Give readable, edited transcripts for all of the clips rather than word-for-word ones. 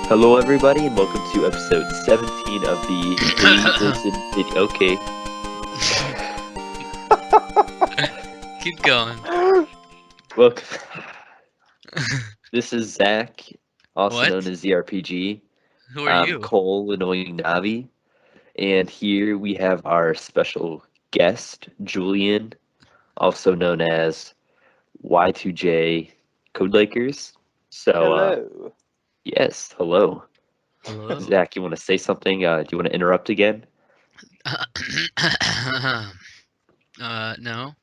Hello, everybody, and welcome to episode 17 of the Listen Video. Okay. Keep going. Welcome. This is Zach, also What? known as ZRPG. Who are I'm you? Cole, annoying Navi, and here we have our special guest, Julian, also known as Y2jCodeLakers. So, Hello. yes, hello. Hello. Zach, you want to say something? Do you want to interrupt again? No.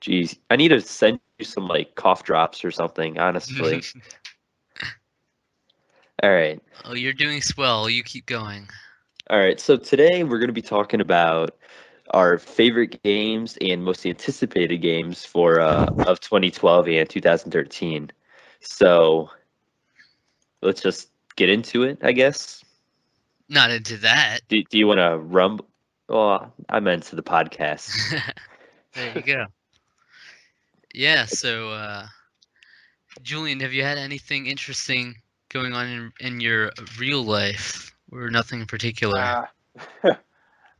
Jeez, I need to send you some like cough drops or something, honestly. All right. Oh, you're doing swell. You keep going. All right. So today we're going to be talking about our favorite games and most anticipated games for of 2012 and 2013. So let's just get into it, I guess. Not into that. Do you want to rumble? Oh, I meant to the podcast. There you go. Yeah, so, Julian, have you had anything interesting going on in your real life? Or nothing in particular?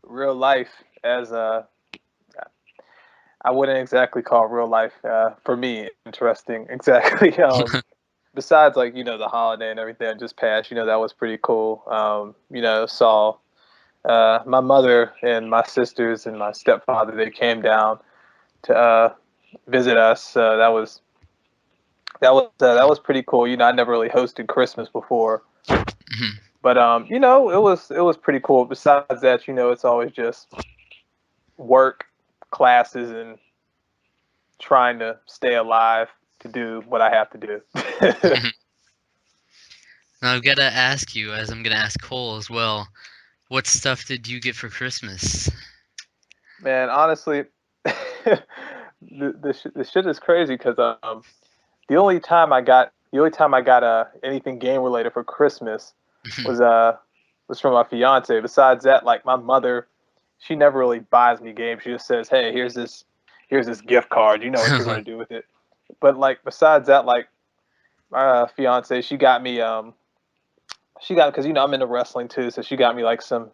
Real life as I wouldn't exactly call real life for me interesting exactly. Besides like the holiday and everything that just passed, that was pretty cool. Saw my mother and my sisters and my stepfather. They came down to visit us. That was pretty cool. I never really hosted Christmas before. Mhm. But it was pretty cool. Besides that, it's always just work, classes, and trying to stay alive to do what I have to do. Now I've got to ask you, as I'm going to ask Cole as well, what stuff did you get for Christmas? Man, honestly, the shit is crazy because the only time I got anything game related for Christmas was from my fiance. Besides that, like my mother, she never really buys me games. She just says, "Hey, here's this gift card. You know what you're going to do with it." But like besides that, like my fiance, she got because I'm into wrestling too, so she got me like some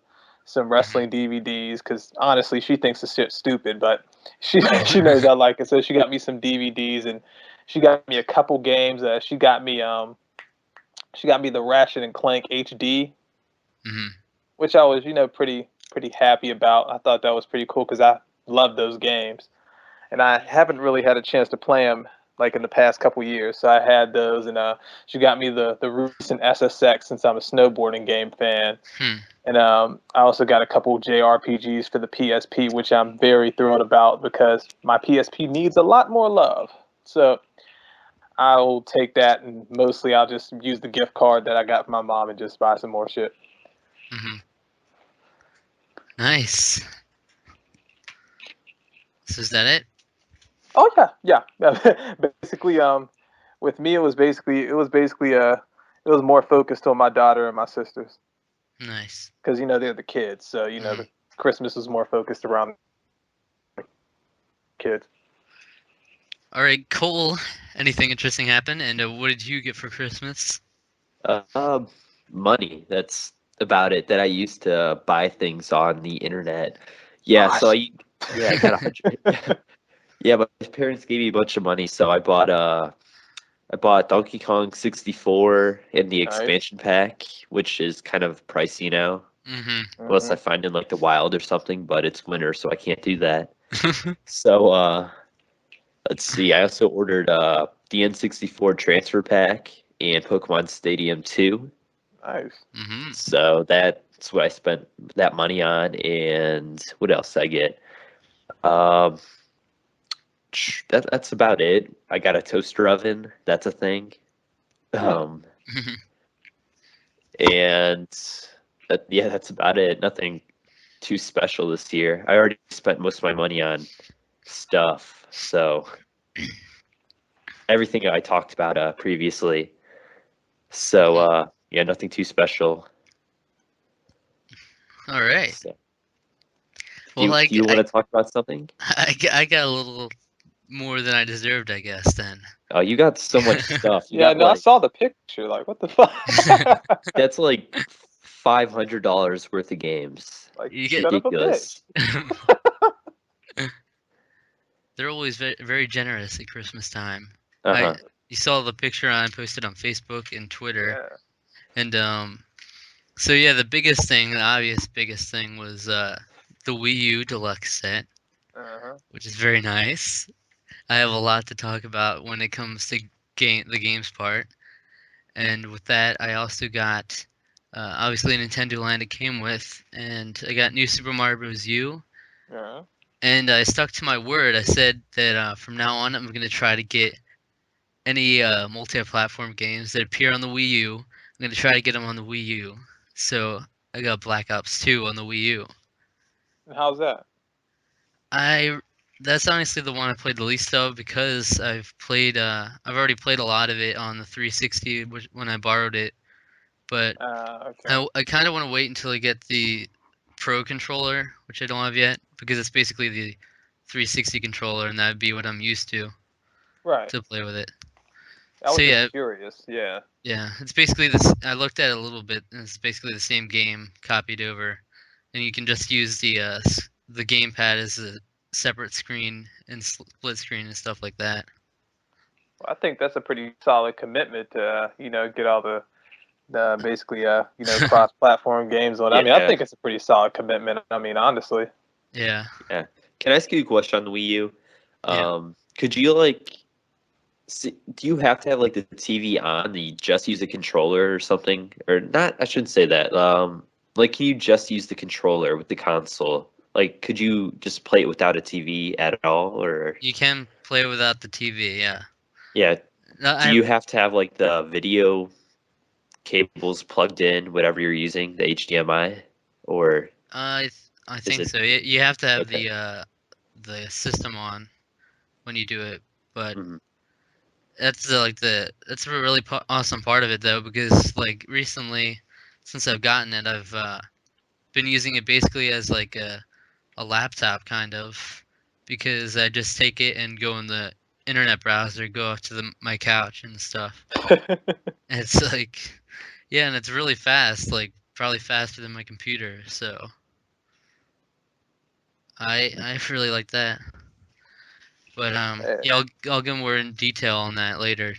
wrestling DVDs because honestly, she thinks the shit's stupid, but she knows I like it, so she got me some DVDs and she got me a couple games. She got me the Ratchet and Clank HD, Mhm. which I was pretty happy about. I thought that was pretty cool because I love those games, and I haven't really had a chance to play them like in the past couple years. So I had those, and she got me the recent SSX since I'm a snowboarding game fan. Hmm. And I also got a couple JRPGs for the PSP, which I'm very thrilled about because my PSP needs a lot more love. So I'll take that, and mostly I'll just use the gift card that I got from my mom and just buy some more shit. Mhm. Nice. So is that it? Oh yeah, yeah. Basically, with me it was more focused on my daughter and my sisters Nice. because they're the kids. So Mhm. the Christmas was more focused around kids. All right, Cole. Anything interesting happen? And what did you get for Christmas? Uh, money. That's about it. That I used to buy things on the internet. Yeah, so Gosh. I got 100. Yeah, my parents gave me a bunch of money, so I bought Donkey Kong 64 and the Nice. expansion pack, which is kind of pricey now, unless I Hmm. find it in like the wild or something, but it's winter, so I can't do that. So let's see. I also ordered the N64 transfer pack and Pokemon Stadium 2. Nice. So that's what I spent that money on. And what else did I get? Um, that's about it. I got a toaster oven. That's a thing. Um, and yeah, that's about it. Nothing too special this year. I already spent most of my money on stuff. So everything I talked about previously. So yeah, nothing too special. All right. So, Well, do you want to talk about something? I got a little more than I deserved, I guess. Then. Oh, you got so much stuff. You Yeah, got no, I like saw the picture. Like, what the fuck? that's like $500 worth of games. Like, You It's get. son of a bitch. ridiculous. They're always very, very generous at Christmas time. Uh-huh. You saw the picture I posted on Facebook and Twitter, Yeah. and so yeah, the biggest thing, the obvious biggest thing was the Wii U Deluxe set, Uh-huh. which is very nice. I have a lot to talk about when it comes to the games part, and with that, I also got obviously Nintendo Land it came with, and I got New Super Mario Bros. U. Uh-huh. And I stuck to my word. I said that from now on, I'm going to try to get any multi-platform games that appear on the Wii U. I'm going to try to get them on the Wii U. So I got Black Ops 2 on the Wii U. And how's that? I That's honestly the one I played the least of because I've already played a lot of it on the 360 when I borrowed it. But Okay. I kind of want to wait until I get the Pro controller, which I don't have yet, because it's basically the 360 controller, and that'd be what I'm used Right. to play with it. I So was yeah, just curious. Yeah. yeah, it's basically this. I looked at it a little bit, and it's basically the same game copied over, and you can just use the gamepad as a separate screen and split screen and stuff like that. Well, I think that's a pretty solid commitment to, get all the basically, cross-platform games on. I mean, I Yeah. think it's a pretty solid commitment. I mean, honestly. Yeah, Yeah. Can I ask you a question on the Wii U? yeah. Could you like do you have to have like the TV on? Do you just use a controller or something? Or not, I shouldn't say that. Like can you just use the controller with the console? Like could you just play it without a TV at all? Or You can play without the TV. Yeah. yeah, do I you have to have like the video cables plugged in, whatever you're using, the HDMI? Or I is think it so. You have to have okay? the system on when you do it, but Mhm. that's a really awesome part of it though, because like recently, since I've gotten it, I've been using it basically as like a laptop kind of, because I just take it and go in the internet browser, go up to my couch and stuff. And it's like, yeah, and it's really fast, like probably faster than my computer. So I really like that. But Yeah. yeah, I'll go more in detail on that later.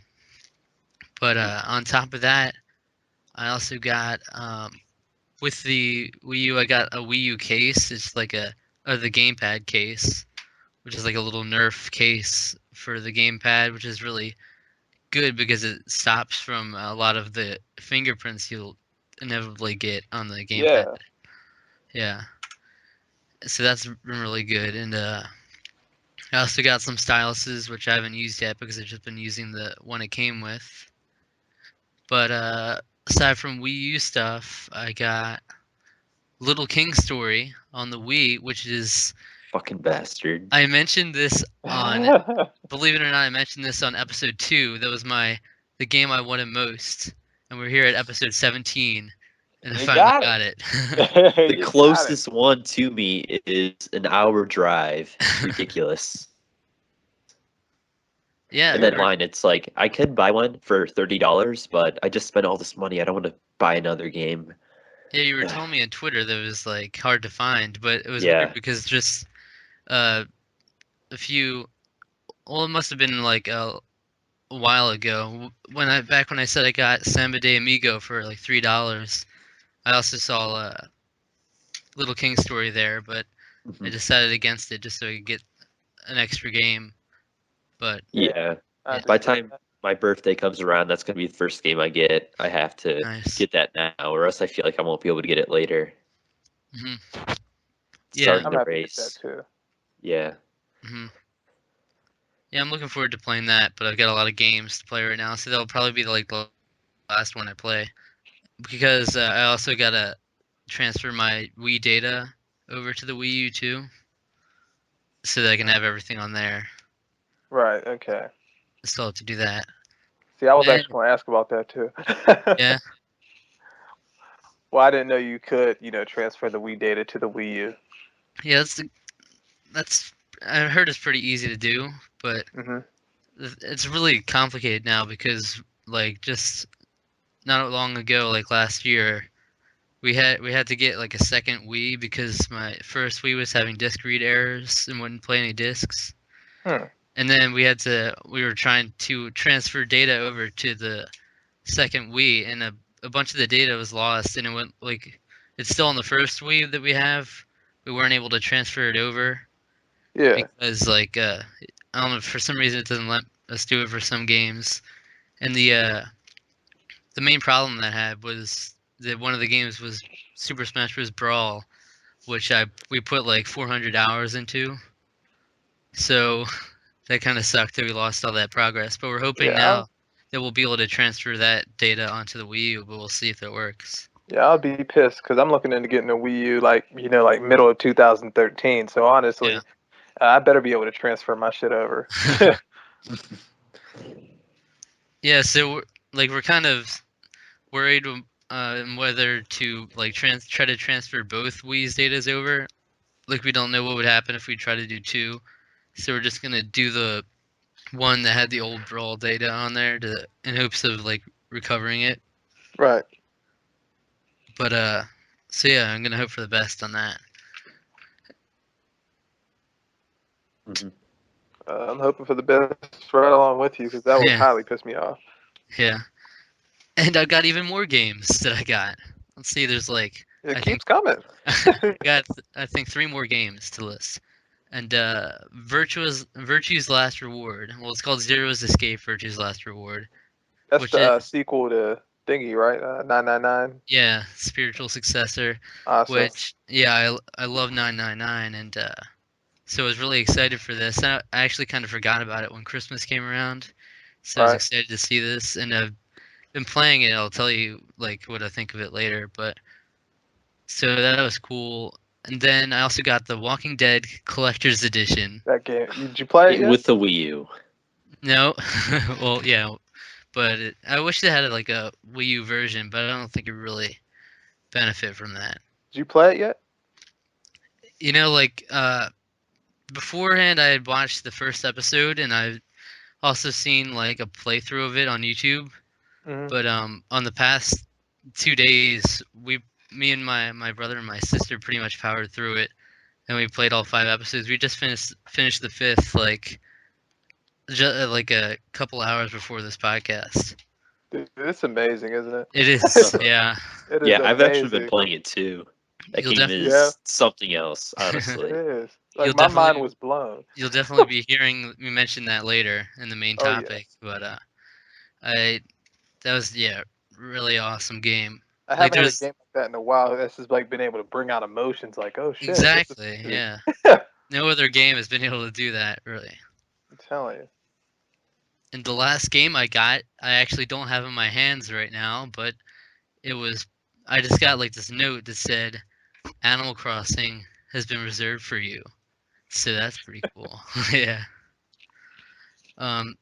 But on top of that, I also got with the Wii U, I got a Wii U case. It's like the gamepad case, which is like a little Nerf case for the gamepad, which is really good because it stops from a lot of the fingerprints you'll inevitably get on the gamepad. Yeah. Yeah, so that's been really good. And I also got some styluses, which I haven't used yet because I've just been using the one it came with. But aside from Wii U stuff, I got Little King Story on the Wii, which is Fucking bastard. I mentioned this on believe it or not, I mentioned this on episode 2. That was the game I wanted most, and we're here at episode 17, and I You finally got got it. The it. You got it. closest one to me is an hour drive. Ridiculous. Yeah, And then mine, it's like I could buy one for $30, but I just spent all this money. I don't want to buy another game. yeah. You were telling me on Twitter that it was like hard to find, but it was weird Yeah. because just uh, a few. Well, it must have been like a while ago back when I said I got Samba de Amigo for like $3. I also saw Little King Story there, but I Mhm. decided against it just so I could get an extra game. But Yeah. Yeah. I yeah, By the understand time my birthday comes around, that's gonna be the first game I get. I have to nice. get that now, or else I feel like I won't be able to get it later. Hmm. Yeah. Starting I'm the happy to get that race. too. Yeah. Hmm. Yeah, I'm looking forward to playing that, but I've got a lot of games to play right now, so that'll probably be like the last one I play. Because I also gotta transfer my Wii data over to the Wii U too, so that I can have everything on there. Right. Okay. I still have to do that. See, I was And actually going to ask about that too. yeah, Well, I didn't know you could, transfer the Wii data to the Wii U. yeah, that's I heard it's pretty easy to do, but Hmm. it's really complicated now because like just not long ago, like last year, we had to get like a second Wii because my first Wii was having disc read errors and wouldn't play any discs. Hmm. And then we were trying to transfer data over to the second Wii, and a bunch of the data was lost, and it went like it's still on the first Wii that we have. We weren't able to transfer it over Yeah. because like I don't know, for some reason it doesn't let us do it for some games. And the main problem that I had was that one of the games was Super Smash Bros. Brawl, which we put like 400 hours into. So that kind of sucked that we lost all that progress. But we're hoping Yeah. now that we'll be able to transfer that data onto the Wii U, but we'll see if it works. Yeah, I'll be pissed because I'm looking into getting a Wii U, like like middle of 2013. So honestly, Yeah. I better be able to transfer my shit over. Yeah, so we're kind of worried whether to like try to transfer both Wii's datas over. Like we don't know what would happen if we try to do two. So we're just gonna do the one that had the old Brawl data on there in hopes of like recovering it. Right. But so yeah, I'm gonna hope for the best on that. Mhm. I'm hoping for the best right along with you because that would Yeah, highly piss me off. yeah. And I've got even more games that I got. Let's see, there's like It I think keeps coming. I got I think 3 more games to list. And Virtue's Last Reward. Well, it's called Zero's Escape Virtue's Last Reward, That's which is the sequel to Thingy, right? 999. yeah, spiritual successor. Awesome. Which yeah, I love 999, and so I was really excited for this. I actually kind of forgot about it when Christmas came around, so I was Right. excited to see this, and I've been playing it. I'll tell you like what I think of it later, but so that was cool. And then I also got the Walking Dead Collector's Edition. That game. Did you play it yet? With the Wii U. No, well, yeah, but I wish they had like a Wii U version, but I don't think it really benefit from that. Did you play it yet? You know, like beforehand, I had watched the first episode, and I've also seen like a playthrough of it on YouTube. Hmm. But on the past 2 days, me and my brother and my sister pretty much powered through it, and we played all 5 episodes. We just finished the fifth like a couple hours before this podcast. Dude, it's amazing, isn't it? It is, yeah. It is Yeah, I've actually been amazing. playing it too. That You'll game definitely Yeah, is something else, it honestly. is. you'll Like my mind definitely was blown. you'll definitely be hearing me mention that later in the main Oh yeah. topic. But I that was yeah, really awesome game. I Like haven't had a there's game like that in a while. That's just like been able to bring out emotions. Like, oh shit, this is. exactly yeah. No other game has been able to do that really. I'm telling you. And the last game I got, I actually don't have in my hands right now, but it was I just got like this note that said Animal Crossing has been reserved for you. So that's pretty cool. Yeah. Um,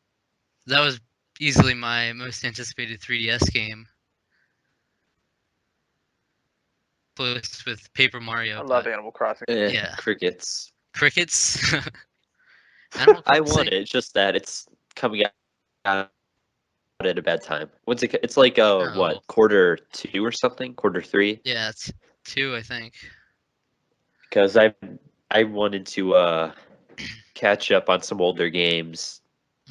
that was easily my most anticipated 3DS game, close with Paper I Mario. love But Animal Crossing. yeah, Crickets. crickets. Animal I want Crossing. it. It's just that it's coming out at a bad time. When's it? It's like Oh, what, quarter 2 or something? Quarter 3? yeah, it's 2, I think. Because I wanted to catch up on some older games,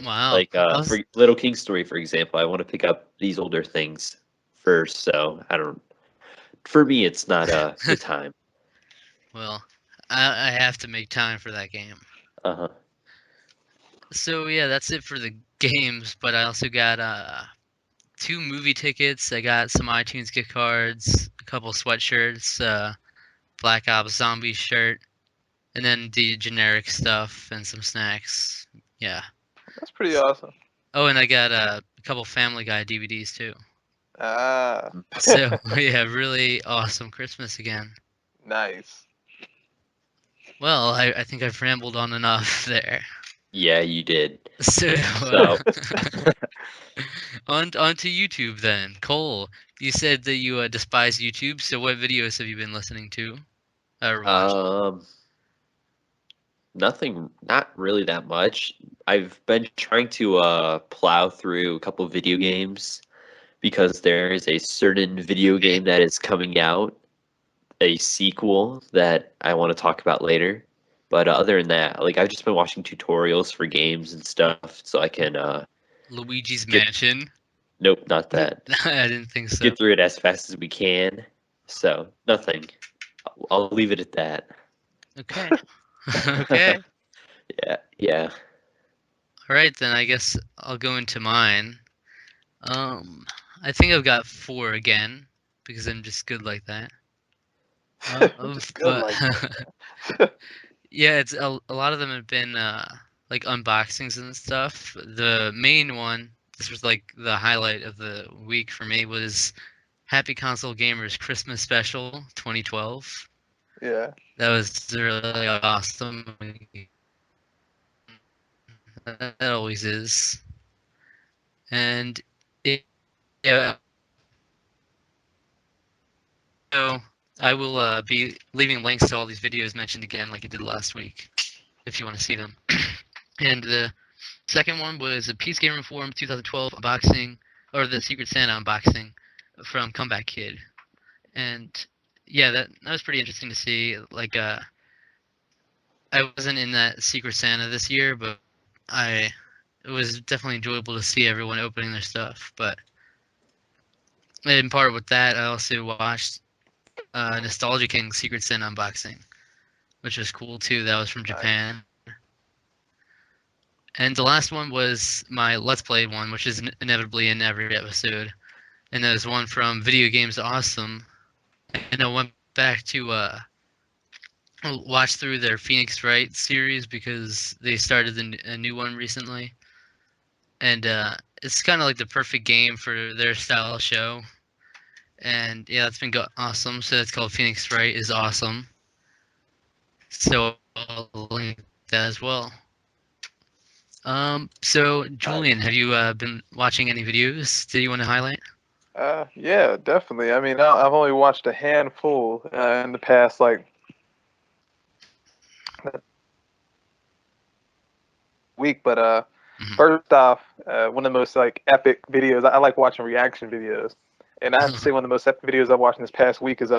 Wow. like for Little King Story, for example. I want to pick up these older things first. So I don't. For me, it's not the time. Well, I have to make time for that game. Uh huh. So yeah, that's it for the games. But I also got 2 movie tickets. I got some iTunes gift cards, a couple sweatshirts, Black Ops Zombie shirt, and then the generic stuff and some snacks. Yeah. That's pretty awesome. Oh, and I got a couple Family Guy DVDs too. Ah, So yeah, really awesome Christmas again. nice. Well, I think I've rambled on enough there. Yeah, you did. So So on to YouTube then. Cole, you said that you despise YouTube. So what videos have you been listening to or watching? um, Nothing, not really that much. I've been trying to plow through a couple video games because there is a certain video game that is coming out, a sequel that I want to talk about later. But other than that, like I've just been watching tutorials for games and stuff so I can Luigi's get Mansion. nope, not that. I didn't think so. Get through it as fast as we can. So, nothing. I'll leave it at that. Okay. Okay. Yeah. All right, then I guess I'll go into mine. I think I've got 4 again because I'm just good like that. Just good But like yeah, it's a lot of them have been like unboxings and stuff. The main one, this was like the highlight of the week for me, was Happy Console Gamers Christmas Special 2012. Yeah. That was really awesome. That always is. And yeah, so I will be leaving links to all these videos mentioned again, like I did last week, if you want to see them. And the second one was a Peace Gamer Forum 2012 unboxing, or the Secret Santa unboxing from Comeback Kid. And yeah, that was pretty interesting to see. Like, I wasn't in that Secret Santa this year, but it was definitely enjoyable to see everyone opening their stuff. But in part with that, I also watched Nostalgia King Secret Santa unboxing, which was cool too. That was from Japan. And the last one was my Let's Play one, which is inevitably in every episode. And that was one from Video Games Awesome. And I went back to watch through their Phoenix Wright series because they started a new one recently. And it's kind of like the perfect game for their style show. And yeah, it's been awesome. So that's called Phoenix Wright is Awesome. So I'll link that as well. So Julian, have you been watching any videos? Did you want to highlight? Yeah, definitely. I mean, I've only watched a handful in the past, like, week, but first off, one of the most like epic videos. I like watching reaction videos, and I have to say one of the most epic videos I've watched in this past week is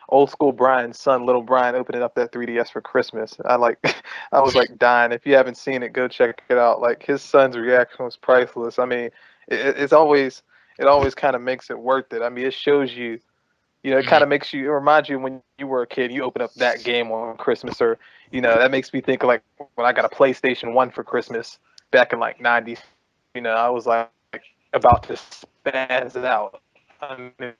old school Brian's son, little Brian, opening up that 3DS for Christmas. I I was like dying. If you haven't seen it, go check it out. Like his son's reaction was priceless. I mean, it always kind of makes it worth it. I mean, it shows you. You know, it kind of makes you, it reminds you when you were a kid, you open up that game on Christmas, or, you know, that makes me think of like when I got a PlayStation 1 for Christmas back in like 90s. You know, I was like about to spaz out. I mean,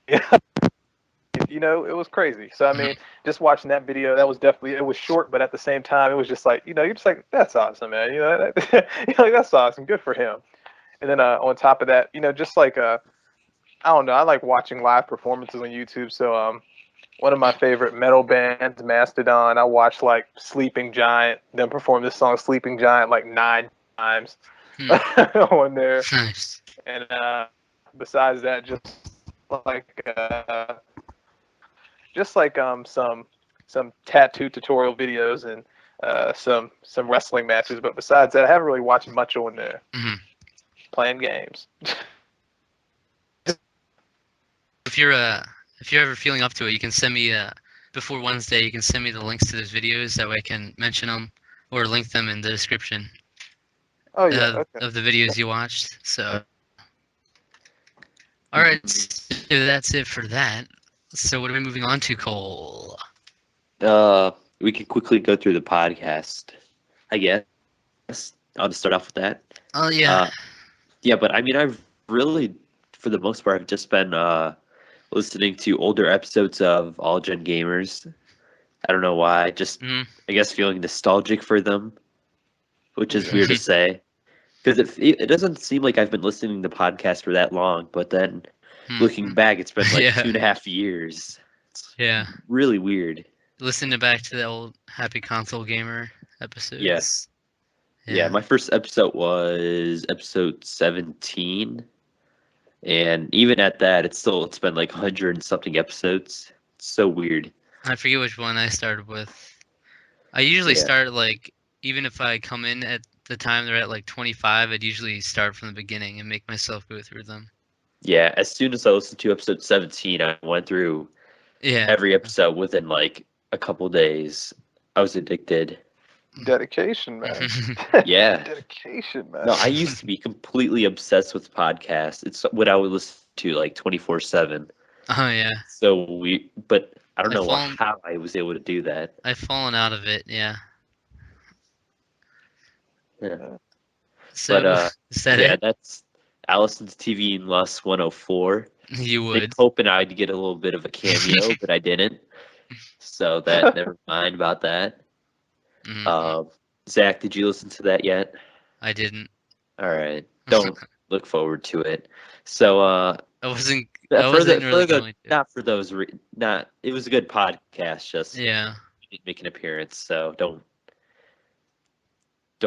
you know, it was crazy. So, I mean, just watching that video, that was definitely, it was short, but at the same time, it was just like, you know, you're just like, that's awesome, man. You know, you're like, that's awesome. Good for him. And then on top of that, you know, just like, I don't know. I like watching live performances on YouTube. So one of my favorite metal bands, Mastodon, I watched like Sleeping Giant, them perform this song Sleeping Giant like 9 times on there. Nice. And besides that, just like some tattoo tutorial videos and some wrestling matches. But besides that, I haven't really watched much on there. Playing games. If you're ever feeling up to it, you can send me before Wednesday. You can send me the links to those videos. That way, I can mention them or link them in the description. Oh yeah, okay. Of the videos you watched. So, all right, so that's it for that. So, what are we moving on to, Cole? We can quickly go through the podcast, I guess. I'll just start off with that. Oh yeah. Yeah, but I mean, I've really, for the most part, I've just been listening to older episodes of All Gen Gamers. I don't know why. Just I guess feeling nostalgic for them, which is weird to say, because it doesn't seem like I've been listening to podcasts for that long. But then looking back, it's been like 2.5 years. It's really weird. Listening back to the old Happy Console Gamer episodes. Yes. Yeah, my first episode was episode 17. And even at that, it's been like 100 and something episodes. It's so weird. I forget which one I started with. I usually start like even if I come in at the time they're at like 25, I'd usually start from the beginning and make myself go through them. Yeah, as soon as I listened to episode 17, I went through Yeah. every episode within like a couple days. I was addicted. Dedication, man. Yeah. Dedication, man. No, I used to be completely obsessed with podcasts. It's what I would listen to like 24/7. Oh yeah. But I don't I've know fallen- how I was able to do that. I've fallen out of it. Yeah. Yeah. So But is that yeah, it? that's Allison's TV and Lust 104. You I was would. hoping I'd get a little bit of a cameo, but I didn't. So that never mind about that. Mhm. Zach, did you listen to that yet? I didn't. All right. Don't look forward to it. So I wasn't really the going to. not for those not it was a good podcast, just Yeah. didn't make an appearance, so don't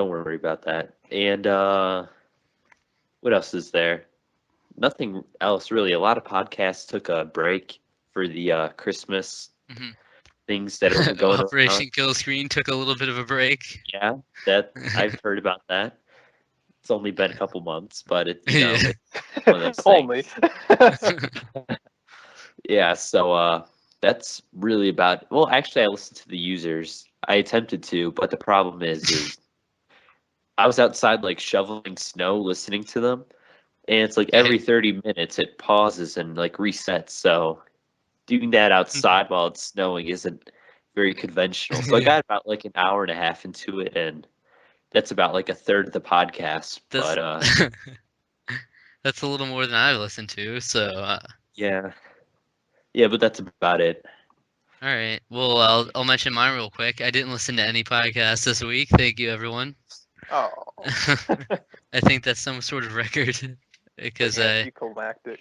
worry about that. And what else is there? Nothing else really. A lot of podcasts took a break for the Christmas Mhm. things that have been going around. Operation Kill Screen took a little bit of a break. Yeah, that I've heard about that. It's only been a couple months, but it's Yeah. it's one of those Only. things. Yeah, so that's really about. Well, actually, I listened to the users. I attempted to, but the problem is I was outside like shoveling snow, listening to them, and it's like every 30 minutes it pauses and like resets. So doing that outside while it's snowing isn't very conventional. So I got about like an hour and a half into it, and that's about like a third of the podcast. That's But that's a little more than I've listened to. So yeah, yeah, but that's about it. all right. Well, I'll mention mine real quick. I didn't listen to any podcasts this week. Thank you, everyone. Oh, I think that's some sort of record because anticlimactic.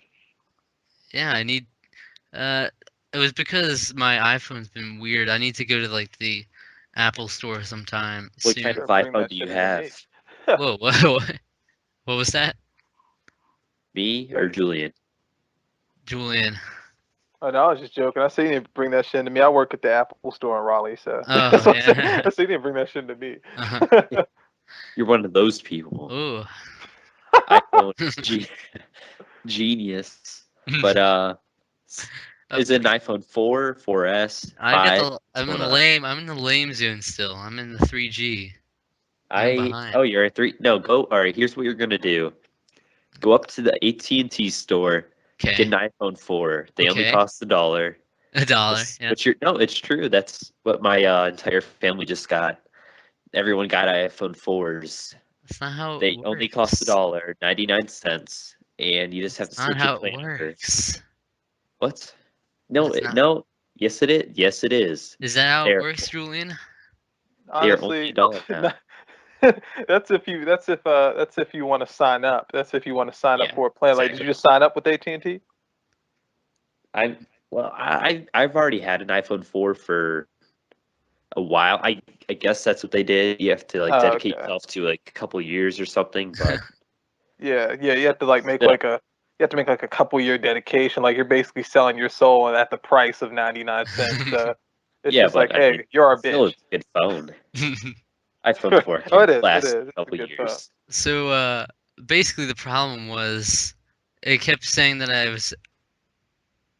yeah, I need it was because my iPhone's been weird. I need to go to like the Apple store sometime What soon. kind of Bring iPhone that do you shit into me. have? Whoa, what was that? Me or Julian? Julian. Oh no, I was just joking. I seen you bring that shit into me. I work at the Apple store in Raleigh, so Oh, yeah. I seen you bring that shit into me. Uh-huh. You're one of those people. Ooh. iPhone genius. But is it an iPhone 4, 4S, I got 5? the What's going on? I'm in the lame zone still. I'm in the 3G. I'm behind. Oh, you're at 3. No, go. All right, here's what you're gonna do. Go up to the AT&T store, get Okay. an iPhone 4. They only Okay. cost $1. $1. Yeah. No, it's true. That's what my entire family just got. Everyone got iPhone 4s. That's not how it They only cost works. $1.99, and you just have to That's not switch your how it plan over. works. What? No, That's not. no. Yes, it is. Yes, it is. Is that how it They're works, Julian? they're only Honestly, $1 now. that's if you want to sign up. That's if you want to sign up Yeah, for a plan. Like, did exactly. you just sign up with AT&T? I've already had an iPhone 4 for a while. I guess that's what they did. You have to like Oh, dedicate okay. yourself to like a couple years or something. But Yeah. You have to like make still, like a a couple year dedication. Like you're basically selling your soul at the price of 99 cents. So it's yeah, just like, but I mean, hey, you're our still bitch. it's a good phone. iPhone 4 Oh, can it is. It last is. a It's a couple good phone. years. So basically the problem was it kept saying that I was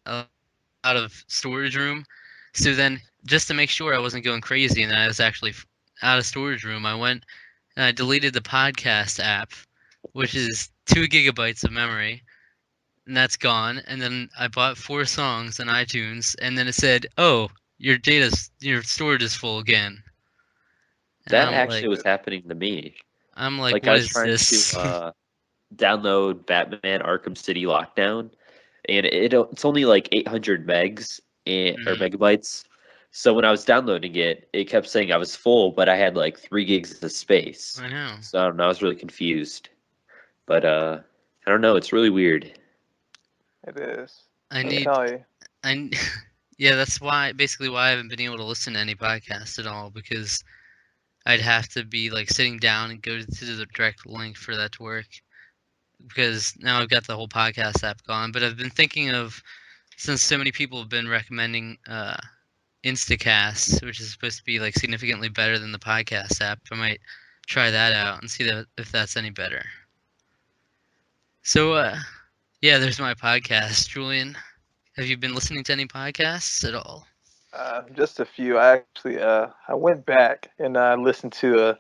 out of storage room. So then just to make sure I wasn't going crazy and that I was actually out of storage room, I went and I deleted the podcast app, which is 2 gigabytes of memory, and that's gone. And then I bought 4 songs on iTunes, and then it said, "Oh, your storage is full again." And That actually was happening to me. I'm like, Like what I was is trying this? to download Batman Arkham City Lockdown, and it's only like 800 megs or Mhm. megabytes. So when I was downloading it, it kept saying I was full, but I had like 3 gigs of space. I know. So I don't know. I was really confused. But I don't know. It's really weird. It is. I I need. tell you. Yeah, that's basically why I haven't been able to listen to any podcasts at all, because I'd have to be like sitting down and go to the direct link for that to work. Because now I've got the whole podcast app gone, but I've been thinking of, since so many people have been recommending Instacast, which is supposed to be like significantly better than the podcast app. I might try that out and see if that's any better. So, yeah, there's my podcast. Julian, have you been listening to any podcasts at all? Just a few. I actually I went back and I listened to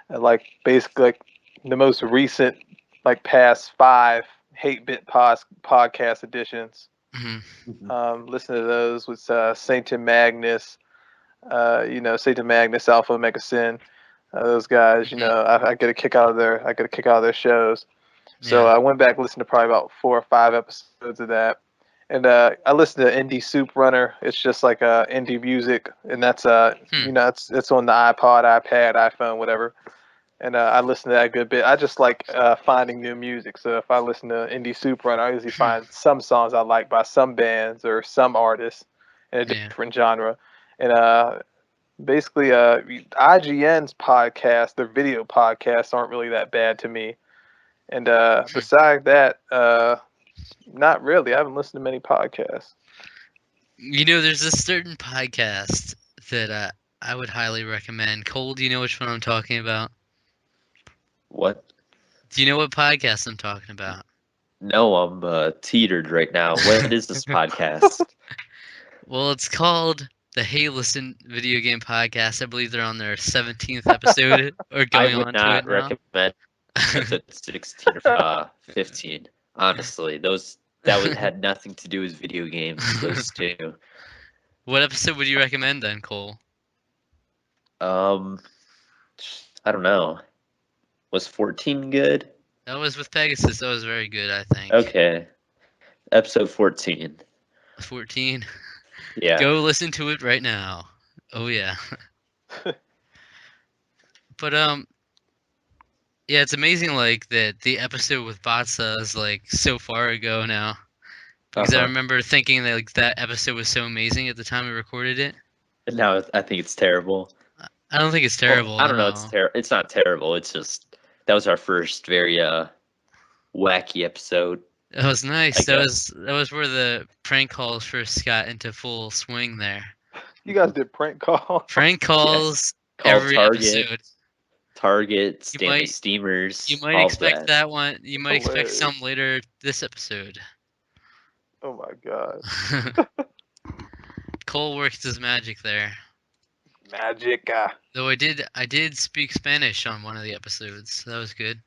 like basically like the most recent like past 5 hate bit podcast editions. Listen to those with Saint and Magnus, Saint and Magnus, Alpha Omega Sin. Those guys, I get a kick out of their shows. So Yeah. I went back and listened to probably about 4 or 5 episodes of that. And I listened to Indie Soup Runner. It's just like indie music, and that's it's on the iPod, iPad, iPhone, whatever. And I listen to that a good bit. I just like finding new music. So if I listen to Indie Soup Runner, I usually find some songs I like by some bands or some artists in a different genre. And basically, IGN's podcast, their video podcasts, aren't really that bad to me. And besides that, not really. I haven't listened to many podcasts. There's a certain podcast that I would highly recommend. Cole, do you know which one I'm talking about? What? Do you know what podcast I'm talking about? No, I'm teetered right now. What is this podcast? Well, it's called the Hey Listen Video Game Podcast. I believe they're on their 17th episode or going I would on not to it now. recommend episode 16 or 15. Honestly, had nothing to do with video games. Those two. What episode would you recommend then, Cole? I don't know. Was 14 good? That was with Pegasus. That was very good, I think. Okay. Episode 14. 14. Yeah. Go listen to it right now. Oh yeah. But yeah, it's amazing like that the episode with Batsa is like so far ago now. Because I remember thinking that like that episode was so amazing at the time we recorded it. And now I think it's terrible. I don't think it's terrible. Well, I don't know. It's not terrible. It's just that was our first very wacky episode. That was nice. That was where the prank calls first got into full swing there. You guys did prank calls. Prank calls Call every episode. Target, Stanley Steamers. You might expect that one. You might Hilarious. expect some later this episode. Oh my god. Cole worked his magic there. Magic. Though I did speak Spanish on one of the episodes. So that was good.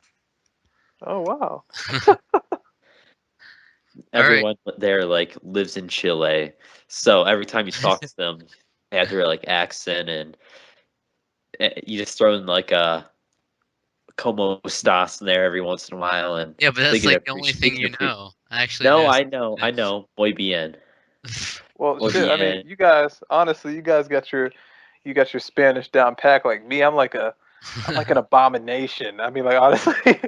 Oh wow. Everyone there like lives in Chile, so every time you talk to them, they have their like accent, and you just throw in like a como estás in there every once in a while, and yeah, but that's like the only thing you know. Actually, no, I know, muy bien. Well, shit. I mean, you guys got your Spanish down pat. Like me, I'm like an abomination. I mean, like honestly,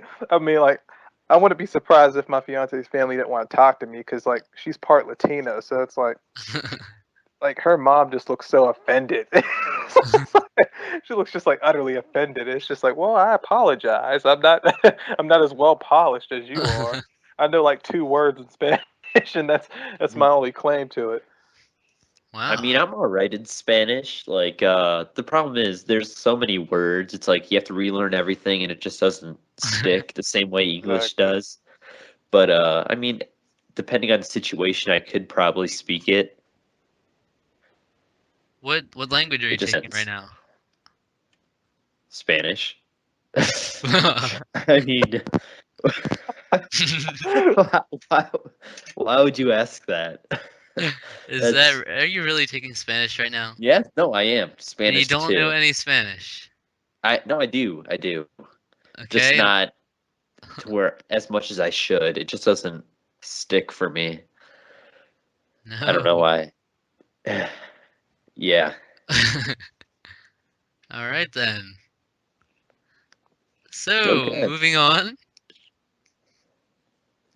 I wouldn't be surprised if my fiance's family didn't want to talk to me because like she's part Latino, so it's like her mom just looks so offended. She looks just like utterly offended. It's just like, well, I apologize. I'm not as well polished as you are. I know like 2 words in Spanish, and that's my only claim to it. Wow. I mean, I'm all right in Spanish. Like, the problem is there's so many words. It's like you have to relearn everything, and it just doesn't stick the same way English does. But I mean, depending on the situation, I could probably speak it. What language are you taking right now? Spanish. I mean, why would you ask that? Are you really taking Spanish right now? Yeah, no, I am. Spanish. And you don't know any Spanish? I do. Okay. Just not to where as much as I should. It just doesn't stick for me. No. I don't know why. Yeah. All right then. So, moving on.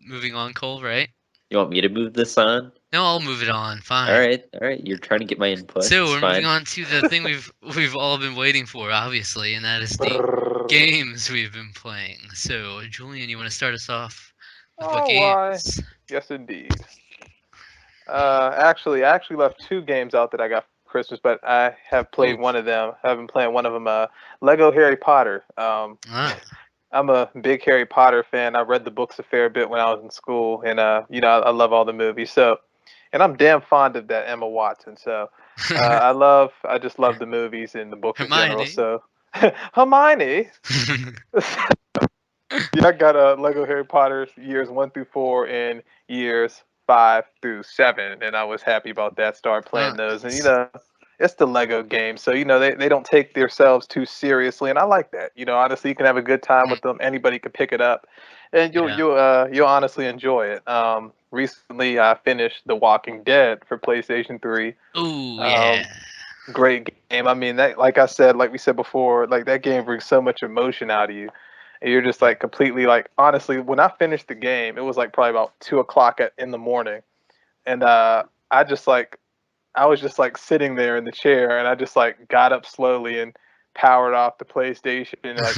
Moving on, Cole, right? You want me to move this on? No, I'll move it on. Fine. All right. You're trying to get my input. So we're moving on to the thing we've all been waiting for, obviously, and that is the games we've been playing. So, Julian, you want to start us off with what games? Yes, indeed. Actually, I left 2 games out that I got Christmas, but I have played Ooh. one of them. I've been playing one of them, Lego Harry Potter. Ah. I'm a big Harry Potter fan. I read the books a fair bit when I was in school, and I love all the movies. So, and I'm damn fond of that Emma Watson. So, I just love the movies and the books in general. Hermione. So, Hermione. Yeah, I got Lego Harry Potter years 1 through 4 and years 5 through 7, and I was happy about that. Started playing those, and Nice. it's the Lego game, so they don't take themselves too seriously, and I like that. Honestly, you can have a good time with them. Anybody can pick it up, and Yeah. you'll honestly enjoy it. Recently I finished The Walking Dead for PlayStation 3. Ooh, Um, yeah. Great game. I mean, that, like I said, like we said before, like that game brings so much emotion out of you. And you're just like completely like, honestly, when I finished the game, it was like probably about 2 o'clock in the morning. And I was just like sitting there in the chair, and I just like got up slowly and powered off the PlayStation and like,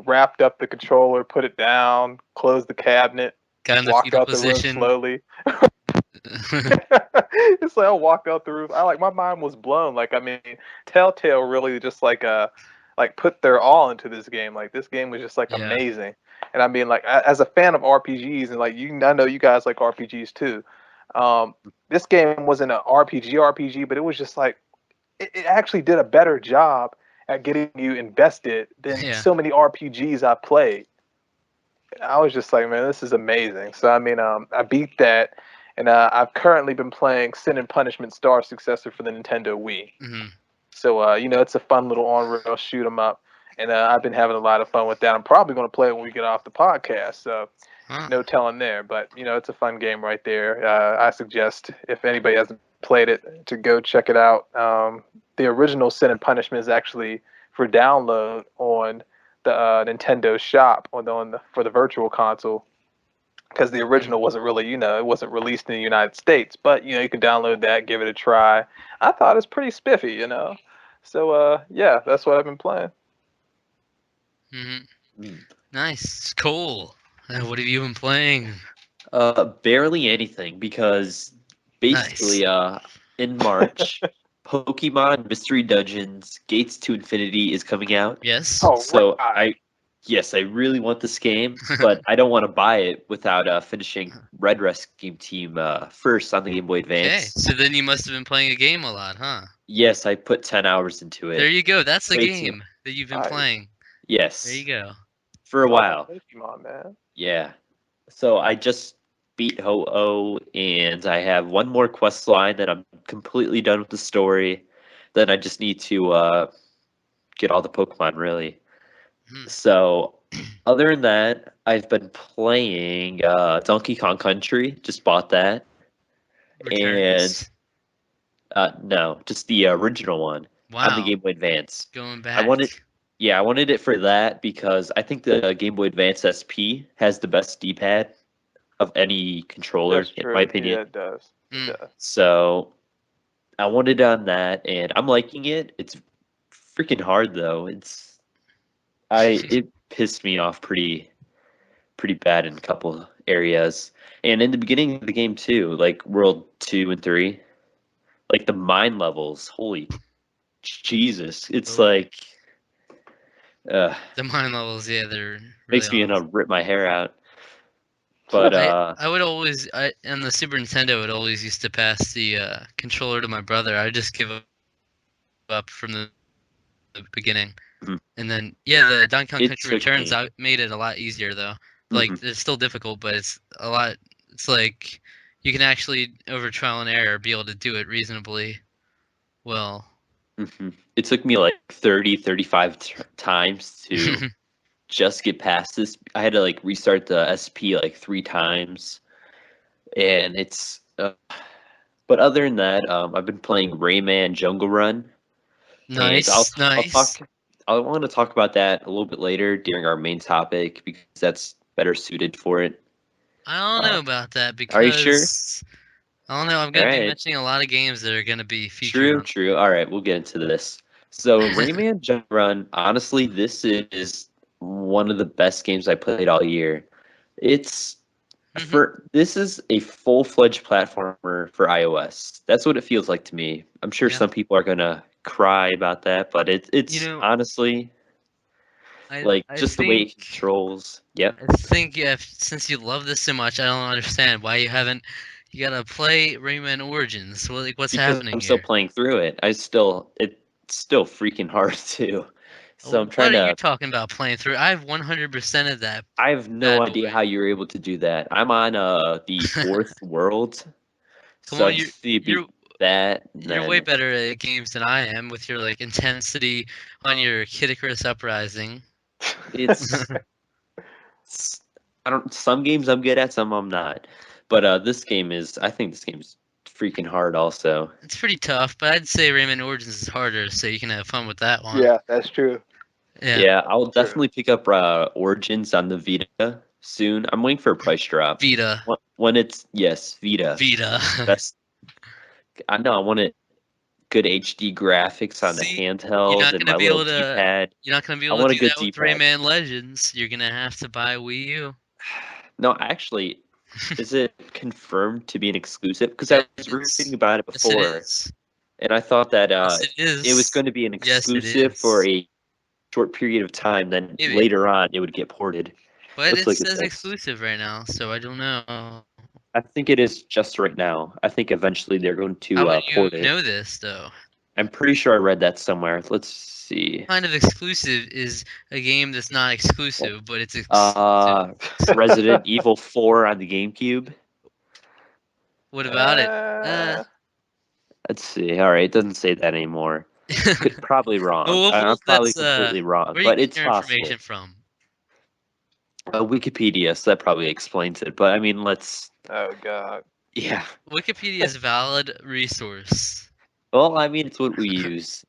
wrapped up the controller, put it down, closed the cabinet, Got in the walked fetal out the room position. slowly. It's like I walked out the roof. My mind was blown. Like, I mean, Telltale really just like put their all into this game. Like, this game was just like Yeah. amazing. And I mean, like, as a fan of RPGs, and like I know you guys like RPGs too. This game wasn't an RPG, but it was just like it actually did a better job at getting you invested than Yeah. so many RPGs I've played. I was just like, man, this is amazing. So I mean, I beat that, and I've currently been playing Sin and Punishment Star Successor for the Nintendo Wii. Hmm. So it's a fun little on-rail shoot 'em up, and I've been having a lot of fun with that. I'm probably going to play it when we get off the podcast. So Huh. no telling there, but it's a fun game right there. I suggest if anybody hasn't played it to go check it out. The original Sin and Punishment is actually for download on the Nintendo shop for the Virtual Console, because the original wasn't really, it wasn't released in the United States, but you can download that, give it a try. I thought it's pretty spiffy. So yeah, that's what I've been playing. Hmm. Mm. Nice. Cool. What have you been playing? Barely anything because Nice. basically, in March, Pokemon Mystery Dungeons Gates to Infinity is coming out. Yes. All So right. yes, I really want this game, but I don't want to buy it without finishing Red Rescue Team first on the Game Boy Okay. Advance. So then you must have been playing a game a lot, huh? Yes, I put 10 hours into There it. you go. That's the Way too. game that you've been Nice. playing. There Yes, you go. for a All that while. Pokemon, man. Yeah. So I just beat Ho-Oh, and I have one more quest line that I'm completely done with the story. Then I just need to get all the Pokemon, really. Hmm. So other than that, I've been playing Donkey Kong Country. Just bought that. And Returns. no, just the original one on the Wow. Game Boy Advance. Going I back. wanted, yeah, I wanted it for that because I think the Game Boy Advance SP has the best D-pad of any controller, That's in my true. opinion. Yeah, it does. It Mm. does. So I wanted on that, and I'm liking it. It's freaking hard though. It pissed me off pretty bad in a couple areas, and in the beginning of the game too, like World 2 and 3, like the mine levels. Holy Jesus! It's Oh. like The mine levels, yeah, they're really makes me awesome. wanna rip my hair out. But I would always on the Super Nintendo I would always used to pass the controller to my brother. I'd just give up from the beginning. mhm, And then yeah, the Donkey Kong it Country took Returns me. made it a lot easier though. Like Mhm, it's still difficult, but it's a lot. It's like you can actually over trial and error be able to do it reasonably well. It took me like 30, 35 times to just get past this. I had to like restart the SP like 3 times, and it's. But other than that, I've been playing Rayman Jungle Run, and Nice, I'll nice. talk. I want to talk about that a little bit later during our main topic because that's better suited for it. I don't know about that Are you sure? because I don't know. I'm All gonna be right. mentioning a lot of games that are gonna be featured True, on. true. All right, we'll get into this. So, Rayman Jump Run, honestly, this is one of the best games I played all year. It's This is a full-fledged platformer for iOS. That's what it feels like to me. I'm sure Yeah. some people are gonna cry about that, but it's You know, honestly like I just the way think it controls. Yep. I think since you love this so much, I don't understand why you haven't. You gotta play Rayman Origins. Well, like, what's Because happening I'm still here? playing through it. It's still freaking hard too. So I'm trying What are you to. talking about playing through? I have 100% of that I have no bad idea boy. how you're able to do that. I'm on the fourth world, Come so I on, just need to beat that. And you're way then better at games than I am with your like intensity on your Kid Icarus Uprising. it's, it's I don't. Some games I'm good at, some I'm not. But this game is. I think this game's freaking hard. Also. It's pretty tough, but I'd say Rayman Origins is harder, so you can have fun with that one. Yeah, that's true. Yeah, Yeah, I'll True. definitely pick up Origins on the Vita soon. I'm waiting for a price drop. Vita. When it's yes, Vita. Vita. Best. I know. I want it good HD graphics on the See, you're handheld not and gonna my be little able to. D-pad. You're not gonna be I able to want a do good that with D-pad. Rayman Legends. You're gonna have to buy Wii U. No, actually, is it confirmed to be an exclusive? Because Yes, I was it is. reading about it Yes, it before, is. and I thought that Yes, it it was is. going to be an Yes, it exclusive for is. a short period of time. Then Maybe. later on, it would get ported. But Looks it like it says does. exclusive right now, so I don't know. I think it is just right now. I think eventually they're going How to would you port it. know this, though? I'm pretty sure I read that somewhere. Let's see. Kind of exclusive is a game that's not exclusive, but it's exclusive. Resident Evil 4 on the GameCube. What about it? Let's see. All right, it doesn't say that anymore. Probably wrong. Well, I'm probably that's completely wrong, where are you but getting it's your possible. information from? Wikipedia, so that probably explains it. But I mean, let's. Oh God. Yeah. Wikipedia is a valid resource. Well, I mean, it's what we use.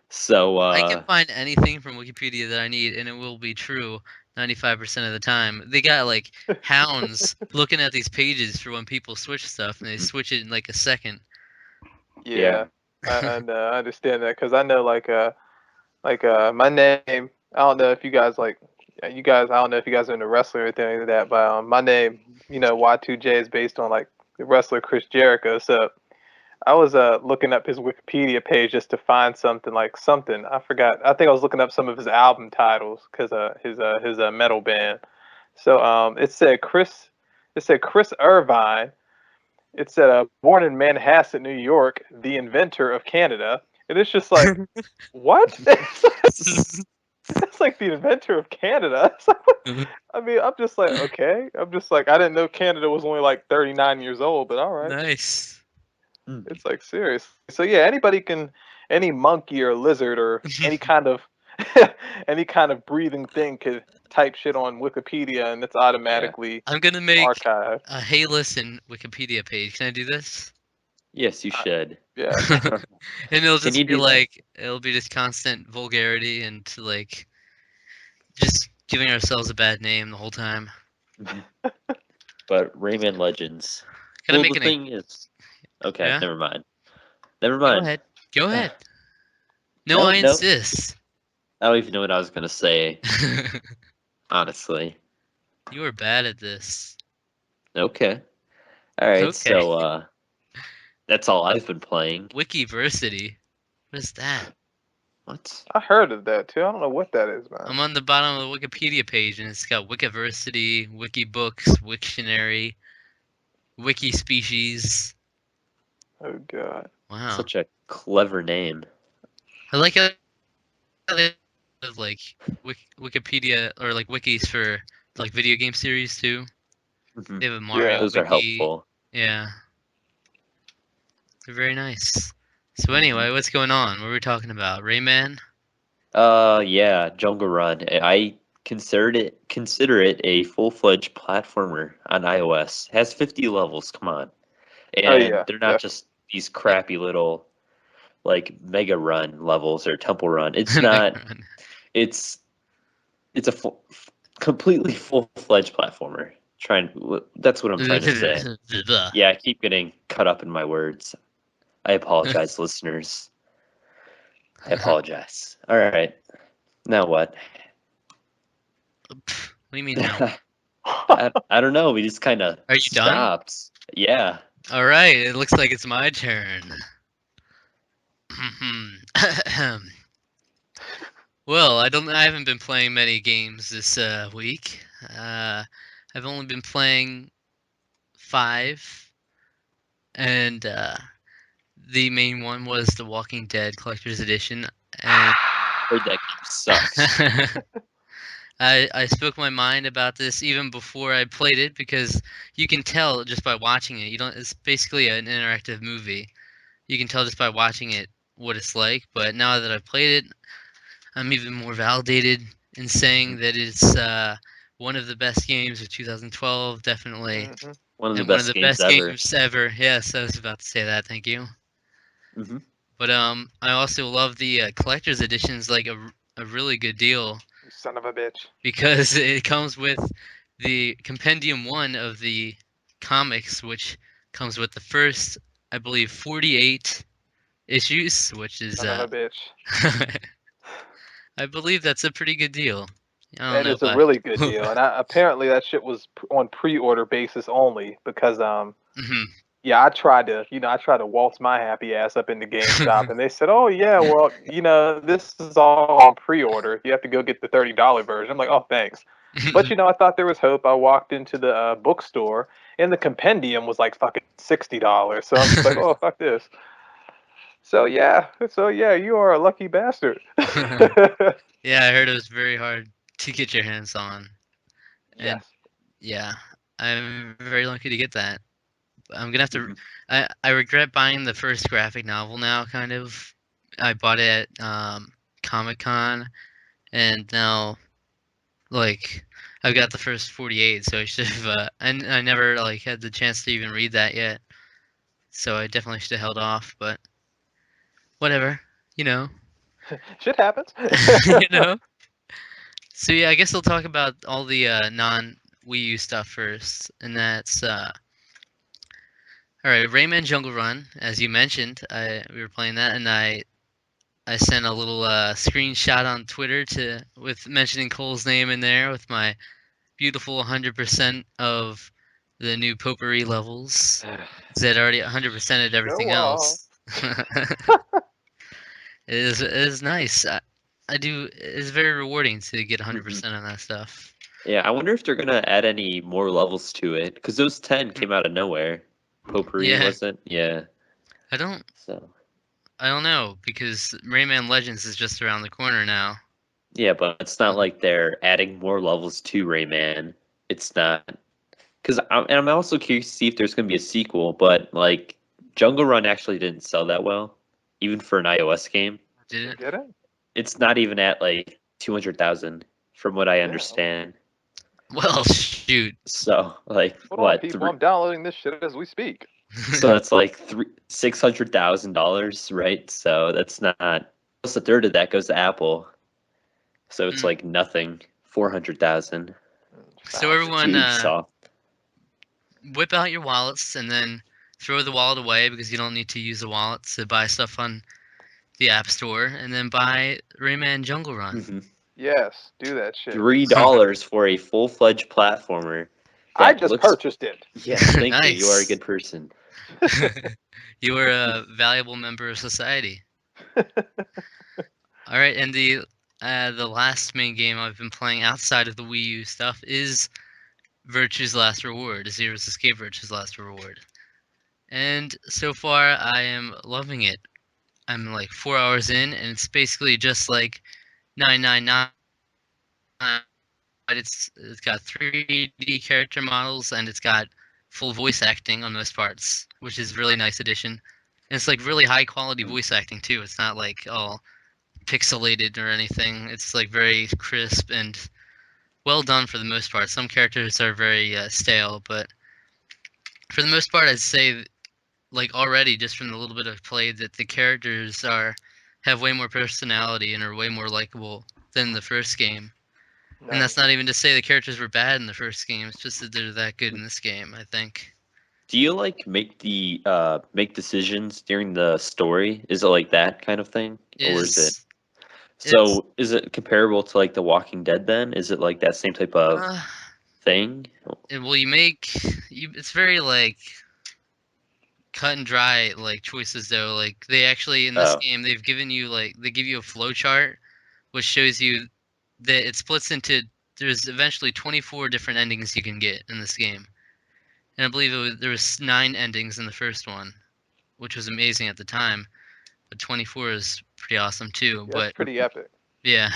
So, I can find anything from Wikipedia that I need, and it will be true 95% of the time. They got like hounds looking at these pages for when people switch stuff, and they switch it in like a second. Yeah, I understand that because I know my name. I don't know if you guys you guys. I don't know if you guys are into wrestling or anything like that, but my name, Y2J is based on like the wrestler Chris Jericho. So I was looking up his Wikipedia page just to find something like something. I forgot. I think I was looking up some of his album titles because his metal band. So it said Chris Irvine. It said born in Manhasset, New York, the inventor of Canada. And it's just like, what? It's like the inventor of Canada. It's like, I mean, I'm just like, okay. I'm just like, I didn't know Canada was only like 39 years old, but all right. Nice. It's like serious. So yeah, any monkey or lizard or any kind of any kind of breathing thing could type shit on Wikipedia and it's automatically I'm gonna make archived. a Hey Listen Wikipedia page. Can I do this? yes, you should. Yeah. And it'll Can just you be do that? like it'll be just constant vulgarity and like just giving ourselves a bad name the whole time. But Rayman Legends. Can I Well, make the an? thing is, okay, Yeah. never mind. Never Go mind. ahead. Go ahead. No, No, I no. insist. I don't even know what I was gonna say, honestly. You are bad at this. Okay. All right. Okay. So, that's all I've been playing. Wikiversity. What is that? What? I heard of that too. I don't know what that is, man. I'm on the bottom of the Wikipedia page and it's got Wikiversity, Wikibooks, Wiktionary, Wikispecies. Oh God. Wow. Such a clever name. I like how they have like Wikipedia or like wikis for like video game series too. Mhm. They have a Mario Those are wiki. helpful. Yeah. They're very nice. So Mhm. anyway, what's going on? What were we talking about? Rayman? Yeah, Jungle Run. I consider it a full-fledged platformer on iOS. It has 50 levels. Come on, Oh and yeah, they're not definitely. just these crappy little like Mega Run levels or Temple Run. It's not. It's a completely full-fledged platformer. That's what I'm trying to say. Yeah, I keep getting cut up in my words. I apologize, listeners. I apologize. All right. Now what? What do you mean now? I don't know. We just kind of Are you done? stopped. Yeah. All right, it looks like it's my turn. Well, I haven't been playing many games this week. I've only been playing 5, and the main one was The Walking Dead Collector's Edition, and Heard that game sucks. I spoke my mind about this even before I played it, because you can tell just by watching it. You don't. It's basically an interactive movie. You can tell just by watching it what it's like. But now that I've played it, I'm even more validated in saying that it's one of the best games of 2012, definitely, Mhm. One of the and one of best the games best ever. games ever. Yes, I was about to say that. Thank you. Hmm. But I also love the collector's editions, like a really good deal, You son of a bitch. because it comes with the compendium 1 of the comics, which comes with the first, I believe, 48 issues, which is Son of a bitch. I believe that's a pretty good deal. I don't That know is a if really good deal, and apparently that shit was on pre-order basis only because Mhm. yeah, I tried to waltz my happy ass up into GameStop, and they said, "Oh yeah, well, this is all on pre-order. You have to go get the $30 version." I'm like, "Oh, thanks." But I thought there was hope. I walked into the bookstore, and the compendium was like fucking $60. So I'm just like, "Oh, fuck this." So yeah, you are a lucky bastard. Yeah, I heard it was very hard to get your hands on, and Yes. yeah, I'm very lucky to get that. I'm gonna have to. Hmm. I regret buying the first graphic novel now. Kind of. I bought it at Comic Con, and now like I've got the first 48, so I should have. I never like had the chance to even read that yet, so I definitely should have held off. But whatever, you know, Shit happens. you know. So yeah, I guess I'll talk about all the non Wii U stuff first, and that's all right. Rayman Jungle Run, as you mentioned, we were playing that, and I sent a little screenshot on Twitter with mentioning Cole's name in there with my beautiful 100% of the new potpourri levels. Zed already 100%ed everything Show off. else. It is nice. I do. It's very rewarding to get 100% on that stuff. Yeah, I wonder if they're gonna add any more levels to it because those 10 came out of nowhere. Potpourri Yeah, wasn't? Yeah. I don't. So I don't know, because Rayman Legends is just around the corner now. yeah, but it's not like they're adding more levels to Rayman. It's not because I'm also curious to see if there's gonna be a sequel. But like Jungle Run actually didn't sell that well, even for an iOS game. Did it? Get it? It's not even at like 200,000 from what I Yeah. understand. Well, shoot. So like Hold on, what? people. I'm downloading this shit as we speak. So that's like $600,000, right? So that's not almost a third of that goes to Apple. So it's Mm. like nothing. 400,000 So Found it. to everyone, Ubisoft. whip out your wallets and then throw the wallet away, because you don't need to use the wallet to buy stuff on the App Store, and then buy Rayman Jungle Run. Mhm. Yes, do that shit. $3 for a full-fledged platformer I that just looks. purchased it. Yes, thank you. You are a Nice. good person. You are a valuable member of society. All right, and the last main game I've been playing outside of the Wii U stuff is Virtue's Last Reward, Zero's Escape Virtue's Last Reward. And so far, I am loving it. I'm like 4 hours in, and it's basically just like 999. But it's got 3D character models, and it's got full voice acting on most parts, which is really nice addition. And it's like really high quality voice acting too. It's not like all pixelated or anything. It's like very crisp and well done for the most part. Some characters are very stale, but for the most part, I'd say, like already just from the little bit I've played, that the characters have way more personality and are way more likable than the first game. And that's not even to say the characters were bad in the first game. It's just that they're that good in this game, I think. Do you like make decisions during the story? Is it like that kind of thing, or is it? It's So is it comparable to like The Walking Dead then? Is it like that same type of? uh, thing? Well, it's very like cut and dry like choices though. Like they actually in this Oh. game they give you a flow chart which shows you that it splits into there's eventually 24 different endings you can get in this game. And I believe there was 9 endings in the first one, which was amazing at the time. But 24 is pretty awesome too. Yeah, that's pretty epic. Yeah.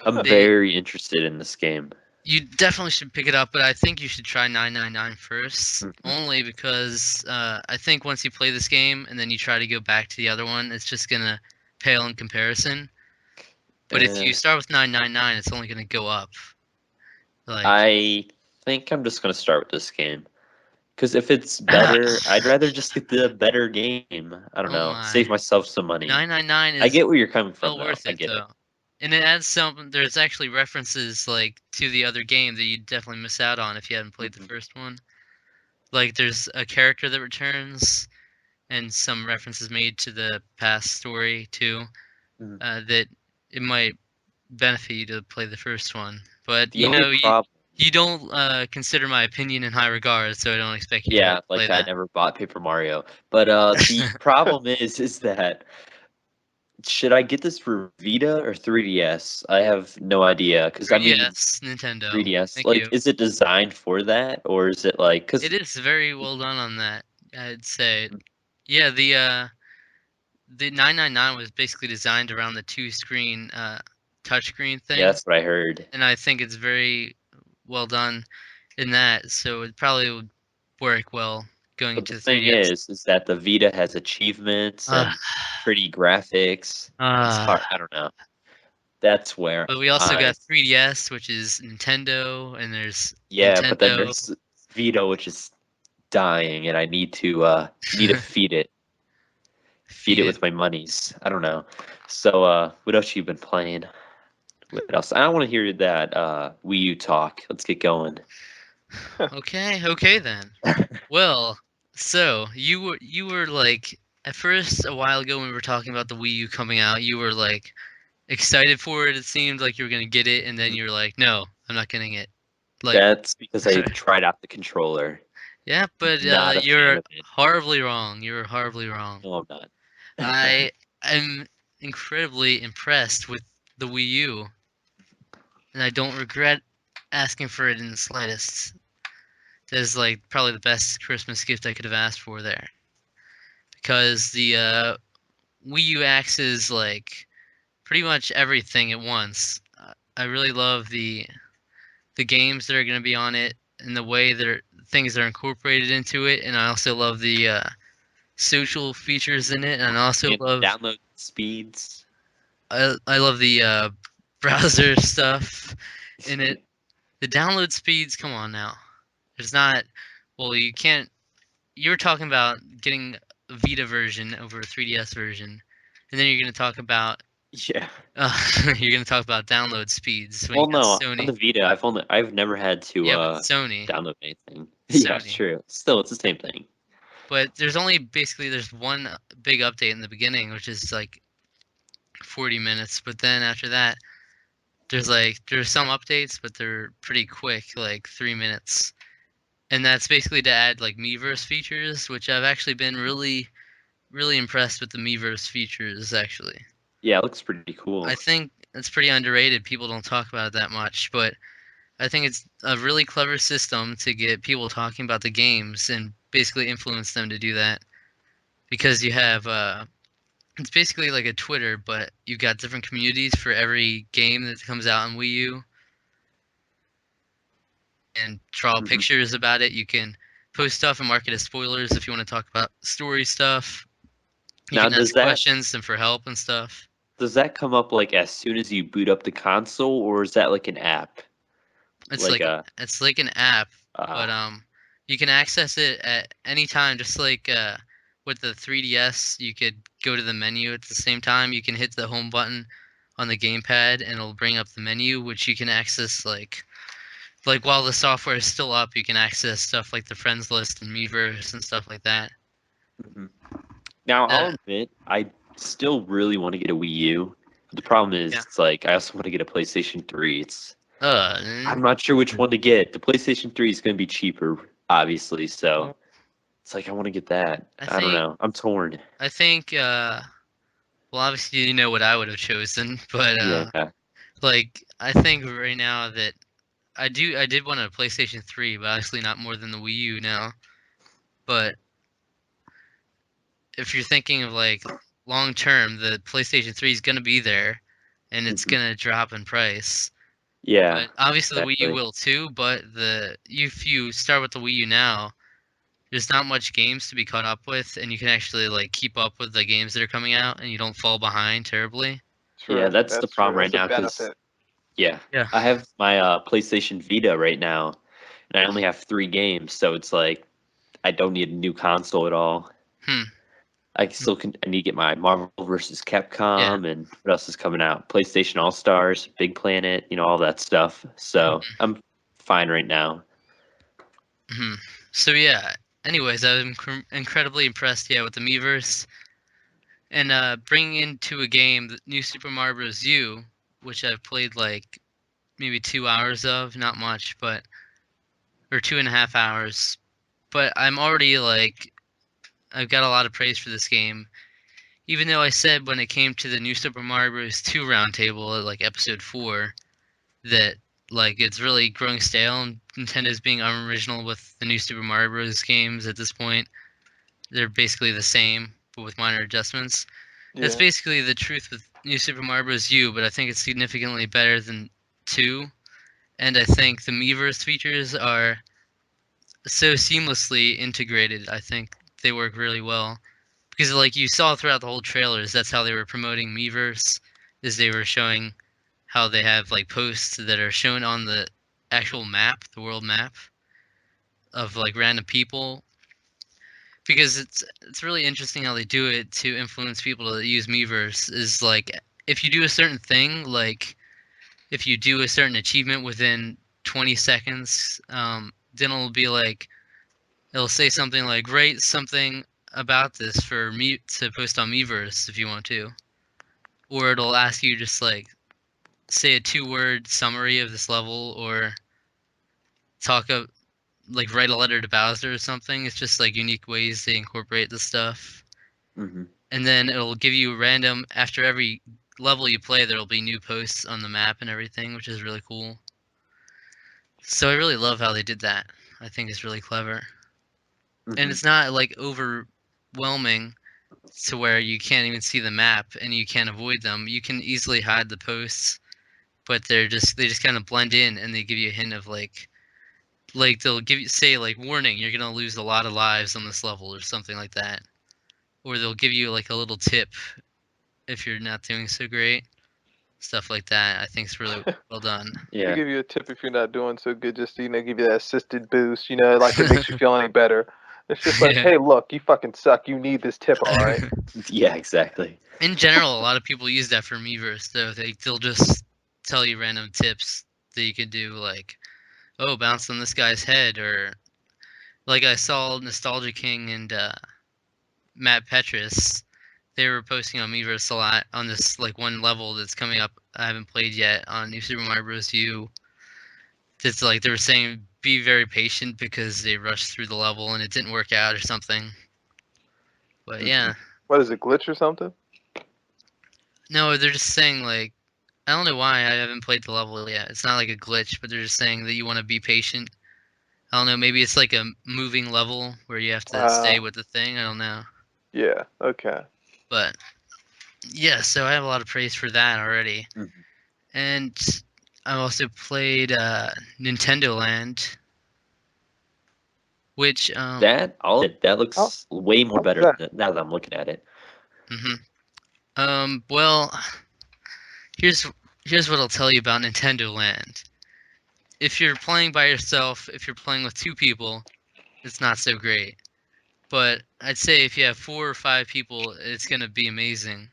I'm very interested in this game. You definitely should pick it up, but I think you should try 999 first, Mhm. only because I think once you play this game and then you try to go back to the other one, it's just gonna pale in comparison. But if you start with 999, it's only gonna go up. Like I think I'm just gonna start with this game. Because if it's better, I'd rather just get the better game. I don't oh know. my, Save myself some money. 999 is I get where you're coming from, well though. worth I it get though. And it adds some. There's actually references like to the other game that you'd definitely miss out on if you hadn't played the first one. Like there's a character that returns, and some references made to the past story too. Mhm. That it might benefit you to play the first one. But The only problem, you don't consider my opinion in high regard, so I don't expect you yeah, to play like I that. never bought Paper Mario. But the problem is that should I get this for Vita or 3DS? I have no idea. Because I mean, Yes, Nintendo. 3DS, Thank like, you. is it designed for that, or is it like? Because It is very well done on that, I'd say. Yeah, the 999 was basically designed around the two-screen touchscreen thing, yeah, that's what I heard. and I think it's very well done in that, so it probably would work well going But into the the thing 3DS. is that the Vita has achievements Uh, and pretty graphics. It's uh, hard. I don't know. That's where but we also I got 3DS, which is Nintendo, and there's yeah. But then Nintendo. there's Vita, which is dying, and I need to feed it. Feed Feed it it. with my monies. I don't know. So what else you been playing? What else? I don't want to hear that Wii U talk. Let's get going. Okay then. Well, so you were like at first a while ago when we were talking about the Wii U coming out, you were like excited for it. It seemed like you were gonna get it, and then you were like, no, I'm not getting it. Like, That's because I tried out the controller. yeah, but Not a fan you're of it. horribly wrong. You're horribly wrong. No, I'm not. I am incredibly impressed with the Wii U, and I don't regret asking for it in the slightest. That is like probably the best Christmas gift I could have asked for there, because the Wii U axes like pretty much everything at once. I really love the games that are going to be on it and the way that things are incorporated into it, and I also love the social features in it, and I also And love download speeds. I love the browser stuff in it. The download speeds, come on now. There's not. Well, you can't. You were talking about getting a Vita version over a 3DS version, and then you're going to talk about Yeah. you're going to talk about download speeds when Well, you got no, on Sony. the Vita, I've never had to Yeah, but Sony, download anything. Yeah, it's Sony. true. Still, it's the same thing. But there's only basically there's one big update in the beginning, which is like 40 minutes. But then after that, there's some updates, but they're pretty quick, like 3 minutes. And that's basically to add like Miiverse features, which I've actually been really impressed with the Miiverse features. Actually, Yeah, it looks pretty cool. I think it's pretty underrated. People don't talk about it that much, but I think it's a really clever system to get people talking about the games and basically influence them to do that. Because you have it's basically like a Twitter, but you've got different communities for every game that comes out on Wii U, and draw Mhm. pictures about it. You can post stuff and mark it as spoilers if you want to talk about story stuff. You Now, can ask questions and for help and stuff. does that come up like as soon as you boot up the console, or is that like an app? It's Like like a it's like an app, but uh, you can access it at any time. Just like with the 3DS, you could go to the menu at the same time. You can hit the home button on the gamepad, and it'll bring up the menu, which you can access like while the software is still up. You can access stuff like the friends list and Miiverse and stuff like that. mhm. Now, I'll Uh, admit, I still really want to get a Wii U. The problem is, Yeah. it's like I also want to get a PlayStation 3. It's I'm not sure which one to get. The PlayStation 3 is going to be cheaper, obviously. So it's like I want to get that. I don't know. I'm torn. I think. Well, obviously you know what I would have chosen, but Yeah. like I think right now that I did want a PlayStation 3, but obviously not more than the Wii U now. But if you're thinking of like long term, the PlayStation 3 is gonna be there, and it's gonna drop in price. Yeah. But obviously the Wii U exactly. will too. But if you start with the Wii U now, there's not much games to be caught up with, and you can actually like keep up with the games that are coming out, and you don't fall behind terribly. True. Yeah, that's the problem right That's now a because benefit. yeah, Yeah. I have my PlayStation Vita right now, and I only have 3 games, so it's like I don't need a new console at all. Hmm. I need to get my Marvel vs. Yeah. Capcom and what else is coming out? PlayStation All Stars, Big Planet, all that stuff. So I'm fine right now. Hmm. So yeah. Anyways, I'm incredibly impressed. Yeah, with the Miiverse, and bringing into a game the new Super Mario Bros. U, which I've played like maybe 2 hours of, not much, but or 2.5 hours. But I'm already like I've got a lot of praise for this game. Even though I said when it came to the new Super Mario Bros. 2 roundtable at like episode 4 that like it's really growing stale and Nintendo's being unoriginal with the new Super Mario Bros. Games at this point. They're basically the same, but with minor adjustments. That's Yeah. basically the truth with New Super Mario Bros. U, but I think it's significantly better than 2. And I think the Miiverse features are so seamlessly integrated. I think they work really well. Because like you saw throughout the whole trailers, that's how they were promoting Miiverse, is they were showing how they have like posts that are shown on the actual map, the world map, of like random people. Because it's really interesting how they do it to influence people to use Miiverse. Is like if you do a certain thing, like if you do a certain achievement within 20 seconds, then it'll be like it'll say something like rate something about this for me to post on Miiverse if you want to, or it'll ask you just like say a 2-word summary of this level or talk up like write a letter to Bowser or something. It's just like unique ways they incorporate the stuff. Mm-hmm. And then it'll give you random after every level you play there'll be new posts on the map and everything, which is really cool. So I really love how they did that. I think it's really clever. And it's not like overwhelming to where you can't even see the map and you can't avoid them. You can easily hide the posts, but they just kind of blend in and they give you a hint of like they'll give you say like warning, you're gonna lose a lot of lives on this level or something like that. Or they'll give you like a little tip if you're not doing so great. Stuff like that. I think it's really well done. They Yeah. give you a tip if you're not doing so good, just to, give you that assisted boost, like it makes you feel any better. It's just like, Yeah. hey, look, you fucking suck. You need this tip, all right? Yeah, exactly. In general, a lot of people use that for Miiverse, though. They'll just tell you random tips that you can do, like, oh, bounce on this guy's head, or like I saw Nostalgia King and Matt Petrus. They were posting on Miiverse a lot on this like one level that's coming up. I haven't played yet on New Super Mario Bros. U. It's like they were saying, be very patient because they rushed through the level and it didn't work out or something. But yeah, What is it, glitch or something? no, they're just saying like I don't know why I haven't played the level yet. It's not like a glitch, but they're just saying that you want to be patient. I don't know. Maybe it's like a moving level where you have to stay with the thing. I don't know. Yeah, okay. But yeah, so I have a lot of praise for that already. Mhm. And I also played Nintendo Land, which That Oh, looks way more what was better that? now that I'm looking at it. well, here's what I'll tell you about Nintendo Land. If you're playing by yourself, if you're playing with 2 people, it's not so great. But I'd say if you have 4 or 5 people, it's gonna be amazing.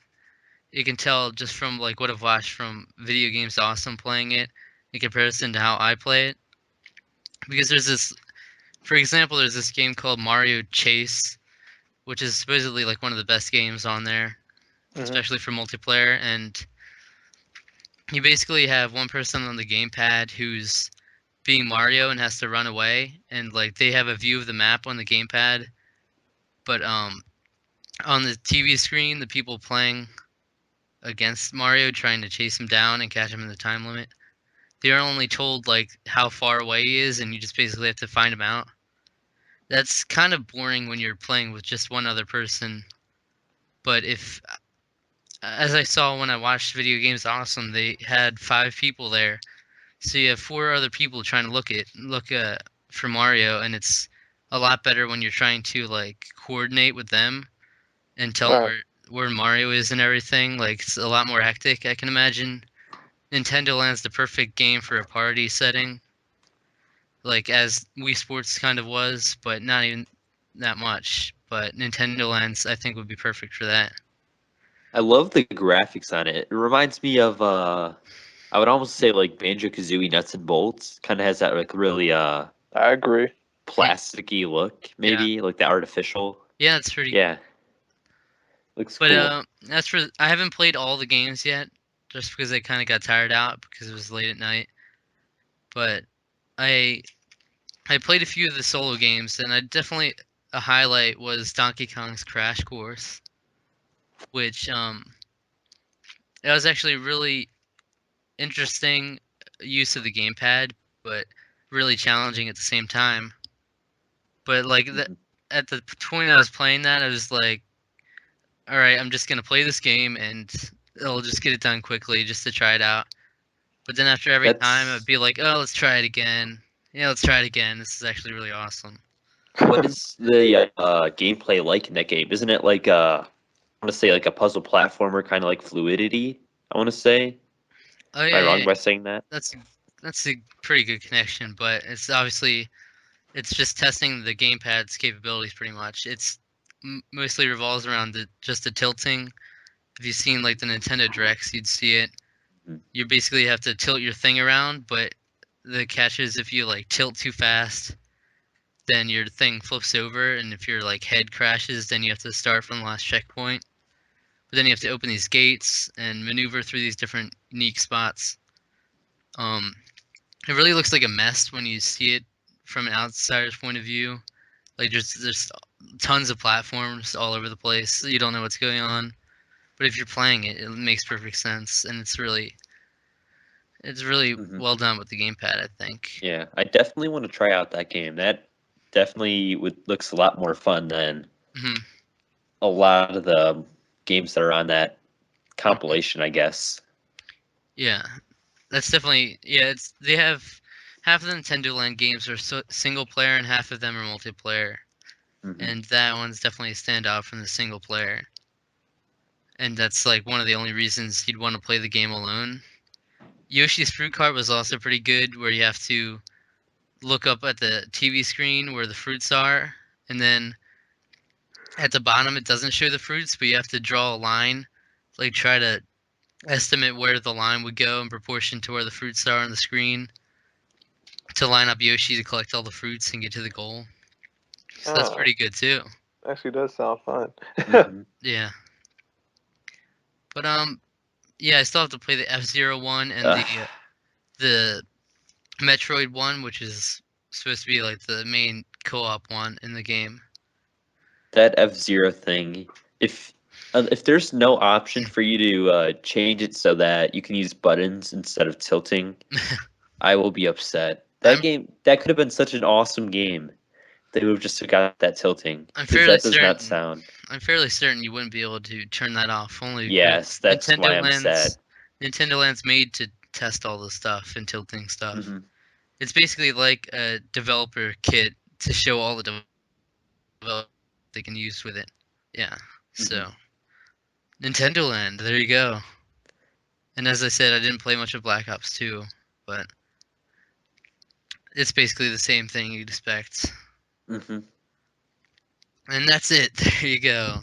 You can tell just from like what I've watched from Video Games Awesome playing it in comparison to how I play it. Because there's this, for example, there's this game called Mario Chase, which is supposedly like one of the best games on there, Mhm. especially for multiplayer. And you basically have one person on the gamepad who's being Mario and has to run away, and like they have a view of the map on the gamepad, but on the TV screen, the people playing against Mario trying to chase him down and catch him in the time limit, they're only told like how far away he is, and you just basically have to find him out. That's kind of boring when you're playing with just one other person. But if, as I saw when I watched Video Games Awesome, they had 5 people there, so you have 4 other people trying to look for Mario, and it's a lot better when you're trying to like coordinate with them and tell them Right. where Mario is and everything. Like it's a lot more hectic. I can imagine Nintendo Land's the perfect game for a party setting, like as Wii Sports kind of was, but not even that much. But Nintendo Land's I think would be perfect for that. I love the graphics on it. It reminds me of I would almost say like Banjo-Kazooie Nuts and Bolts. Kind of has that like really I agree. plasticky look, maybe like the artificial. Yeah, that's pretty. Yeah, looks But cool. that's for I haven't played all the games yet, just because I kind of got tired out because it was late at night. But I played a few of the solo games, and I definitely a highlight was Donkey Kong's Crash Course, which it was actually really interesting use of the gamepad, but really challenging at the same time. But like at the point I was playing that, I was like, all right, I'm just gonna play this game and I'll just get it done quickly just to try it out. But then after every time, I'd be like, oh, let's try it again. Yeah, let's try it again. This is actually really awesome. What is the gameplay like in that game? Isn't it like I want to say like a puzzle platformer, kind of like Fluidity? I want to say. Oh Am I yeah, wrong yeah, by saying that? that's a pretty good connection, but it's obviously it's just testing the gamepad's capabilities pretty much. It's mostly revolves around just the tilting. If you've seen like the Nintendo Directs, you'd see it. Mhm. You basically have to tilt your thing around, but the catch is if you like tilt too fast, then your thing flips over, and if your like head crashes, then you have to start from the last checkpoint. But then you have to open these gates and maneuver through these different unique spots. It really looks like a mess when you see it from an outsider's point of view. Like there's tons of platforms all over the place. You don't know what's going on. But if you're playing it, it makes perfect sense, and it's really well done with the gamepad, I think. Yeah, I definitely want to try out that game. That definitely looks a lot more fun than hmm a lot of the games that are on that compilation, I guess. Yeah, that's definitely It's they have half of the Nintendo Land games are single player and half of them are multiplayer, and that one's definitely a standout from the single player. And that's like one of the only reasons you'd want to play the game alone. Yoshi's Fruit Cart was also pretty good, where you have to look up at the TV screen where the fruits are, and then at the bottom it doesn't show the fruits, but you have to draw a line, like try to estimate where the line would go in proportion to where the fruits are on the screen to line up Yoshi to collect all the fruits and get to the goal. So that's Oh, pretty good too. actually does sound fun. Yeah. But yeah, I still have to play the F-Zero one and the Metroid one, which is supposed to be like the main co-op one in the game. That F-Zero thing, if there's no option for you to change it so that you can use buttons instead of tilting, I will be upset. That game, that could have been such an awesome game. They would have just got that tilting. I'm Because fairly that does not certain. sound. I'm fairly certain you wouldn't be able to turn that off. Only because Yes, that's why I'm sad. Nintendo Land's made to test all the stuff and tilting stuff. hmm It's basically like a developer kit to show all the developers they can use with it. Yeah. So Nintendo Land, there you go. And as I said, I didn't play much of Black Ops 2, but it's basically the same thing you'd expect. hmm And that's it. There you go.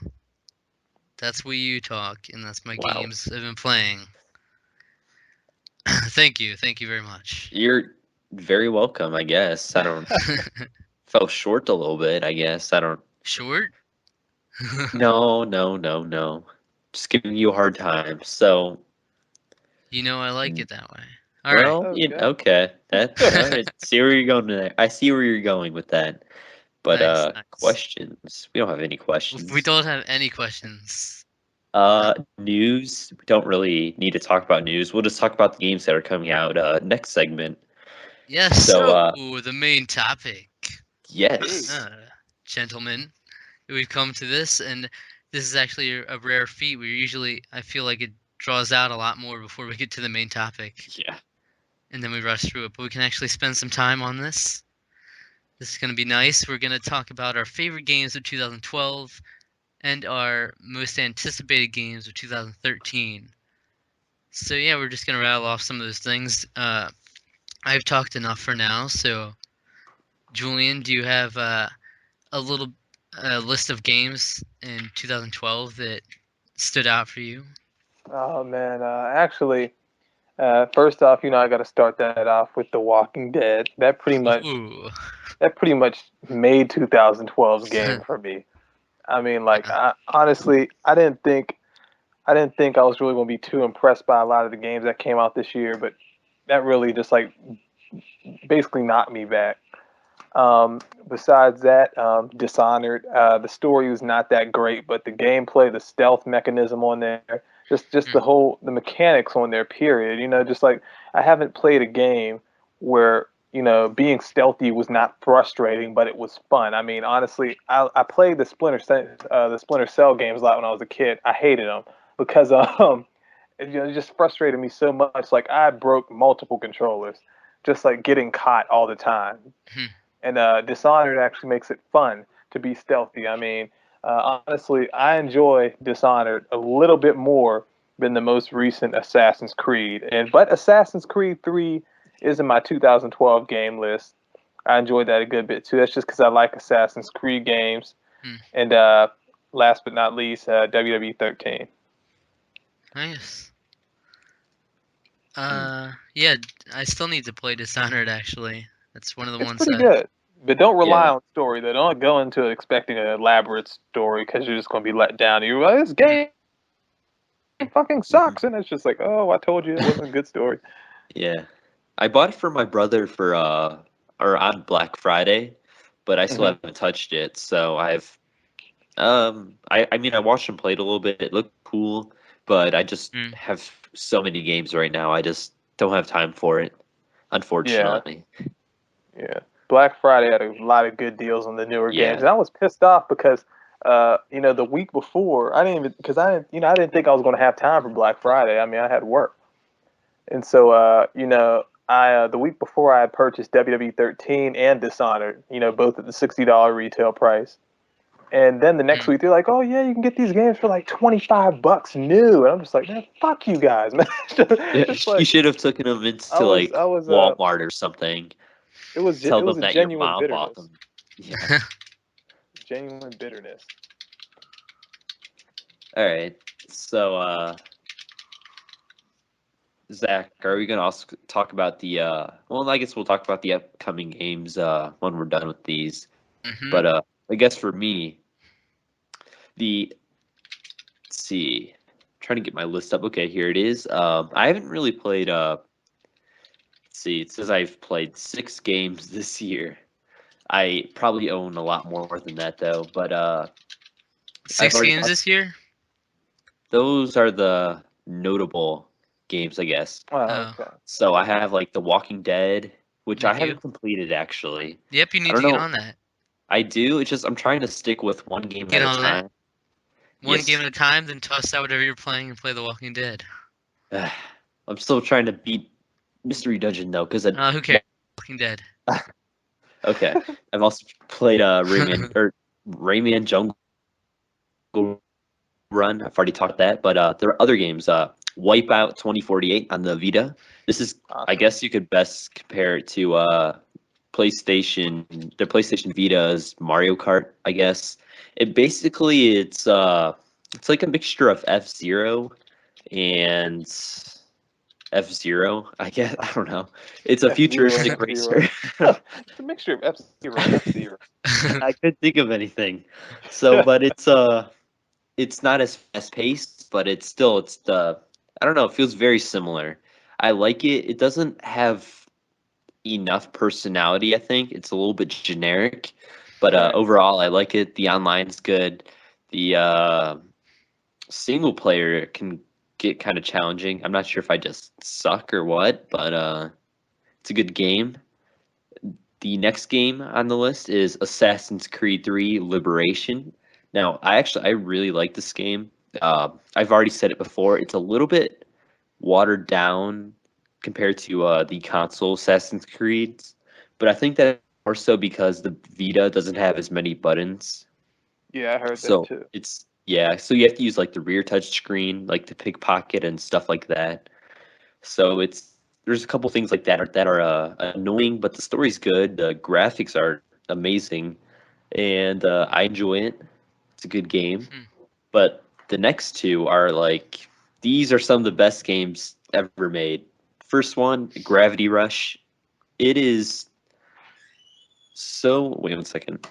That's Wii U talk, and that's my Wow. games I've been playing. Thank you very much. You're very welcome, I guess. I don't fell short a little bit, I guess. I don't. Short? No. Just giving you a hard time. So I like it that way. All right. Well, okay. That's all right. See where you're going there. I see where you're going with that. But Nice. questions. We don't have any questions. We don't have any questions. News. We don't really need to talk about news. We'll just talk about the games that are coming out next segment. Yes. So, the main topic. Yes. Gentlemen, we've come to this, and this is actually a rare feat. I feel like it draws out a lot more before we get to the main topic. Yeah. And then we rush through it, but we can actually spend some time on this. This is going to be nice. We're going to talk about our favorite games of 2012 and our most anticipated games of 2013. So yeah, we're just going to rattle off some of those things. I've talked enough for now, so Julian, do you have a little list of games in 2012 that stood out for you? Oh man, actually, first off, I got to start that off with The Walking Dead. That pretty much made 2012's game for me. I mean, like, honestly, I didn't think I was really going to be too impressed by a lot of the games that came out this year, but that really just like basically knocked me back. Besides that, Dishonored, the story was not that great, but the gameplay, the stealth mechanism on there, just the mechanics on there, period. Just like I haven't played a game where being stealthy was not frustrating, but it was fun. I mean, honestly, I played the Splinter Cell games a lot when I was a kid. I hated them because it just frustrated me so much. Like I broke multiple controllers, just like getting caught all the time. And Dishonored actually makes it fun to be stealthy. I mean, honestly, I enjoy Dishonored a little bit more than the most recent Assassin's Creed. But Assassin's Creed 3 is in my 2012 game list. I enjoyed that a good bit too. That's just because I like Assassin's Creed games. And last but not least, WWE 13. Nice. Yeah, I still need to play Dishonored actually. That's one of the ones. It's pretty good. But don't rely on story, though. Don't go into it expecting an elaborate story because you're just going to be let down. You're like, this game fucking sucks. And it's just like, oh, I told you it wasn't a good story. Yeah. I bought it for my brother for or on Black Friday, but I still haven't touched it. So I've I mean I watched him play it a little bit. It looked cool, but I just have so many games right now. I just don't have time for it, unfortunately. Yeah. Black Friday had a lot of good deals on the newer games, and I was pissed off because, the week before I didn't think I was going to have time for Black Friday. I mean, I had work, and so the week before I had purchased WWE 13 and Dishonored, both at the $60 retail price, and then the next week they're like, oh yeah, you can get these games for like $25 new, and I'm just like, man, fuck you guys, man. You should have taken them into Walmart or something. It was a genuine bitterness. Bought them. Yeah. Genuine bitterness. All right. So, Zach, are we going to also talk about the well, I guess we'll talk about the upcoming games when we're done with these. But I guess for me, let's see. I'm trying to get my list up. Okay, here it is. I haven't really played see, it says I've played 6 games this year. I probably own a lot more than that though, but 6 games this year? Those are the notable games, I guess. Oh, okay. So I have like The Walking Dead, which I haven't completed actually. Yep, you need to get on that. I do. It's just I'm trying to stick with one game at a time. One game at a time, then toss out whatever you're playing and play The Walking Dead. I'm still trying to beat Mystery Dungeon though, because who cares? Walking Dead. Okay, I've also played Rayman Jungle Run. I've already talked that, but there are other games. Wipeout 2048 on the Vita. This is, I guess, you could best compare it to PlayStation. The PlayStation Vita's Mario Kart, I guess. It's like a mixture of F-Zero and F-Zero, I guess. I don't know. It's a futuristic racer. It's a mixture of F-Zero and F-Zero. I couldn't think of anything. So, but it's not as fast paced, but it's the I don't know, it feels very similar. I like it. It doesn't have enough personality, I think. It's a little bit generic, but Right. overall, I like it. The online's good. The single player can get kind of challenging. I'm not sure if I just suck or what, but it's a good game. The next game on the list is Assassin's Creed 3 Liberation. Now, I really like this game. I've already said it before. It's a little bit watered down compared to the console Assassin's Creeds, but I think that more so because the Vita doesn't have as many buttons. Yeah, I heard that So too. it's yeah, so you have to use like the rear touch screen, like the pickpocket and stuff like that. So there's a couple things like that are annoying, but the story's good. The graphics are amazing, and I enjoy it. It's a good game. Hmm. But the next two are like these are some of the best games ever made. First one, Gravity Rush. It is so. Wait 1 second.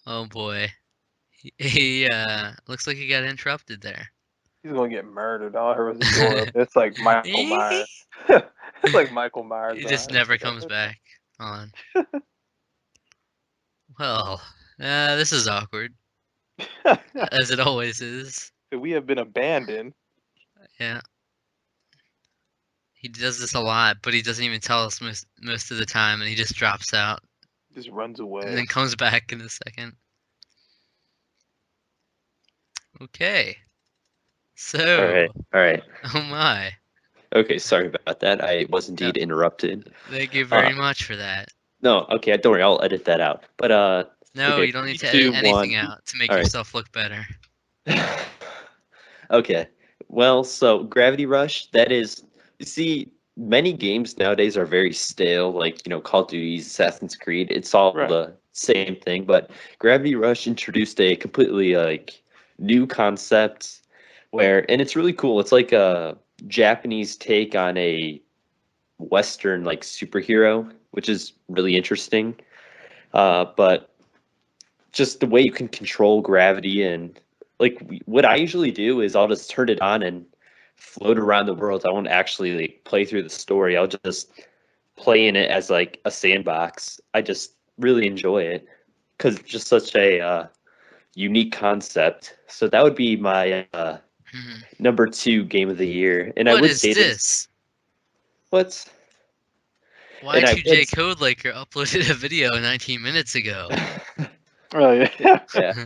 Oh boy. He looks like he got interrupted there. He's gonna get murdered. All I heard was the door open. It's like Michael Myers. It's like Michael Myers He just behind him. never comes back on. Well, this is awkward, as it always is. We have been abandoned. Yeah. He does this a lot, but he doesn't even tell us most of the time, and he just drops out Just runs and away. then comes back in a second. Okay. So, All right. oh my. Okay, sorry about that. I was No, indeed interrupted. thank you very much for that. No, okay, don't worry, I'll edit that out. But No, okay, you don't need to three, edit two, anything one. out to make All right. yourself look better. Okay. Well, so Gravity Rush, that is, you see, many games nowadays are very stale, like, Call of Duty's Assassin's Creed. It's all Right. the same thing, but Gravity Rush introduced a completely like new concept and it's really cool. It's like a Japanese take on a Western like superhero, which is really interesting. But just the way you can control gravity and like what I usually do is I'll just turn it on and float around the world. I won't actually like play through the story. I'll just play in it as like a sandbox. I just really enjoy it because it's just such a unique concept. So that would be my number 2 game of the year. And I What would is say this. this? What? And I would Y2jCodeLaker uploaded a video 19 minutes ago. Oh yeah. yeah.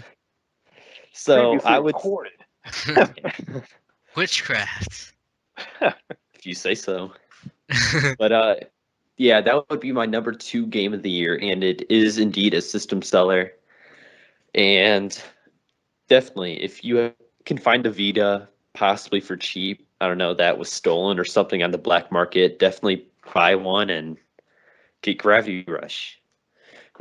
So Previously I would recorded. Witchcraft. if you say so. But yeah, that would be my number 2 game of the year, and it is indeed a system seller. And definitely, if you can find a Vita, possibly for cheap, I don't know, that was stolen or something on the black market, definitely buy one and get Gravity Rush.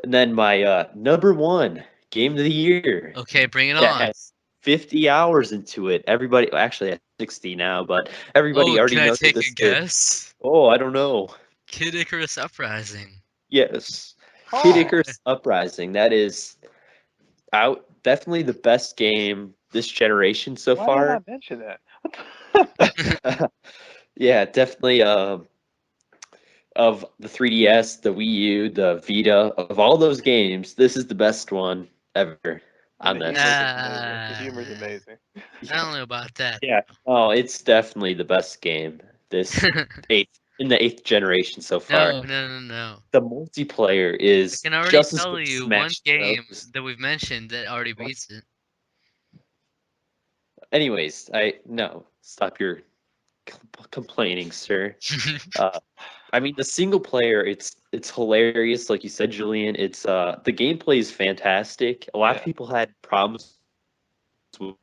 And then my number 1 game of the year Okay, bring it that on. has 50 hours into it. Everybody, well, actually, at 60 now, but everybody Oh, already can I knows what take a this is. guess? Oh, I don't know. Kid Icarus Uprising. Yes. Kid Oh, Icarus Uprising. That is out definitely the best game this generation so why didn't I far. mention that? Yeah, definitely of the 3DS, the Wii U, the Vita, of all those games, this is the best one ever on The this. humor is amazing. The humor is amazing. I don't know about that. Yeah. Oh, it's definitely the best game this in the 8th generation so far. No. The multiplayer I is can already just as tell good as you one Smash game Bros. that we've mentioned that already beats it. Anyways, no, stop your complaining, sir. I mean, the single player, it's hilarious, like you said, Julian. It's the gameplay is fantastic. A lot of Yeah. people had problems with,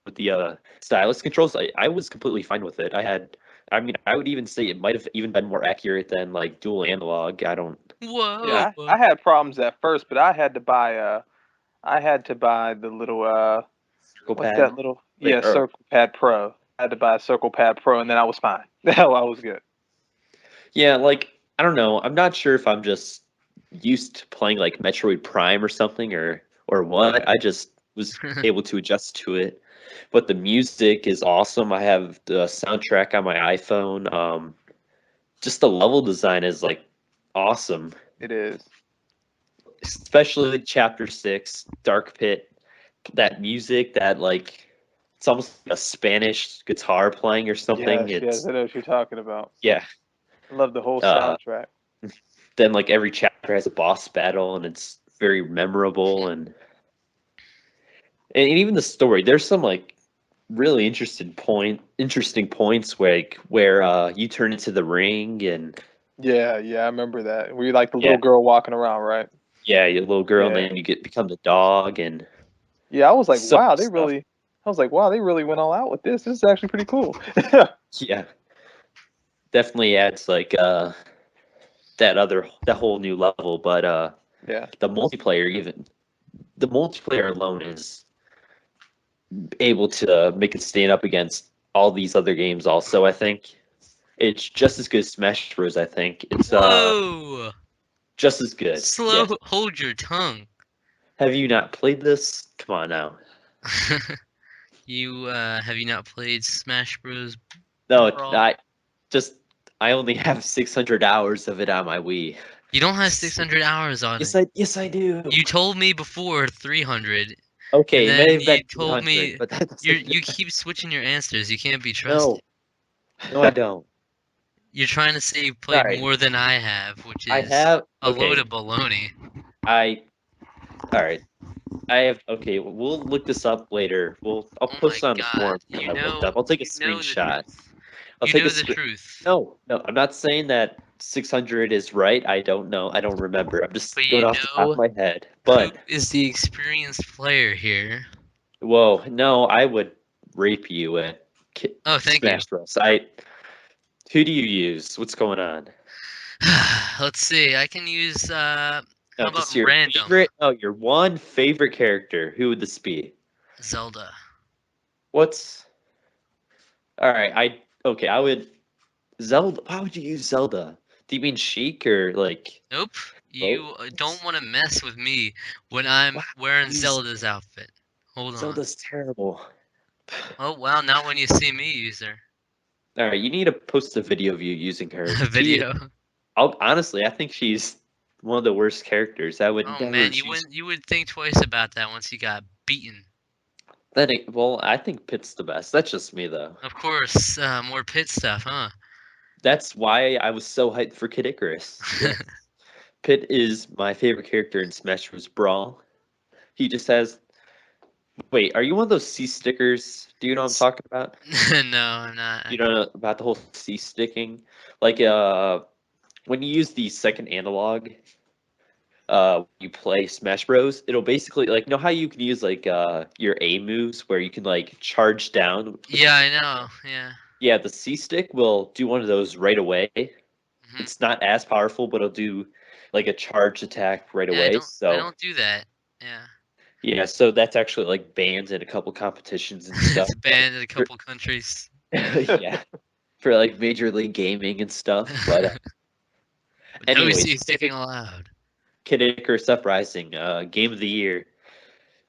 with the stylus controls. I was completely fine with it. I mean, I would even say it might have even been more accurate than like dual analog. I don't. Yeah, Whoa. Yeah, I had problems at first, but I had to buy the little circle what's pad. that little Like, or Circle Pad Pro. I had to buy a Circle Pad Pro, and then I was fine. I was good. yeah, like I don't know. I'm not sure if I'm just used to playing like Metroid Prime or something or what. I just was able to adjust to it. But the music is awesome. I have the soundtrack on my iPhone. Just the level design is like awesome, It is. especially Chapter 6, Dark Pit. That music, that like it's almost like a Spanish guitar playing or something. Yes, It's I know what you're talking about. yeah. I love the whole Uh, soundtrack. then like every chapter has a boss battle, and it's very memorable, and even the story. There's some like really interesting points where you turn into the ring, and Yeah, I remember that. Were you like the yeah, little girl walking around, right? yeah, your little girl, and Yeah. then you become the dog, and Yeah, I was like, so wow, much they stuff. really. I was like, wow, they really went all out with this. This is actually pretty cool. Yeah, definitely adds like that whole new level. But Yeah. the multiplayer alone is able to make it stand up against all these other games. Also, I think it's just as good as Smash Bros. I think it's Whoa! just as good. Slow. Yes. Hold your tongue. Have you not played this? Come on now. You have you not played Smash Bros. No, Brawl? I only have 600 hours of it on my Wii. You don't have 600 hours on it. Yes I do. You told me before 300, and Okay, it may then have been you told 300, me but that you doesn't. keep switching your answers. You can't be No, trusted. no, I don't. You're trying to say you've All played right, more than I have, which I is have. a load Okay, of baloney. I. All right, I have. Okay, we'll look this up later. I'll Oh my post it on the god. forum what I looked up. I'll take a You know the screenshot. truth. I'll You take a know the screen. truth. No, no, I'm not saying that 600 is right. I don't know. I don't remember. I'm just But going you off the top of know my head. who But is the experienced player here. whoa, no, I would rape you at Oh, thank you. Smash Bros. I. Who do you use? What's going on? Let's see. I can use No, how about just your random favorite. Oh, your one favorite character. Who would this be? Zelda. What's all right? Okay. I would Zelda. Why would you use Zelda? Do you mean Sheik or like Nope. both? You don't want to mess with me when I'm Wow, wearing use Zelda's outfit. Hold on. Zelda's terrible. Oh, well, not when you see me, user. All right, you need to post a video of you using her. Video. Honestly, I think she's one of the worst characters. I would Oh never man, choose. you would think twice about that once you got beaten. Well, I think Pit's the best. That's just me though. Of course, more pit stuff, huh? That's why I was so hyped for Kid Icarus. Yeah. Pit is my favorite character in Smash Bros. Brawl. He just has. Wait, are you one of those C stickers? Do you know what I'm talking about? No, I'm not. You know about the whole C sticking? Like, when you use the second analog, you play Smash Bros. It'll basically like, know how you can use like your A moves where you can like charge down. Yeah, I know. Yeah. Yeah, the C stick will do one of those right away. Hmm. It's not as powerful, but it'll do like a charge attack right Yeah, away. I So don't do that. Yeah. yeah, so that's actually like banned in a couple competitions and stuff. It's banned in a couple countries. Yeah, for like Major League Gaming and stuff. But But no anyways, C sticking allowed. Kid Icarus Uprising, game of the year,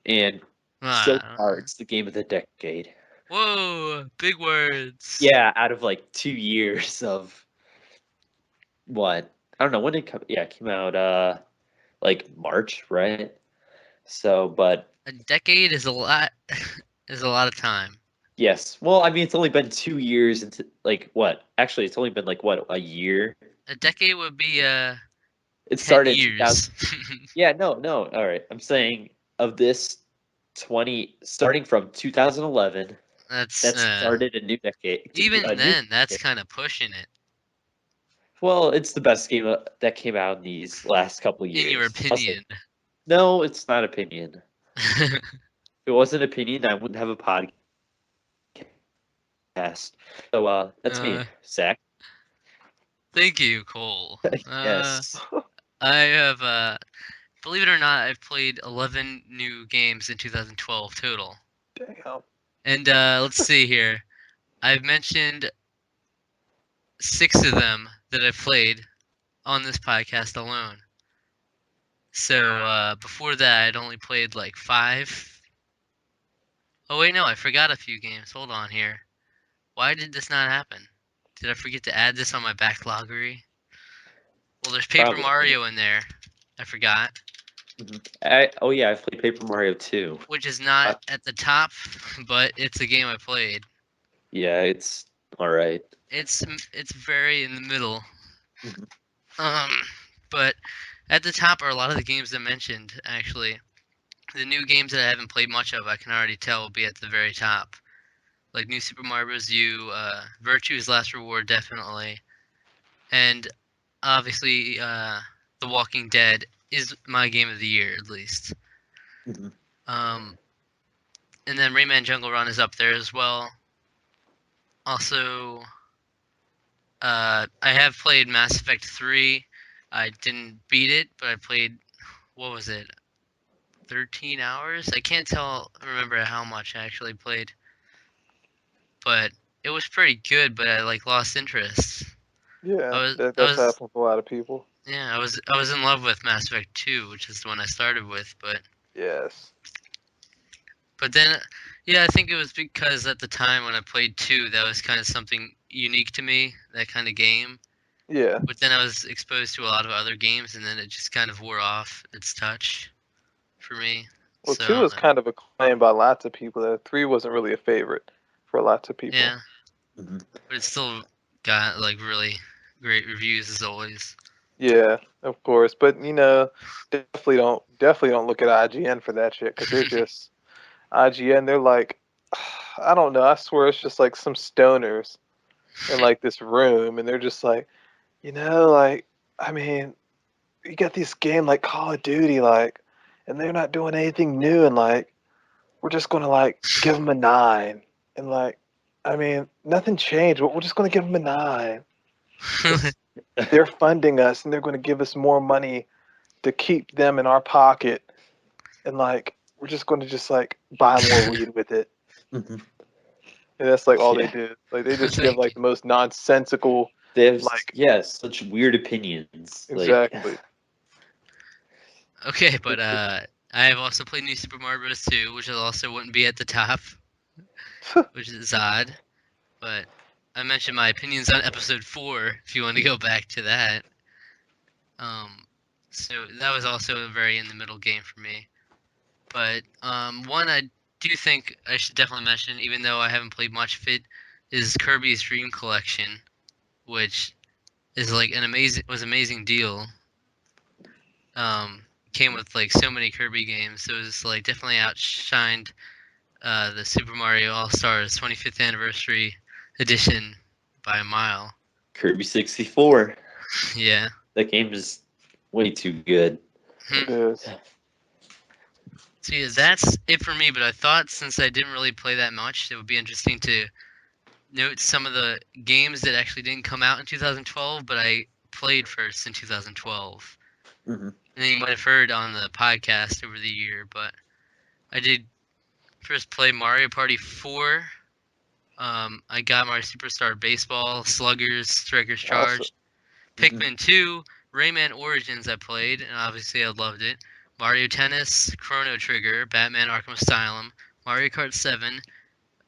and so far Ah. it's the game of the decade. Whoa, big words. Yeah, out of like 2 years of what? I don't know when it come. Yeah, it came out like March, right? So, but A decade is a lot is a lot of time. yes. Well, I mean, it's only been 2 years into like what? Actually, it's only been like what, a year? A decade would be It 10 started in 2000. years. Yeah, no, no. All right. I'm saying of this starting from 2011, That's that started a new decade. A even new then that's decade. kind of pushing it Well, it's the best game that came out in these last couple of in your years. Also, opinion. no, it's not opinion. If it wasn't opinion, I wouldn't have a podcast. So, that's me, uh Zach. thank you, Cole. Yes. I have believe it or not, I've played 11 new games in 2012 total. Damn. And let's see here. I've mentioned 6 of them that I've played on this podcast alone. So before that, I'd only played like 5. Oh wait, no, I forgot a few games. Hold on here. Why did this not happen? Did I forget to add this on my backloggery? Well, there's Paper Probably. Mario in there. I forgot. Oh yeah, I've played Paper Mario 2. Which is not at the top, but it's a game I played. Yeah, it's all right. It's very in the middle. Mhm. But at the top are a lot of the games I mentioned. Actually, the new games that I haven't played much of, I can already tell will be at the very top. Like New Super Mario Bros. U, Virtue's Last Reward, definitely, and obviously, The Walking Dead is my game of the year at least. Mhm. And then Rayman Jungle Run is up there as well. Also, I have played Mass Effect 3. I didn't beat it, but I played, what was it, 13 hours? I can't remember how much I actually played. But it was pretty good, but I lost interest. Yeah, I that's was happened to a lot of people. yeah, I was in love with Mass Effect 2, which is the one I started with, Yes. but then yeah, I think it was because at the time when I played 2, that was kind of something unique to me, that kind of game. Yeah. But then I was exposed to a lot of other games, and then it just kind of wore off its touch for me. Well, So 2 was kind of acclaimed by lots of people. 3 wasn't really a favorite for lots of people. yeah, Mhm. but it still got really great reviews as always. Yeah, of course. But definitely don't look at IGN for that shit because they're just IGN. They're like, I don't know. I swear it's just like some stoners in like this room, and they're just like, like, I mean, you got this game like Call of Duty, like, and they're not doing anything new, and like, we're just gonna like give them a 9, and like, I mean, nothing changed, but we're just gonna give them a 9 because they're funding us and they're gonna give us more money to keep them in our pocket, and like, we're just gonna just like buy more weed with it, Mhm. and that's like all they Yeah. do. Like, they just give Thank like the most nonsensical, They have like, such weird opinions. Like exactly. Okay, but I have also played New Super Mario Bros. 2, which also wouldn't be at the top, which is odd. But I mentioned my opinions on episode 4, if you want to go back to that. So that was also a very in the middle game for me. But one I do think I should definitely mention, even though I haven't played much of it, is Kirby's Dream Collection, which is like amazing deal. Came with like so many Kirby games, so it was like definitely outshined the Super Mario All Stars 25th Anniversary Edition by a mile. Kirby 64. Yeah. That game is way too good. It is. So yeah, that's it for me. But I thought since I didn't really play that much, it would be interesting to note some of the games that actually didn't come out in 2012, but I played first in 2012. Hmm. And then you might have heard on the podcast over the year, but I did first play Mario Party 4. I got Mario Superstar Baseball, Sluggers, Strikers Awesome. Charge, Pikmin 2, Rayman Origins I played, and obviously I loved it. Mario Tennis, Chrono Trigger, Batman Arkham Asylum, Mario Kart 7,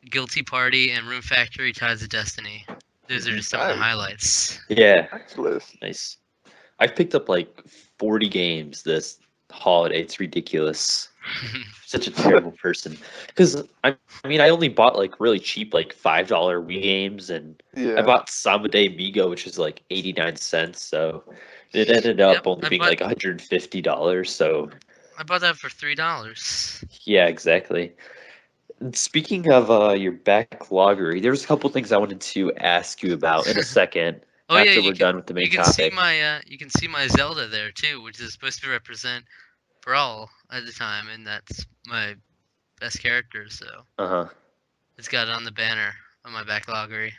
Guilty Party, and Room Factory Tides of Destiny. Those are Mhm. just some of the Nice. highlights. Yeah, Nice list. nice. I've picked up like 40 games this holiday. It's ridiculous. Such a terrible person. Because I mean, I only bought like really cheap, like $5 Wii games, and I Yeah. bought Samade Migo, which is like 89 cents. So it ended Yep, up only being like $150. So I bought that for $3. yeah, exactly. And speaking of your backloggery, there's a couple things I wanted to ask you about in a second Oh yeah, after we're done with the main topic. you can see my Zelda there too, which is supposed to represent Brawl at the time, and that's my best character. So Uh-huh. it's got it on the banner on my backloggery.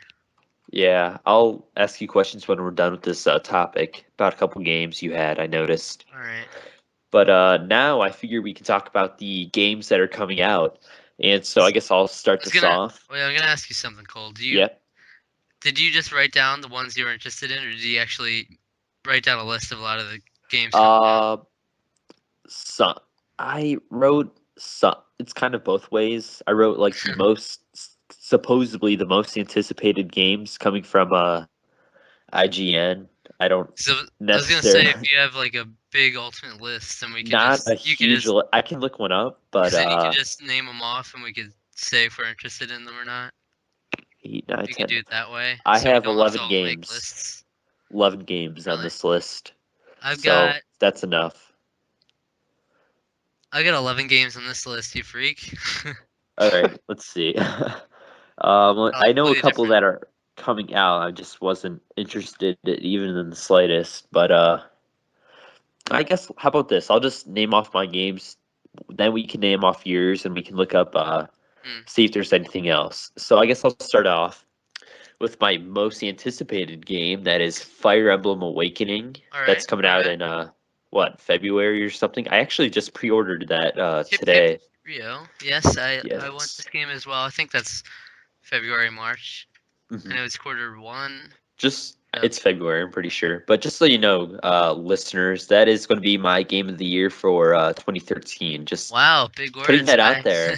Yeah, I'll ask you questions when we're done with this topic about a couple games you had, I noticed. All right. But now I figure we can talk about the games that are coming out. And so I guess I'll start this off. Wait, I'm gonna ask you something, Cole. Yeah. Did you just write down the ones you were interested in, or did you actually write down a list of a lot of the games coming out? So I wrote it's kind of both ways. I wrote like the most supposedly the most anticipated games coming from IGN. I don't So I was gonna say, necessarily if you have like a big ultimate list, then we could not just a you could huge. just I can look one up, but then you could just name them off, and we could say if we're interested in them or not. 8, 9, We could 10. do it that way, I so we have don't have to 11 all make games. lists. 11 games on Really? this list. I've So got that's enough. 11 games on this list. You freak. All right, let's see. like I know a completely couple different. that are coming out. I just wasn't interested even in the slightest. But I guess how about this? I'll just name off my games. Then we can name off yours, and we can look up see if there's anything else. So I guess I'll start off with my most anticipated game. That is Fire Emblem Awakening. All right. That's coming out in what, February or something. I actually just pre-ordered that Hip today. hip Rio. Yes, I want Yes. this game as well. I think that's February, March. Mhm. I know it's quarter 1. Just Yep. it's February, I'm pretty sure. But just so you know, listeners, that is going to be my game of the year for 2013. Just Wow, big words. putting that out guys. there.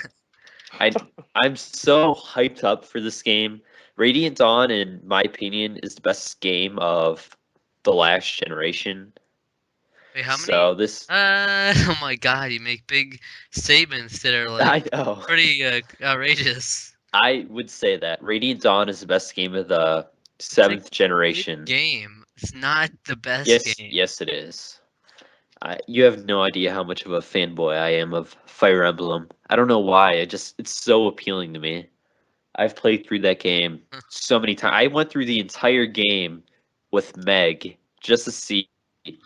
I'm so hyped up for this game. Radiant Dawn, in my opinion, is the best game of the last generation. Wait, how many? So this, Oh my God, you make big statements that are like I know. pretty outrageous. I would say that Radiant Dawn is the best game of the seventh generation. Game. It's not the best Yes, game. yes, it is. You have no idea how much of a fanboy I am of Fire Emblem. I don't know why. It's so appealing to me. I've played through that game so many times. I went through the entire game with Meg just to see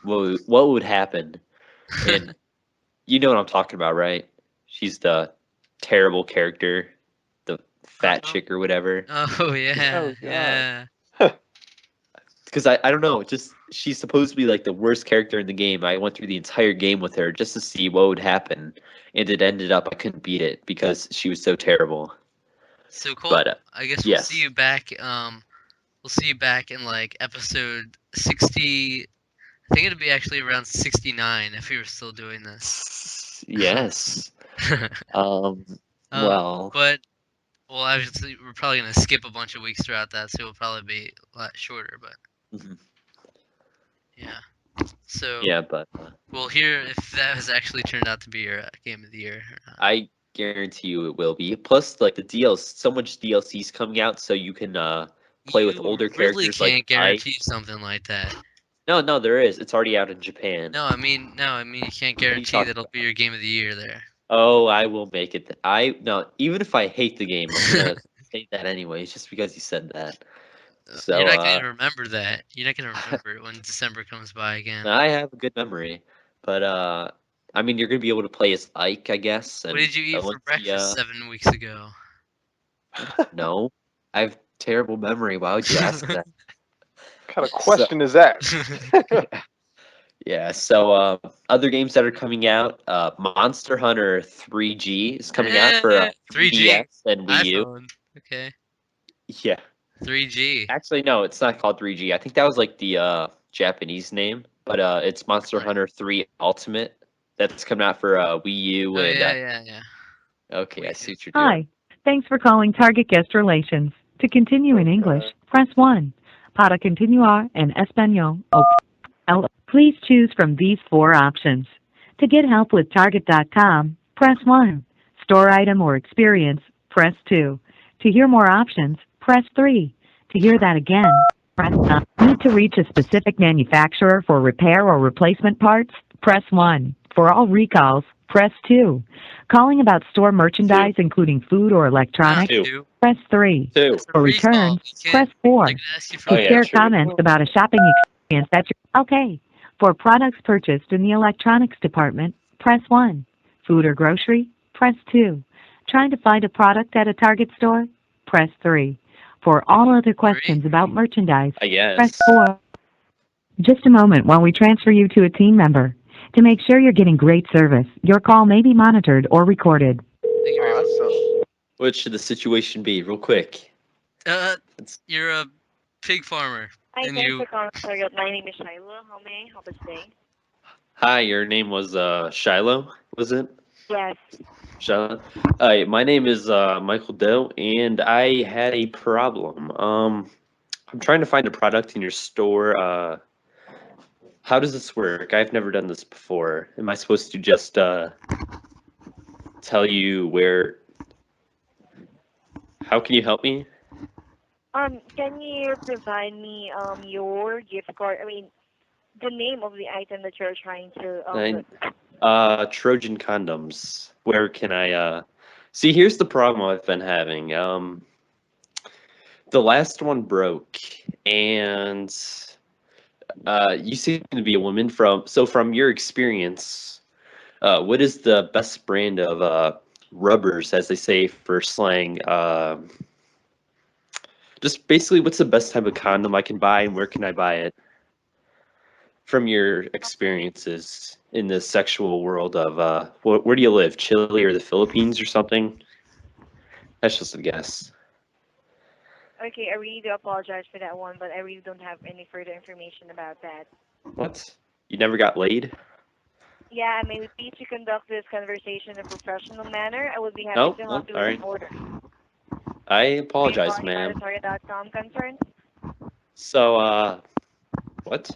what would happen. And you know what I'm talking about, right? She's the terrible character, the fat chick or whatever. Oh yeah, Oh, God. yeah. Because I don't know, just she's supposed to be like the worst character in the game. I went through the entire game with her just to see what would happen, and it ended up I couldn't beat it because she was so terrible. So Cole, But I guess yes. we'll see you back. We'll see you back in like episode 60. I think it'd be actually around 69 if we were still doing this. Yes. Well, But well, obviously we're probably gonna skip a bunch of weeks throughout that, so it'll probably be a lot shorter. But mhm. yeah. So Yeah, but we'll hear if that has actually turned out to be your game of the year or not. I guarantee you it will be. Plus, like the DLC, so much DLC's coming out, so you can play with older really characters can't like guarantee something like that. No, there is. It's already out in Japan. No, I mean you can't guarantee that it'll be your game of the year there. Oh, I will make it. No, even if I hate the game, I'm gonna say that anyways, just because you said that. So You're not gonna remember that. You're not gonna remember it when December comes by again. I have a good memory, but I mean, you're gonna be able to play as Ike, I guess. What And did you eat for breakfast 7 weeks ago? No, I have terrible memory. Why would you ask that? What kind of question is that? Yeah, so other games that are coming out, Monster Hunter 3G is coming out for 3G 3DS and Wii U. iPhone. Okay. Yeah. 3G. Actually, no, it's not called 3G. I think that was like the Japanese name, but it's Monster Hunter 3 Ultimate that's coming out for Wii U Oh and yeah. okay, I Wii see U. what you're doing. Hi. Thanks for calling Target Guest Relations. To continue in English, press 1. Para continuar en español, please choose from these 4 options. To get help with Target.com, press 1. Store item or experience, press 2. To hear more options, press 3. To hear that again, press 9. Need to reach a specific manufacturer for repair or replacement parts? Press 1. For all recalls, press 2. Calling about store merchandise including food or electronics, press 3. For returns, press 4. To share comments about a shopping experience that you're... Okay. For products purchased in the electronics department, press 1. Food or grocery, press 2. Trying to find a product at a Target store, press 3. For all other questions about merchandise, I guess. press 4. Just a moment while we transfer you to a team member. To make sure you're getting great service, your call may be monitored or recorded. Thank you very much. Awesome. What should the situation be, real quick? You're a pig farmer. Hi, And thanks you- for calling Target. My name is Shiloh. How may I help us today? Hi, your name was Shiloh, was it? Yes. Sean. Hi, my name is Michael Doe, and I had a problem. I'm trying to find a product in your store. How does this work? I've never done this before. Am I supposed to just tell you where? How can you help me? Can you provide me your gift card? I mean, the name of the item that you're trying to I, Trojan condoms. Where can I? See, here's the problem I've been having. The last one broke, and you seem to be a woman. From your experience, what is the best brand of rubbers, as they say for slang? Just basically, what's the best type of condom I can buy, and where can I buy it? From your experiences in the sexual world of where do you live? Chile or the Philippines or something? That's just a guess. Okay, I really do apologize for that one, but I really don't have any further information about that. What? You never got laid? Yeah, I mean, please to conduct this conversation in a professional manner. I would be happy No? to Oh, help you all with right. an order. I Are you apologize, calling about a ma'am. Target.com concern? So, what?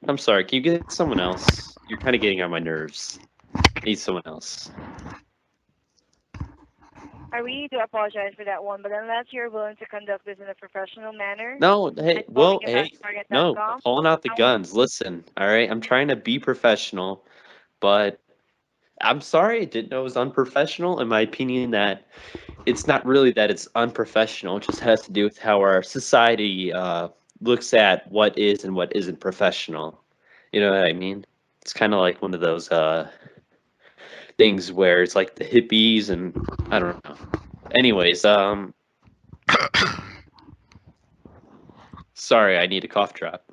I'm sorry. Can you get someone else? You're kind of getting on my nerves. I need someone else. I really do apologize for that one, but unless you're willing to conduct this in a professional manner No, hey, and calling well, about hey, no, Target.com, pulling out the I won't. guns. Listen, all right, I'm trying to be professional, but I'm sorry, I didn't know it was unprofessional. In my opinion, that it's not really that it's unprofessional. It just has to do with how our society looks at what is and what isn't professional. You know what I mean? It's kind of like one of those things where it's like the hippies and I don't know. Anyways, sorry, I need a cough drop.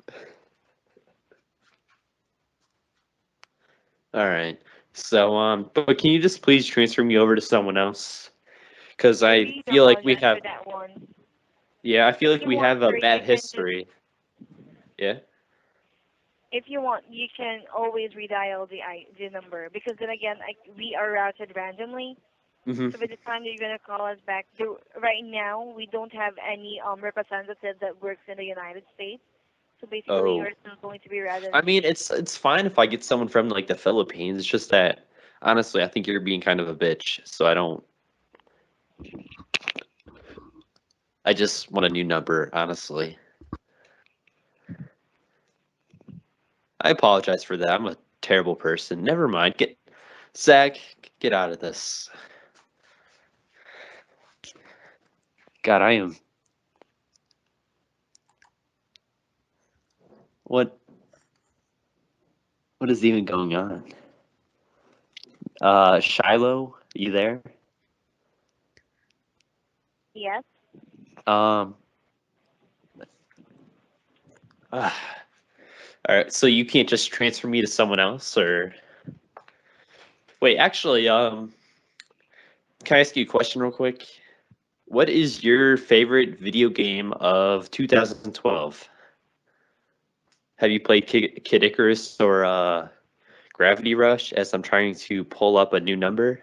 All right. So, but can you just please transfer me over to someone else? Because I I really do feel like we apologize for have, that one. yeah, I feel If like you we want, have a sir, you bad can just, history. Yeah. if you want, you can always redial the number because then again, we are routed randomly. Hmm. So by the time that you're gonna call us back, right now we don't have any representative that works in the United States. So basically, Oh, you're still going to be routed. I mean, it's fine if I get someone from like the Philippines. It's just that honestly, I think you're being kind of a bitch. So I don't. I just want a new number, honestly. I apologize for that. I'm a terrible person. Never mind. Get Zach, get out of this. God, I am. What? What is even going on? Shiloh, you there? Yes. Um. All right. So you can't just transfer me to someone else, or wait? Actually, can I ask you a question real quick? What is your favorite video game of 2012? Have you played Kid Icarus or Gravity Rush? As I'm trying to pull up a new number.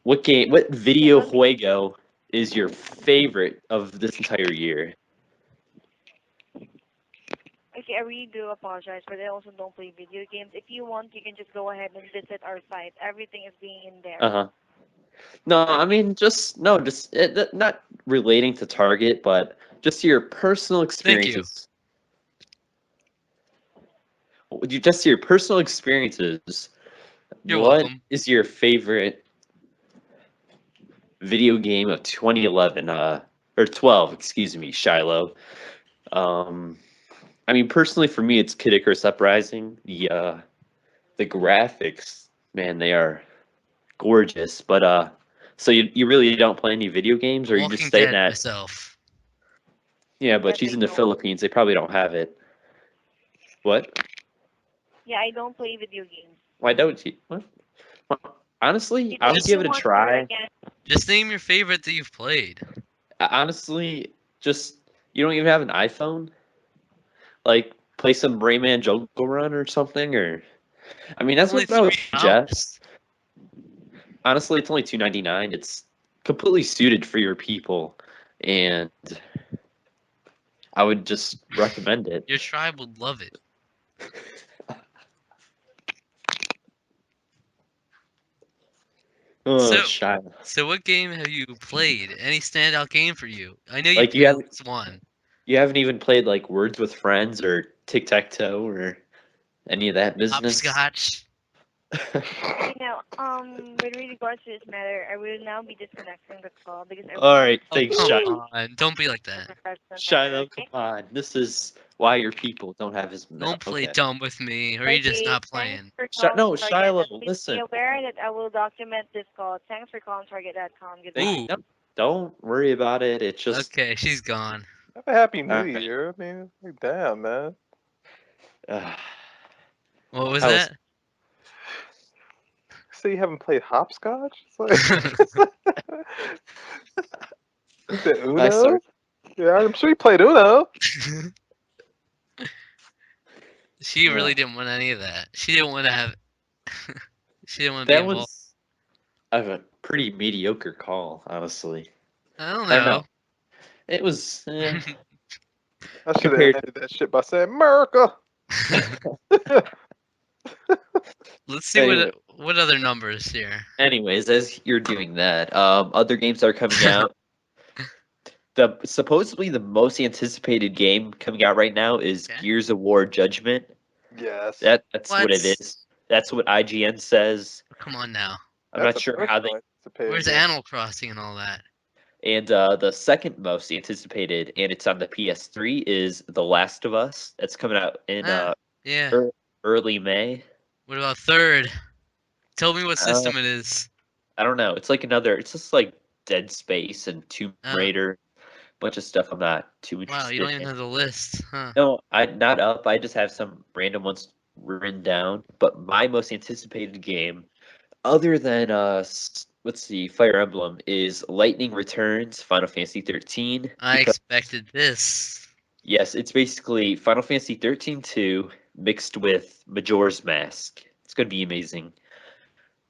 What game? What Yeah, video let me. juego is your favorite of this entire year? Okay, I really do apologize, but I also don't play video games. If you want, you can just go ahead and visit our site. Everything is being in there. Uh huh. No, I mean just no, just not relating to Target, but just your personal Thank you. experiences. Just your personal experiences. You're What welcome. is your favorite video game of 2011? Or 12, excuse me, Shiloh. Um, I mean, personally, for me, it's Kid Icarus Uprising. The graphics, man, they are gorgeous. But so you really don't play any video games, The or you just Walking say Dead that? myself. Yeah, but Yes, she's I in the don't. Philippines. They probably don't have it. What? Yeah, I don't play video games. Why don't you? What? Honestly, If, I would if give you it a want, sir, try. again, Just name your favorite that you've played. Honestly, just you don't even have an iPhone. Like play some Rayman Jungle Run or something, or I mean, that's Only what I would $3. suggest. Honestly, it's only $2.99. It's completely suited for your people, and I would just recommend it. Your tribe would love it. Oh, So- shy. So what game have you played? Any standout game for you? I know you Like, played you have- at least one. You haven't even played like Words with Friends or Tic Tac Toe or any of that business. Hopscotch. You know, with regards to this matter, I will now be disconnecting the call because I All right, Oh, thanks, come Shiloh. on. Don't be like that. Shiloh, come on. This is why your people don't have his. Don't play Okay. dumb with me, or are you just not playing? No, Shiloh, listen. Be aware that I will document this call. Thanks for calling Target.com. Goodbye. Ooh. No, don't worry about it. It's just. Okay, she's gone. Have a happy New Alright. Year. I mean, like, damn, man. What was I was- that? So you haven't played hopscotch? It's like, the I Uno? started- Yeah, I'm sure you played Uno. She really Yeah. didn't want any of that. She didn't want to have. She didn't want to be That involved. was a pretty mediocre call, honestly. I don't I don't know. know. It was. I should have Compared- ended that shit by saying America. Let's see Anyway. what other numbers here. Anyways, as you're doing that, other games are coming out. Supposedly the most anticipated game coming out right now is Okay. Gears of War Judgment. Yes. That's what it What? is. That's what IGN says. Come on now. I'm That's not a sure how they. personal anticipated Where's game. Animal Crossing and all that? And the second most anticipated, and it's on the PS3, is The Last of Us. That's coming out in Yeah. early May. What about third? Tell me what Uh, system it is. I don't know. It's like another. It's just like Dead Space and Tomb Oh. Raider, bunch of stuff I'm not too interested Wow, you don't even in. have the list, huh? No, I not up. I just have some random ones written down. But my most anticipated game, other than let's see, Fire Emblem, is Lightning Returns Final Fantasy 13. I because- expected this. Yes, it's basically Final Fantasy 13 2 mixed with Majora's Mask. It's going to be amazing.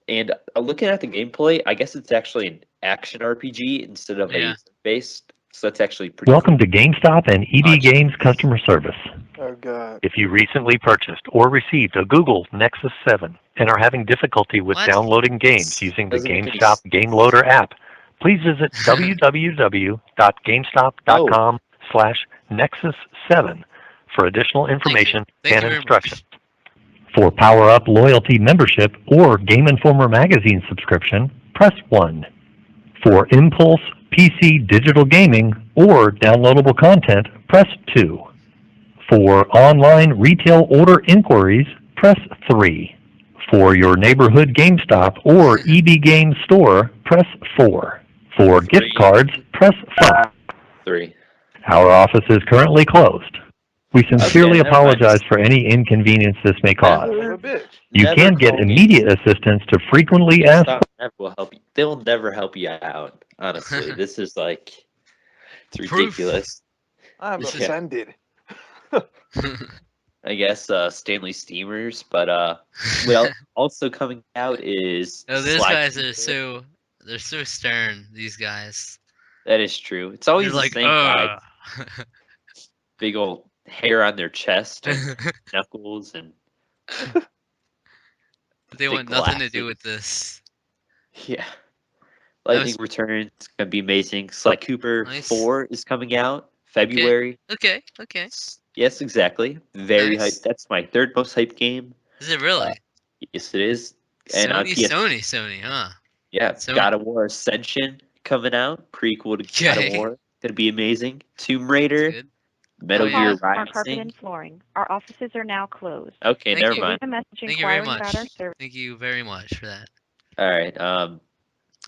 And looking at the gameplay, I guess it's actually an action RPG instead of Yeah. a based. So that's actually pretty. Welcome to GameStop and EB Games customer service. Oh, God. If you recently purchased or received a Google Nexus 7 and are having difficulty with What? downloading games using the Doesn't make any GameStop Game Loader app, please visit www.gamestop.com/Nexus7 for additional information Thank and you very instructions. much. For Power Up Loyalty membership or Game Informer magazine subscription, press 1. For Impulse PC digital gaming or downloadable content, press 2. For online retail order inquiries, press 3. For your neighborhood GameStop or EB Games store, press 4. For gift 3. cards, press 5. 3. Our office is currently closed. We sincerely never mind. apologize for any inconvenience this may cause. Son of a bitch. You Never can get call immediate assistance to frequently asked. GameStop never will help you. They will never help you out. Honestly, this is like it's Proof. ridiculous. I'm This is- offended. I guess Stanley Steamers, but what also coming out is Oh, those Sly guys are Cooper. they're so stern. These guys. That is true. It's always They're the like, same guy, big old hair on their chest and knuckles and They thick want nothing to do glasses. with this. Yeah. That Lightning was- Returns is gonna be amazing. Sly Cooper Nice. 4 is coming out February. Okay. Yes, exactly. Very Nice. hyped. That's my third most hyped game. Is it really? Yes, it is. And on Sony, huh? Yeah, Sony. God of War Ascension coming out. Prequel to God Okay. of War. Gonna be amazing. Tomb That's Raider, good. Metal Oh, yeah. Gear Our carpet Rising. and flooring. Our offices are now closed. Okay, Thank never you. mind. Leave a message Thank you very inquiring much. about our service. Thank you very much for that. All right.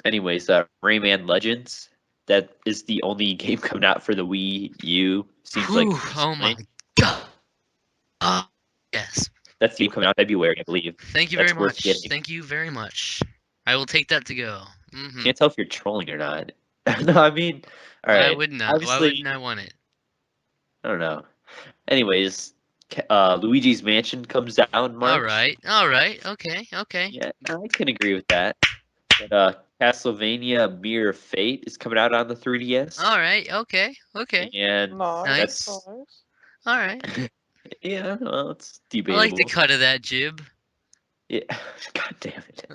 Anyways, Rayman Legends. That is the only game coming out for the Wii U. Seems like. Whew, oh my recently. god. Yes. That's the game coming out in February, I believe. Thank you That's very worth much. getting. Thank you very much. I will take that to go. Hmm. Can't tell if you're trolling or not. No, I mean, all right. Why wouldn't I? Why Obviously, wouldn't I want it? I don't know. Anyways, Luigi's Mansion comes out in March. All right. Okay. Yeah, I can agree with that. But Castlevania Mirror of Fate is coming out on the 3DS. All right. Okay. And Nice. that's Nice. All right. yeah, well, it's I like the debatable. cut of that jib. Yeah, God damn it.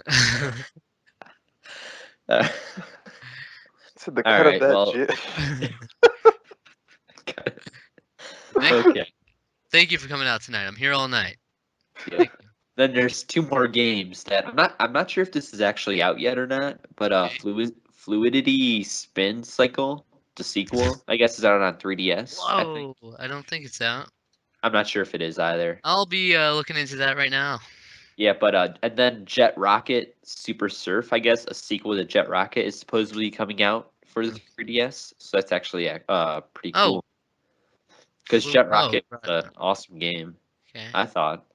Uh, To the All cut right, of that well, jit. okay. Thank you for coming out tonight. I'm here all night. Yeah. Then there's two more games that I'm not sure if this is actually out yet or not, but Okay. Fluidity Spin Cycle, the sequel, I guess is out on 3DS, I think. Whoa! I don't think it's out. I'm not sure if it is either. I'll be looking into that right now. Yeah, but and then Jet Rocket Super Surf, I guess, a sequel to Jet Rocket is supposedly coming out for the 3DS, so that's actually pretty Oh. cool. Because Jet Rocket right. is an awesome game, Okay. I thought.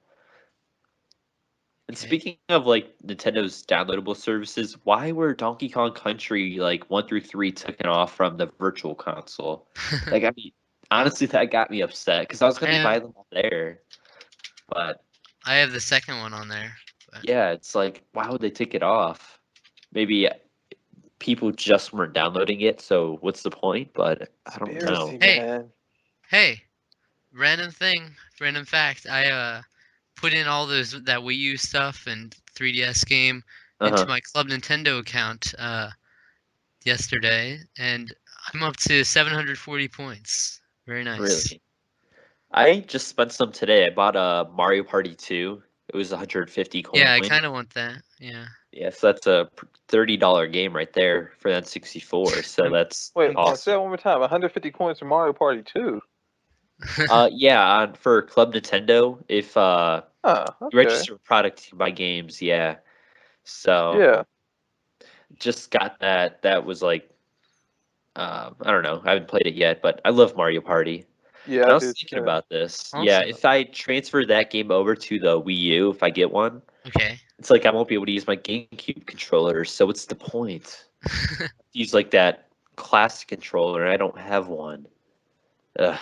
And Okay. speaking of like Nintendo's downloadable services, why were Donkey Kong Country like 1 through 3 taken off from the Virtual Console? Like, I mean, honestly, that got me upset because I was gonna buy them all there, but I have the second one on there. But... yeah, it's like, why would they take it off? Maybe people just weren't downloading it, so what's the point? But I don't know. Conspiracy, Hey. man. Hey, random fact. I put in all that Wii U stuff and 3DS game into my Club Nintendo account yesterday, and I'm up to 740 points. Very nice. Really? I just spent some today. I bought a Mario Party 2. It was 150 coins. Yeah, I kind of want that. Yeah. Yeah, so that's a $30 game right there for that 64. So that's Wait, awesome. say that one more time. 150 coins for Mario Party 2. Yeah, for Club Nintendo, if okay. you register a product, you can buy games. Yeah, so Yeah. just got that. That was like, I don't know. I haven't played it yet, but I love Mario Party. Yeah, And I I was do thinking too. about this. Awesome. Yeah, if I transfer that game over to the Wii U, if I get one, Okay. it's like I won't be able to use my GameCube controller. So what's the point? Use like that classic controller. I don't have one. Ugh.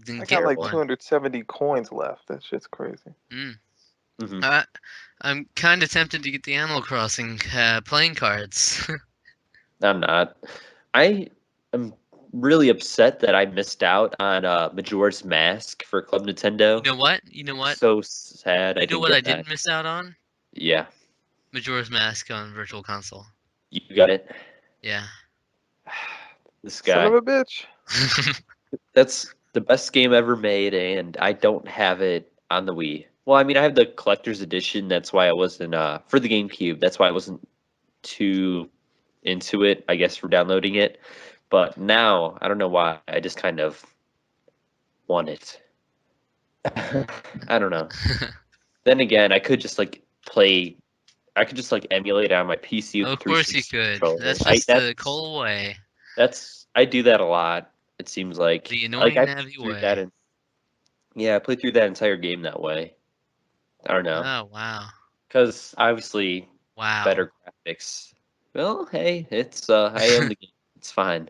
I got like 270 coins left. That shit's crazy. I'm kind of tempted to get the Animal Crossing playing cards. I'm not. I am really upset that I missed out on Majora's Mask for Club Nintendo. You know what? So sad. You know what I didn't miss out on? Yeah. Majora's Mask on Virtual Console. You got it? Yeah. This guy. Son of a bitch. That's the best game ever made, and I don't have it on the Wii. Well, I mean, I have the collector's edition. That's why I wasn't for the GameCube. That's why I wasn't too into it, I guess, for downloading it. But now I don't know why. I just kind of want it. I don't know. Then again, I could just like play. I could just like emulate it on my PC. Of course you could. That's just the cool way. I do that a lot. It seems like the annoying I Navi way. I played through that entire game that way. I don't know. Oh wow. Because obviously, better graphics. Well, hey, it's I own the game. It's fine.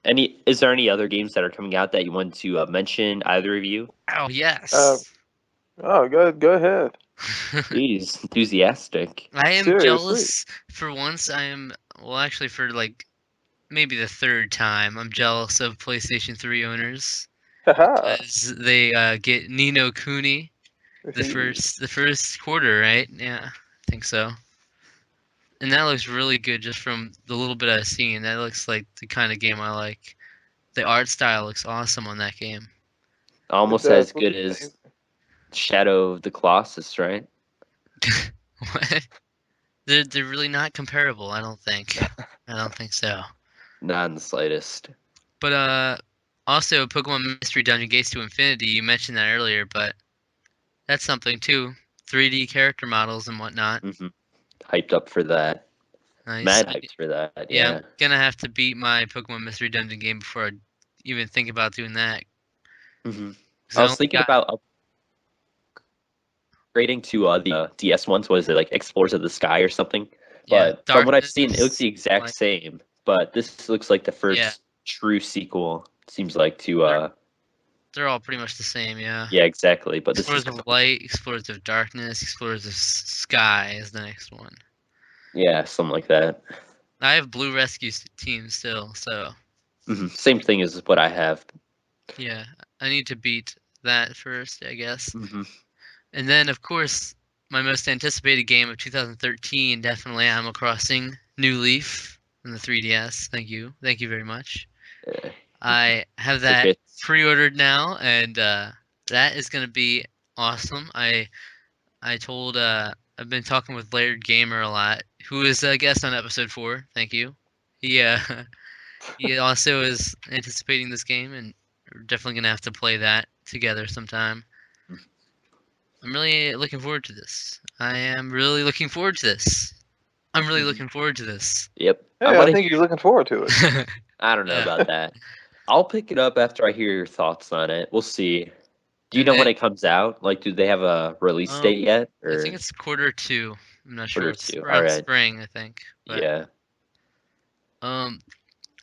Is there any other games that are coming out that you want to mention? Either of you? Oh yes. Go ahead. Jeez, enthusiastic. I am Seriously. jealous. For once, actually for like maybe the third time, I'm jealous of PlayStation 3 owners because they get Ni no Kuni the first quarter, right? Yeah, I think so. And that looks really good just from the little bit I've seen. That looks like the kind of game I like. The art style looks awesome on that game. Almost as good as Shadow of the Colossus, right? What? They're really not comparable, I don't think. I don't think so. Not in the slightest. But also Pokemon Mystery Dungeon Gates to Infinity, you mentioned that earlier, but that's something too. 3D character models and whatnot. Hyped up for that. Nice. Mad hyped for that. Yeah. I'm gonna have to beat my Pokemon Mystery Dungeon game before I even think about doing that. I was thinking about upgrading to the DS ones. Was it like Explorers of the Sky or something? But from what I've seen, it looks the exact same. But this looks like the first true sequel. Seems like to They're all pretty much the same, yeah. Yeah, exactly. But this Explorers is of Light, Explorers of Darkness, Explorers of Sky is the next one. yeah, something like that. I have Blue Rescue Team still, so Same thing as what I have. yeah, I need to beat that first, I guess. Hmm And then, of course, my most anticipated game of 2013, definitely Animal Crossing New Leaf on the 3DS. Thank you very much. I have that Crickets. pre-ordered now, and that is going to be awesome. I told I've been talking with Laird Gamer a lot, who is a guest on episode 4. Thank you. He he also is anticipating this game, and we're definitely gonna have to play that together sometime. I'm really looking forward to this. I am really looking forward to this. I'm really looking forward to this. Yep. Hey, I think he's looking forward to it. I don't know Yeah. about that. I'll pick it up after I hear your thoughts on it. We'll see. Do you And know when then, it comes out? Like, do they have a release date yet? I Or think it's quarter 2. I'm not sure. quarter It's 2? around All right. spring, I think. But, Yeah.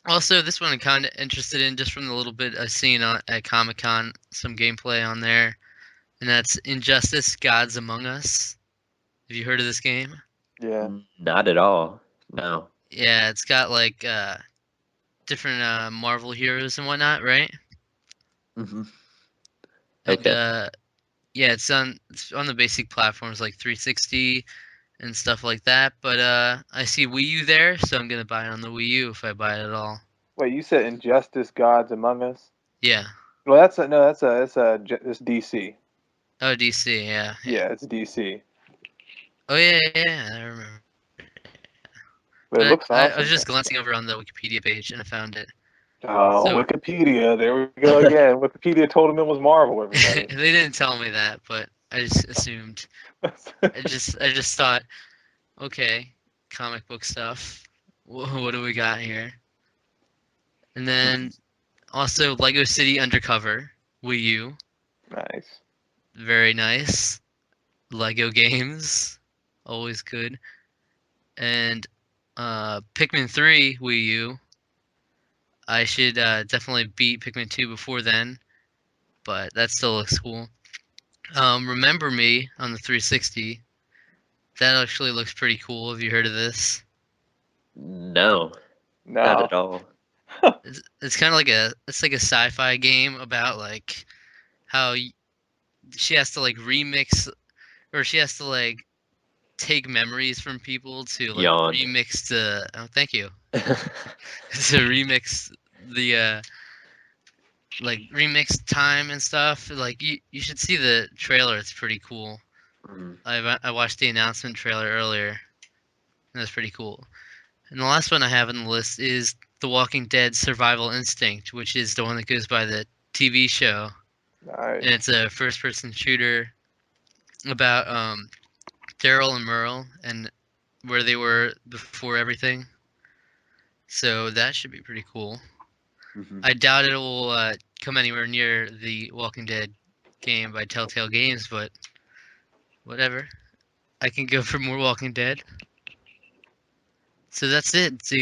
Also, this one I'm kind of interested in just from the little bit I've seen at Comic-Con, some gameplay on there. And that's Injustice: Gods Among Us. Have you heard of this game? Yeah. Not at all. No. Yeah, it's got like different Marvel heroes and whatnot, right? hmm And Okay. yeah, it's on the basic platforms like 360 and stuff like that. But I see Wii U there, so I'm gonna buy it on the Wii U if I buy it at all. Wait, you said Injustice: Gods Among Us? Yeah. Well, it's DC. Oh, DC. Yeah. Yeah, it's DC. Oh yeah. I remember. But it But looks I awesome. was just glancing over on the Wikipedia page and I found it. Oh, So Wikipedia. There we go again. Wikipedia told him it was Marvel, everybody. they didn't tell me that, but I just assumed. I just thought, okay, comic book stuff. What do we got here? And then also Lego City Undercover, Wii U, Nice. very nice. Lego games, always good. And Pikmin 3 Wii U. I should definitely beat Pikmin 2 before then, but that still looks cool. Remember Me on the 360. That actually looks pretty cool. Have you heard of this? No. Not No. at all. It's kind of like a sci-fi game about like how she has to like remix, or she has to like take memories from people to like Yawn. remix the thank you to remix the like remix time and stuff. Like you should see the trailer. It's pretty cool. Mm. I watched the announcement trailer earlier. And that's pretty cool. And the last one I have on the list is The Walking Dead Survival Instinct, which is the one that goes by the TV show. Nice. And it's a first-person shooter about Daryl and Merle and where they were before everything. So that should be pretty cool. Mhm. I doubt it will come anywhere near the Walking Dead game by Telltale Games, but whatever. I can go for more Walking Dead. So that's it. Do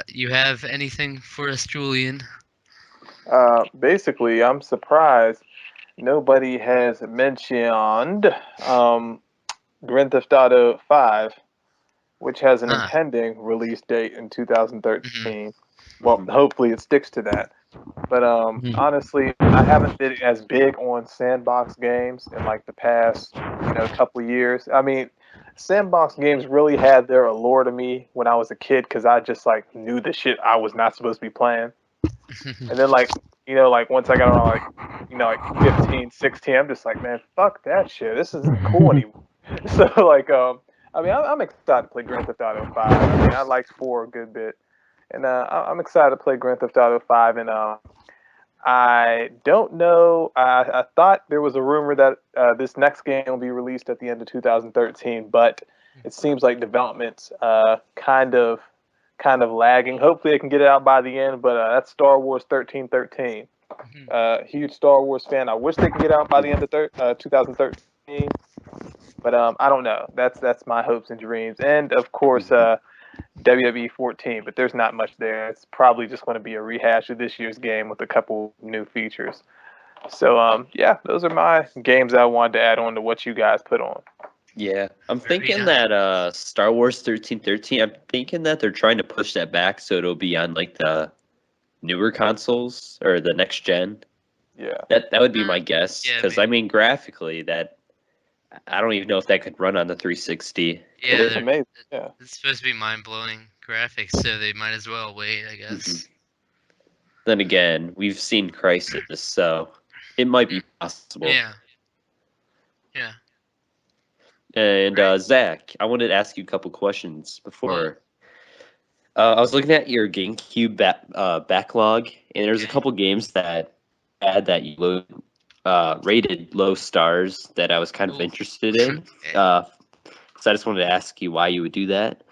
you have anything for us, Julian? Basically, I'm surprised nobody has mentioned Grand Theft Auto 5, which has an Ah. impending release date in 2013. Well, Mhm. hopefully it sticks to that. But honestly, I haven't been as big on sandbox games in like the past, couple years. I mean, sandbox games really had their allure to me when I was a kid because I just like knew the shit I was not supposed to be playing. And then like once I got around like 15, 16, I'm just like, man, fuck that shit. This isn't cool anymore. So like I mean, I'm excited to play Grand Theft Auto 5. I mean, I liked 4 a good bit. And I'm excited to play Grand Theft Auto 5. And I don't know. I thought there was a rumor that this next game will be released at the end of 2013, but it seems like development's kind of lagging. Hopefully, they can get it out by the end. But that's Star Wars 1313. Huge Star Wars fan. I wish they could get out by the end of 2013. But I don't know. That's my hopes and dreams. And of course, WWE 14. But there's not much there. It's probably just going to be a rehash of this year's game with a couple new features. So yeah, those are my games I wanted to add on to what you guys put on. Yeah, I'm Very thinking nice. that Star Wars 1313. I'm thinking that they're trying to push that back so it'll be on like the newer consoles or the next gen. Yeah. That would be my guess. Yeah, Because maybe. I mean, graphically, that I don't even know if that could run on the 360. Yeah, It's amazing. Yeah. it's supposed to be mind-blowing graphics, so they might as well wait, I guess. Then again, we've seen Crisis, so it might be possible. Yeah. Yeah. And Right. Zach, I wanted to ask you a couple questions before. I was looking at your GameCube backlog, and there's a Okay. couple games that had that you rated low stars that I was kind of Ooh. interested in. Okay. So I just wanted to ask you why you would do that.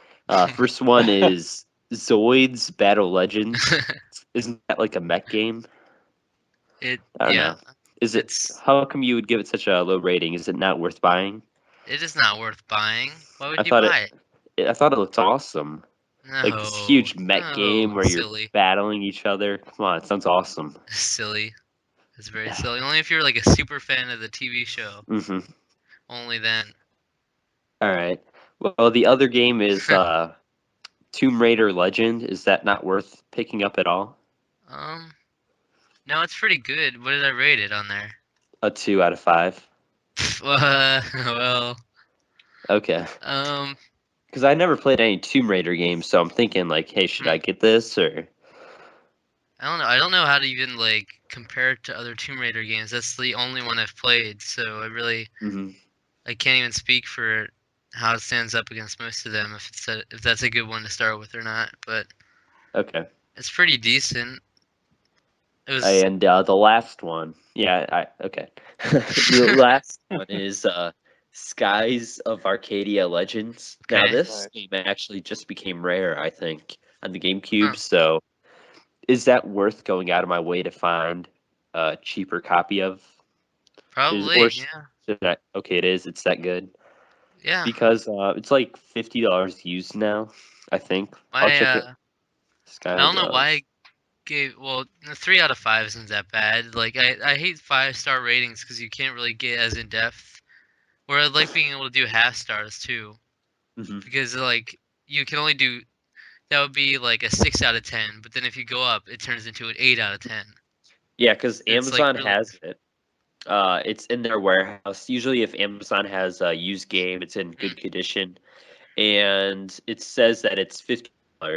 First one is Zoids Battle Legends. Isn't that like a mech game? I don't Yeah. know. Is it? It's How come you would give it such a low rating? Is it not worth buying? it is not worth buying. Why I would you thought buy it? I thought it looked awesome. Like this No. huge mech game No. where you're Silly. battling each other. Come on, it sounds awesome. Silly. It's very silly. Only if you're like a super fan of the TV show. Mm-hmm. Only then. All right. Well, the other game is Tomb Raider Legend. Is that not worth picking up at all? No, it's pretty good. What did I rate it on there? A 2 out of 5. Well, Okay. um, Because I never played any Tomb Raider games, so I'm thinking like, hey, should I get this or? I don't know. I don't know how to even like compare it to other Tomb Raider games. That's the only one I've played, so Mm-hmm. I can't even speak for how it stands up against most of them if that's a good one to start with or not. But Okay. it's pretty decent. It was And the last one, okay. The last one is Skies of Arcadia Legends. Now okay. this Nice. game actually just became rare, I think, on the GameCube. Huh. So is that worth going out of my way to find a cheaper copy of? Probably, yeah, Okay, it is. It's that good yeah. because it's like $50 used now. I think I'll My check it. I Skies don't know of why I gave a 3 out of 5 isn't that bad. Like I hate 5-star ratings because you can't really get as in depth. Where I like being able to do half stars too, Mhm. because like you can only do that would be like a 6 out of 10, but then if you go up, it turns into an 8 out of 10. Yeah, because It's like Amazon really has it. It's in their warehouse. Usually, if Amazon has a used game, it's in good condition, and it says that it's $50.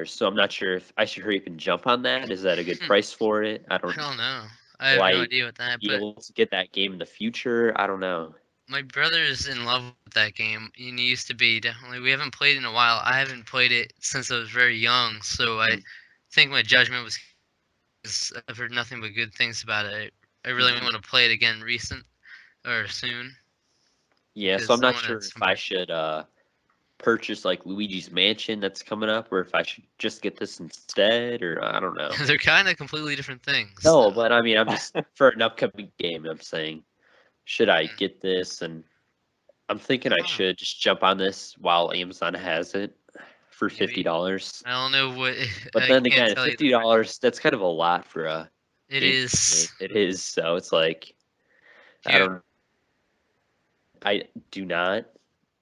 So I'm not sure if I should hurry up and jump on that. Is that a good price for it? I I don't. don't know. I Will have no I idea what that, be but able to get that game in the future? I don't know. my brother's in love with that game, and he used to be definitely. We haven't played in a while. I haven't played it since I was very young, so I think my judgment was. 'Cause I've heard nothing but good things about it. I really want to play it again soon. Yeah, so I'm Because I not want to. sure if I should purchase like Luigi's Mansion that's coming up, or if I should just get this instead, or I don't know. They're kind of completely different things. No, Though. but I mean, I'm just for an upcoming game. I'm saying, should I Mm. get this? And I'm thinking I Huh. should just jump on this while Amazon has it for Maybe. $50. I don't know what. But I then can't again, tell you. $50, that's kind of a lot for a It game. is. It is, so it's like I You. don't I do not,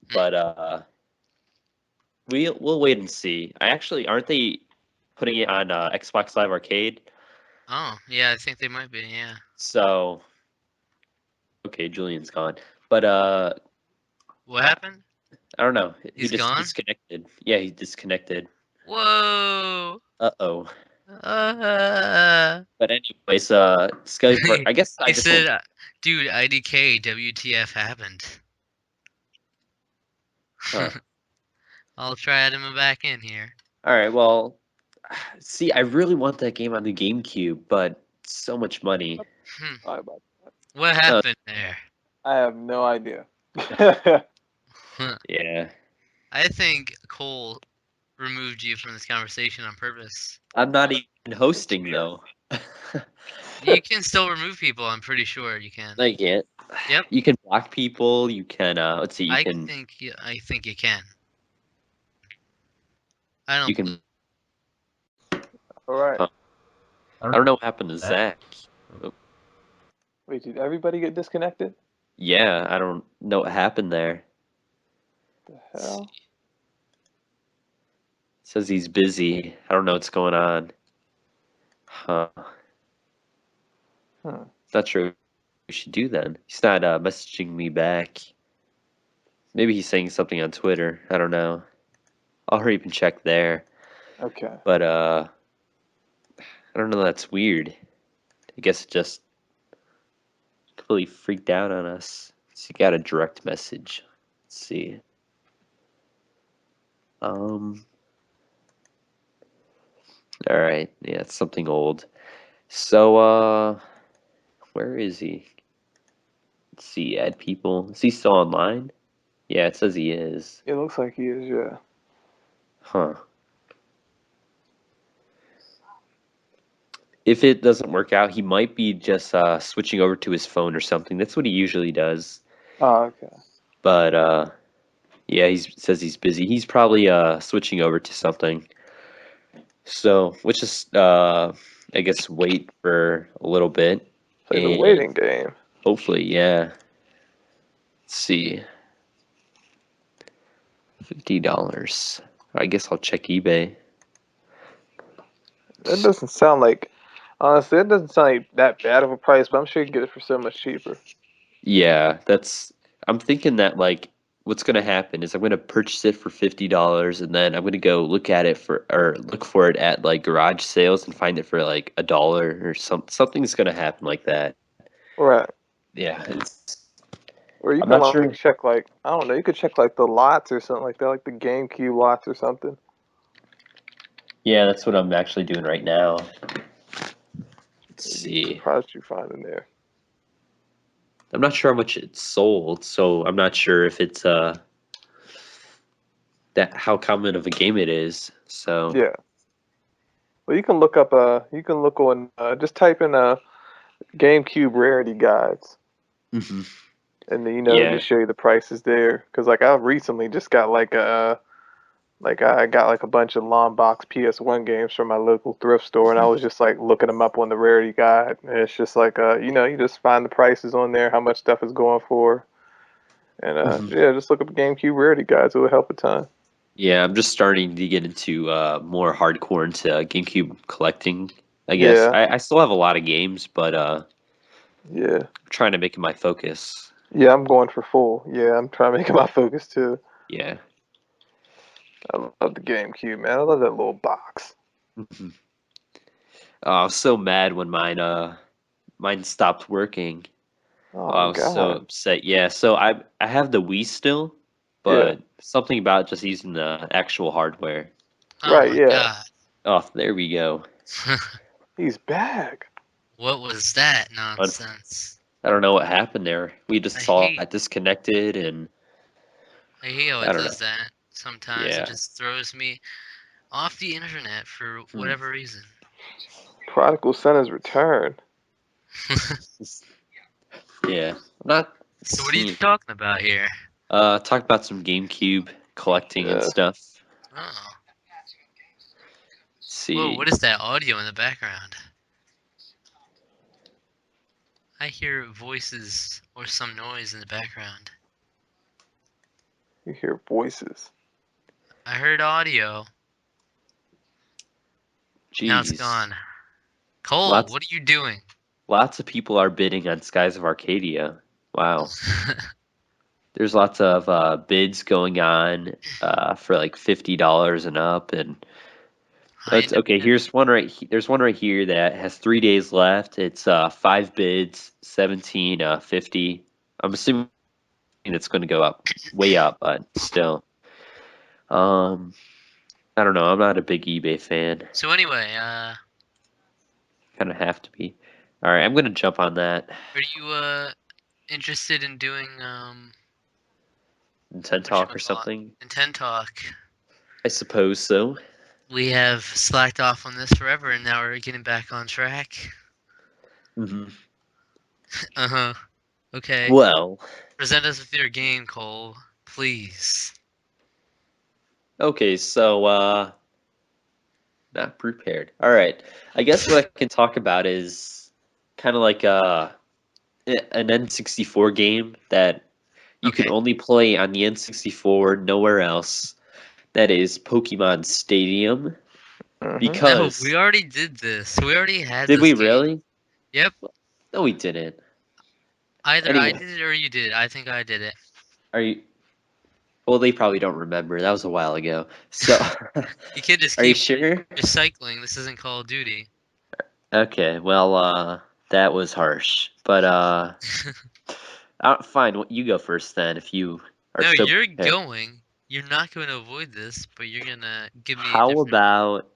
Mm. but we'll wait and see. I actually aren't they putting it on Xbox Live Arcade? Oh, yeah. I think they might be. Yeah. So okay, Julian's gone. But What happened? I don't know. He He's just gone. disconnected. Yeah, he disconnected. Whoa. Uh-oh. Uh, But anyways, Skype. I guess I he just won't. said, "Dude, IDK, WTF happened." Huh. I'll try adding him back in here. All right. Well, see, I really want that game on the GameCube, but so much money. Hmm. Sorry about What happened there? I have no idea. Yeah. I think Cole removed you from this conversation on purpose. I'm not even hosting though. You can still remove people. I'm pretty sure you can. I can't. Yep. You can block people. You can. Let's see. I think you can. I don't. You can. All right. I don't know what happened to Zach. Oh. Wait, did everybody get disconnected? Yeah, I don't know what happened there. The hell? Says he's busy. I don't know what's going on. Huh. Not sure what we should do then. He's not messaging me back. Maybe he's saying something on Twitter. I don't know. I'll hurry up and check there. Okay. But I don't know. That's weird. I guess it just completely freaked out on us. So you got a direct message. Let's see. All right. Yeah, it's something old. So where is he? Let's see. Add people. Is he still online? Yeah, it says he is. It looks like he is, yeah. Huh. If it doesn't work out, he might be just switching over to his phone or something. That's what he usually does. Oh, okay. But yeah, he says he's busy. He's probably switching over to something. So we'll just I guess wait for a little bit. Play the And waiting game. hopefully, yeah. Let's see. $50. I guess I'll check eBay. That doesn't sound like, honestly, that doesn't sound like that bad of a price, but I'm sure you can get it for so much cheaper. Yeah, I'm thinking that like what's gonna happen is I'm gonna purchase it for $50 and then I'm gonna go look for it at like garage sales and find it for like $1 or something's gonna happen like that. Right. Yeah, Or you I'm can not also sure. check, like, I don't know, you could check, like, the lots or something like that, like the GameCube lots or something. Yeah, that's what I'm actually doing right now. Let's You'd be see. surprised you find in there. I'm not sure how much it's sold, so I'm not sure if it's that how common of a game it is. So Yeah. Well, you can look up, on, just type in, GameCube rarity guides. Mhm. And then, Yeah. just show you the prices there. Because, like, I recently just got, like, I got like a bunch of long box PS1 games from my local thrift store, and I was just like looking them up on the rarity guide. And it's just like, you just find the prices on there, how much stuff is going for, and Mhm. yeah, just look up GameCube rarity guides. It will help a ton. Yeah, I'm just starting to get into more hardcore into GameCube collecting. I guess Yeah, I still have a lot of games, but yeah, I'm trying to make it my focus. yeah. I'm going for full. Yeah, I'm trying to make it my focus too. Yeah. I love the GameCube, man. I love that little box. Mhm. I was so mad when mine stopped working. I Oh was so God. upset. Yeah, so I have the Wii still, Yeah. but something about just using the actual hardware. Oh Right. my Yeah. god. Oh, there we go. He's back. What was that Unf- nonsense? I don't know what happened there. We just I saw hate it disconnected, and I hate how I it don't know. does that. Sometimes it Yeah. just throws me off the internet for Hmm. whatever reason. Prodigal Son has returned. Yeah. I'm not So what are you seeing. talking about here? Talk about some GameCube collecting and Yeah. stuff. Oh. Let's Whoa, see. what is that audio in the background? I hear voices or some noise in the background. You hear voices. I heard audio. Now it's Jeez. gone. Cole, Lots what are you doing? lots of people are bidding on Skies of Arcadia. Wow. There's lots of bids going on for like $50 and up, and High let's okay. demand. There's one right here that has 3 days left. It's 5 bids, 17 50. I'm assuming it's going to go up, way up, but still. Um, I don't know. I'm not a big eBay fan. So anyway, Kind of have to be. All right, I'm going to jump on that. are you interested in doing Intent Talk or something. Intent Talk? I suppose so. We have slacked off on this forever, and now we're getting back on track. Hmm. Uh-huh. Okay. Well, Present us with your game, Cole, please. okay, so not prepared. All right. I guess what I can talk about is kind of like an N64 game that you can Okay. only play on the N64, nowhere else. That is Pokemon Stadium. Mhm. No, Because we already did this. We already had did this we game. really? Yep. No, we didn't. Either I Anyway. did it or you did it. I think I did it. Are you? Well, they probably don't remember. That was a while ago. So, You can't just are you keep sure? recycling. This isn't Call of Duty. Okay. Well, that was harsh. But fine. You go first then, if you are No, so you're prepared. going. You're not going to avoid this, but you're gonna give me a How different. about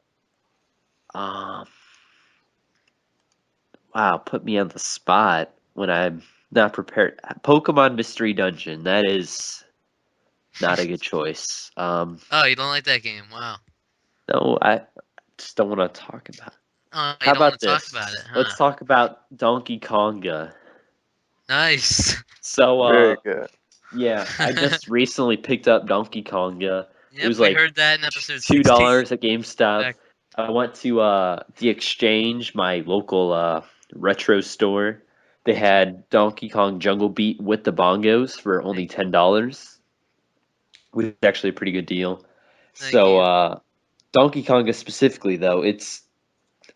um? Wow, put me on the spot when I'm not prepared. Pokemon Mystery Dungeon. That is not a good choice. Oh, you don't like that game? Wow. No, I just don't want to talk about it. Oh, you How don't want about to talk this? about it, huh? Let's talk about Donkey Konga. Nice. So, Very good. yeah, I just recently picked up Donkey Konga. It Yep, was we like heard that in episode 16. $2 at GameStop. Back- I went to the Exchange, my local retro store. They had Donkey Kong Jungle Beat with the bongos for only $10, which is actually a pretty good deal. Thank So, you. Donkey Konga specifically, though,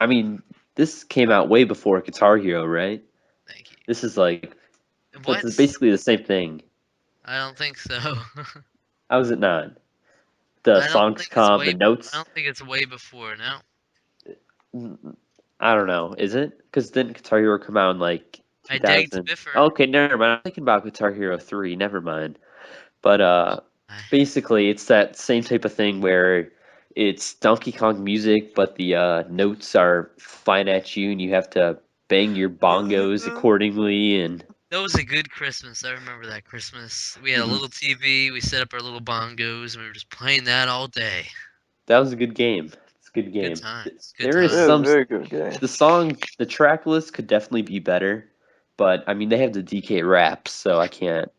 I mean, this came out way before Guitar Hero, right? Thank you. This is like, What? it's basically the same thing. I don't think so. How is it not? The I don't songs think it's come, way. the notes. I don't think it's way before. No. I don't know. Is it? Because didn't Guitar Hero come out in like I dig 2000? Biffer. Okay, never mind. I'm thinking about Guitar Hero 3. Never mind. But basically, it's that same type of thing where it's Donkey Kong music, but the notes are flying at you, and you have to bang your bongos accordingly. And That was a good Christmas. I remember that Christmas. We had a Mhm. little TV. We set up our little bongos, and we were just playing that all day. that was a good game. It's a good game. Good times. Good There is It is times. a some very good game. the song, the track list could definitely be better, but I mean they have the DK rap, so I can't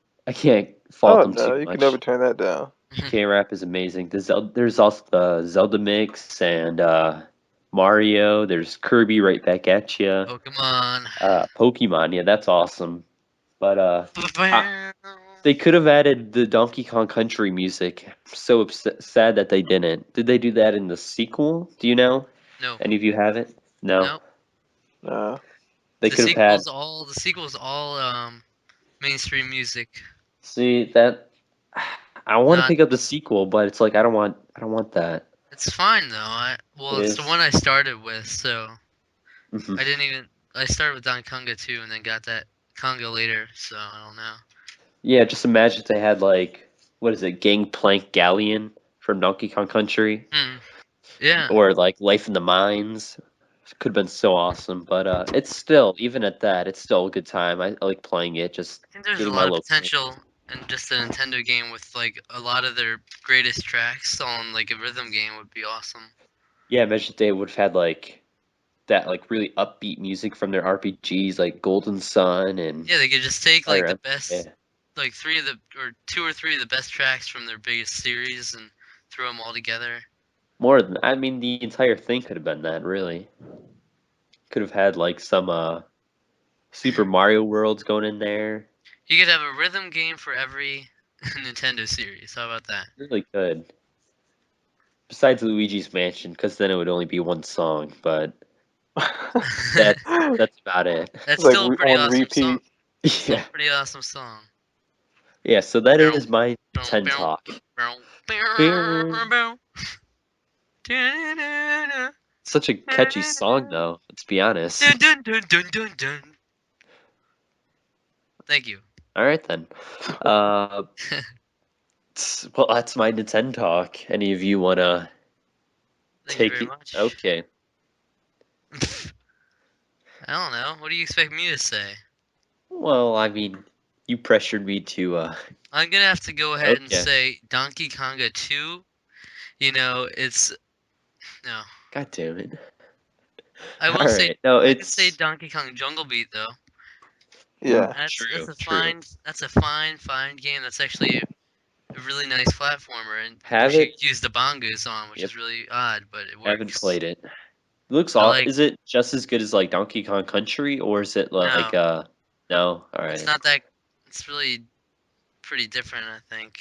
fault Oh them no, too you can much. never turn that down. DK rap is amazing. There's also the Zelda mix and Mario. There's Kirby right back at you. Pokemon. Pokemon, yeah, that's awesome. But they could have added the Donkey Kong Country music. I'm so sad that they didn't. Did they do that in the sequel? Do you know? No. Any of you have it? No. No. They The could have had. sequel's all mainstream music. See that? I want to Not. pick up the sequel, but it's like I don't want that. It's fine though. It It's the is. one I started with, so Mhm. I didn't even. I started with Don Conga too, and then got that Conga later. So I don't know. Yeah, just imagine if they had like what is it, Gangplank Galleon from Donkey Kong Country, Yeah. or like Life in the Mines. Could have been so awesome, but it's still, even at that, it's still a good time. I like playing it, just I think there's a getting my lot of local. potential in just a Nintendo game with like a lot of their greatest tracks on like a rhythm game would be awesome. Yeah, imagine if they would have had like that, like really upbeat music from their RPGs, like Golden Sun and Yeah, they could just take like Fire the Emblem. best, Yeah. like two or three of the best tracks from their biggest series and throw them all together. More than, I mean, the entire thing could have been that, really. Could have had like some Super Mario Worlds going in there. You could have a rhythm game for every Nintendo series. How about that? Really could. Besides Luigi's Mansion, because then it would only be one song, but that's about it. That's Like still a pretty on awesome song. repeat. Still Yeah. a pretty awesome song. Yeah, so that is my 10 talk. Such a catchy song, though. Let's be honest. Dun, dun, dun, dun, dun. Thank you. All right then. Well, that's my Nintendo talk. Any of you wanna Thank you take very it? much. Okay. I don't know. What do you expect me to say? Well, I mean, you pressured me to. I'm gonna have to go ahead and Okay. say Donkey Konga 2. You know, it's no. God damn it. I will All say right. No, I can say it's Donkey Kong Jungle Beat though. Yeah. That's a true. fine game. That's actually a really nice platformer, and Have which you it. use the bongos on, which Yep. is really odd, but it Haven't works. played it. Looks I all. like Is it just as good as like Donkey Kong Country, or is it like no. No, all right. It's not that. It's really pretty different, I think.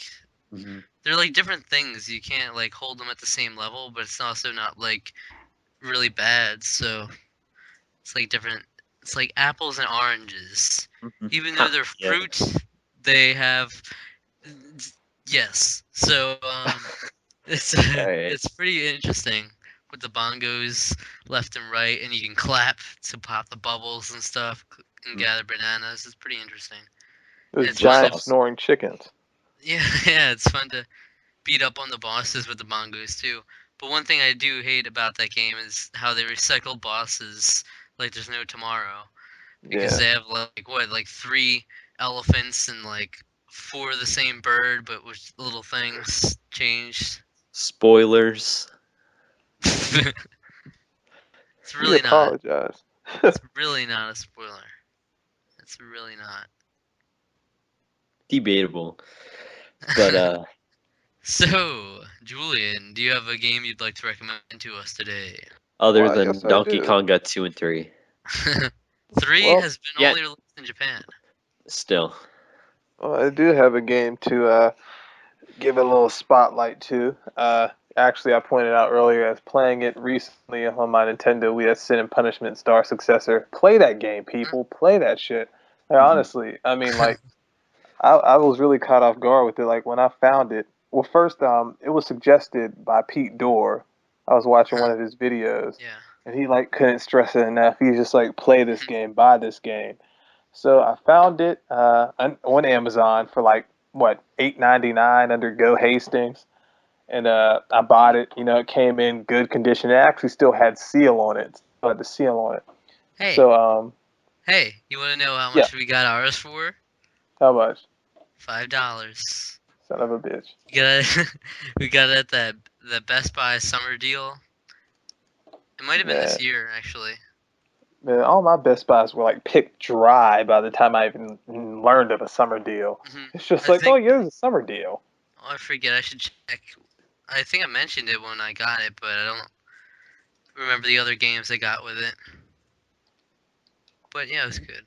Mhm. They're like different things. You can't like hold them at the same level, but it's also not like really bad. So it's like different. It's like apples and oranges. Mhm. Even though they're Yeah. fruit, they have yes. So it's Alright. it's pretty interesting with the bongos left and right, and you can clap to pop the bubbles and stuff, and Mm. gather bananas. It's pretty interesting. Those It's fun giant to, snoring chickens. yeah, yeah. It's fun to beat up on the bosses with the bongos too. But one thing I do hate about that game is how they recycle bosses like there's no tomorrow. Because Yeah. they have like 3 elephants and like 4 of the same bird, but with little things changed. Spoilers. It's We really not. apologize. It's really not a spoiler. It's really not. Debatable. But So, Julian, do you have a game you'd like to recommend to us today? other Why, than yes, I Donkey do. Konga 2 and 3. 3 Well, has been yeah. only released in Japan. Still. Well, I do have a game to give a little spotlight to. Actually, I pointed out earlier as playing it recently on my Nintendo Wii as Sin and Punishment Star Successor. Play that game, people. Play that shit. Like, Mhm. honestly, I mean, like, I was really caught off guard with it. Like, when I found it, well, first, it was suggested by Pete Dorr. I was watching one of his videos, Yeah. and he, like, couldn't stress it enough. He's just like, play this game, buy this game. So I found it on Amazon for like what $8.99 under Go Hastings, and I bought it. You know, it came in good condition. It actually still had seal on it. Still had the seal on it. Hey, So hey, you want to know how yeah. much we got ours for? How much? $5. Son of a bitch. You got we got it at the Best Buy summer deal. It might have been this Man, year, actually. man, all my Best Buys were like picked dry by the time I even learned of a summer deal. It's just I like, oh think. yeah, there's a summer deal. Oh, I forget. I should check. I think I mentioned it when I got it, but I don't remember the other games I got with it. But yeah, it was good.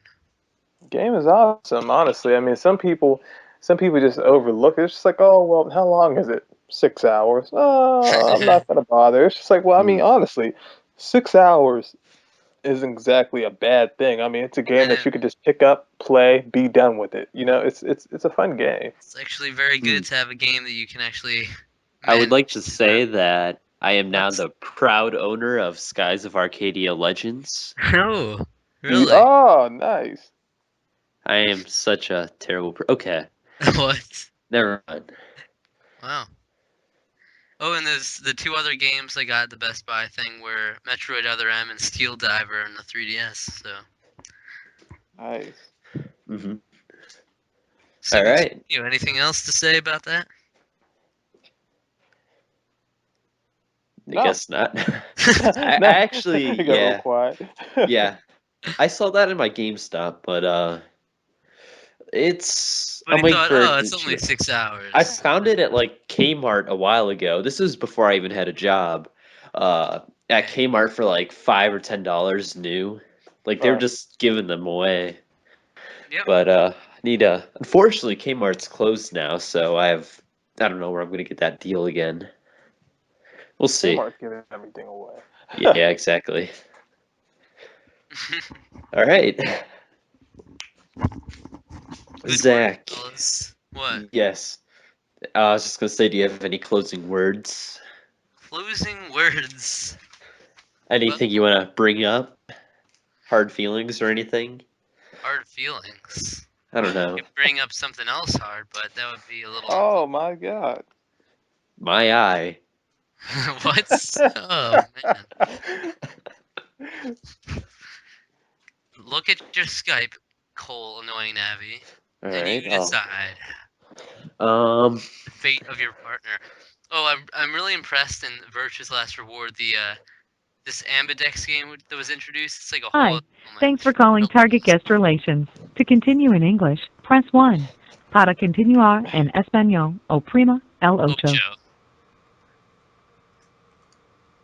Game is awesome, honestly. I mean, some people just overlook it. It's just like, oh well, how long is it? 6 hours. Oh, I'm not gonna bother. It's just like, well, I mean, honestly, 6 hours isn't exactly a bad thing. I mean, it's a game that you could just pick up, play, be done with it. You know, it's a fun game. It's actually very good to have a game that you can actually. I would like to manage say that I am now What? the proud owner of Skies of Arcadia Legends. Oh, really? Oh, nice. I am such a terrible okay. What? Never mind. Wow. Oh, and there's the 2 other games I got at the Best Buy thing were Metroid Other M and Steel Diver on the 3DS. So. Nice. Hmm. So All right. continue. Anything else to say about that? I No. guess not. I actually, You got real yeah, quiet. yeah. I saw that in my GameStop, but it's. But I'm he waiting thought, for oh, it it's to only ship. 6 hours. I found it at like Kmart a while ago. This was before I even had a job. At Kmart for like $5 or $10 new. Like they were Right. just giving them away. Yep. But need a. Unfortunately, Kmart's closed now, so I don't know where I'm gonna get that deal again. We'll see. Kmart's giving everything away. Yeah, exactly. All right, Good Zach. work, fellas. What? Yes. I was just gonna say, do you have any closing words? Closing words. Anything you want to bring up? Hard feelings or anything? Hard feelings. I don't know. You could bring up something else hard, but that would be a little. Oh my God. My eye. What? Oh man. Look at your Skype, Cole, annoying Navi, All and you right. decide Um. the fate of your partner. Oh, I'm really impressed in Virtue's Last Reward. This Ambidex game that was introduced. It's like a whole. Hi. Thanks for calling Target Guest Relations. To continue in English, press 1. Para continuar en español, oprima el ocho. Ocho.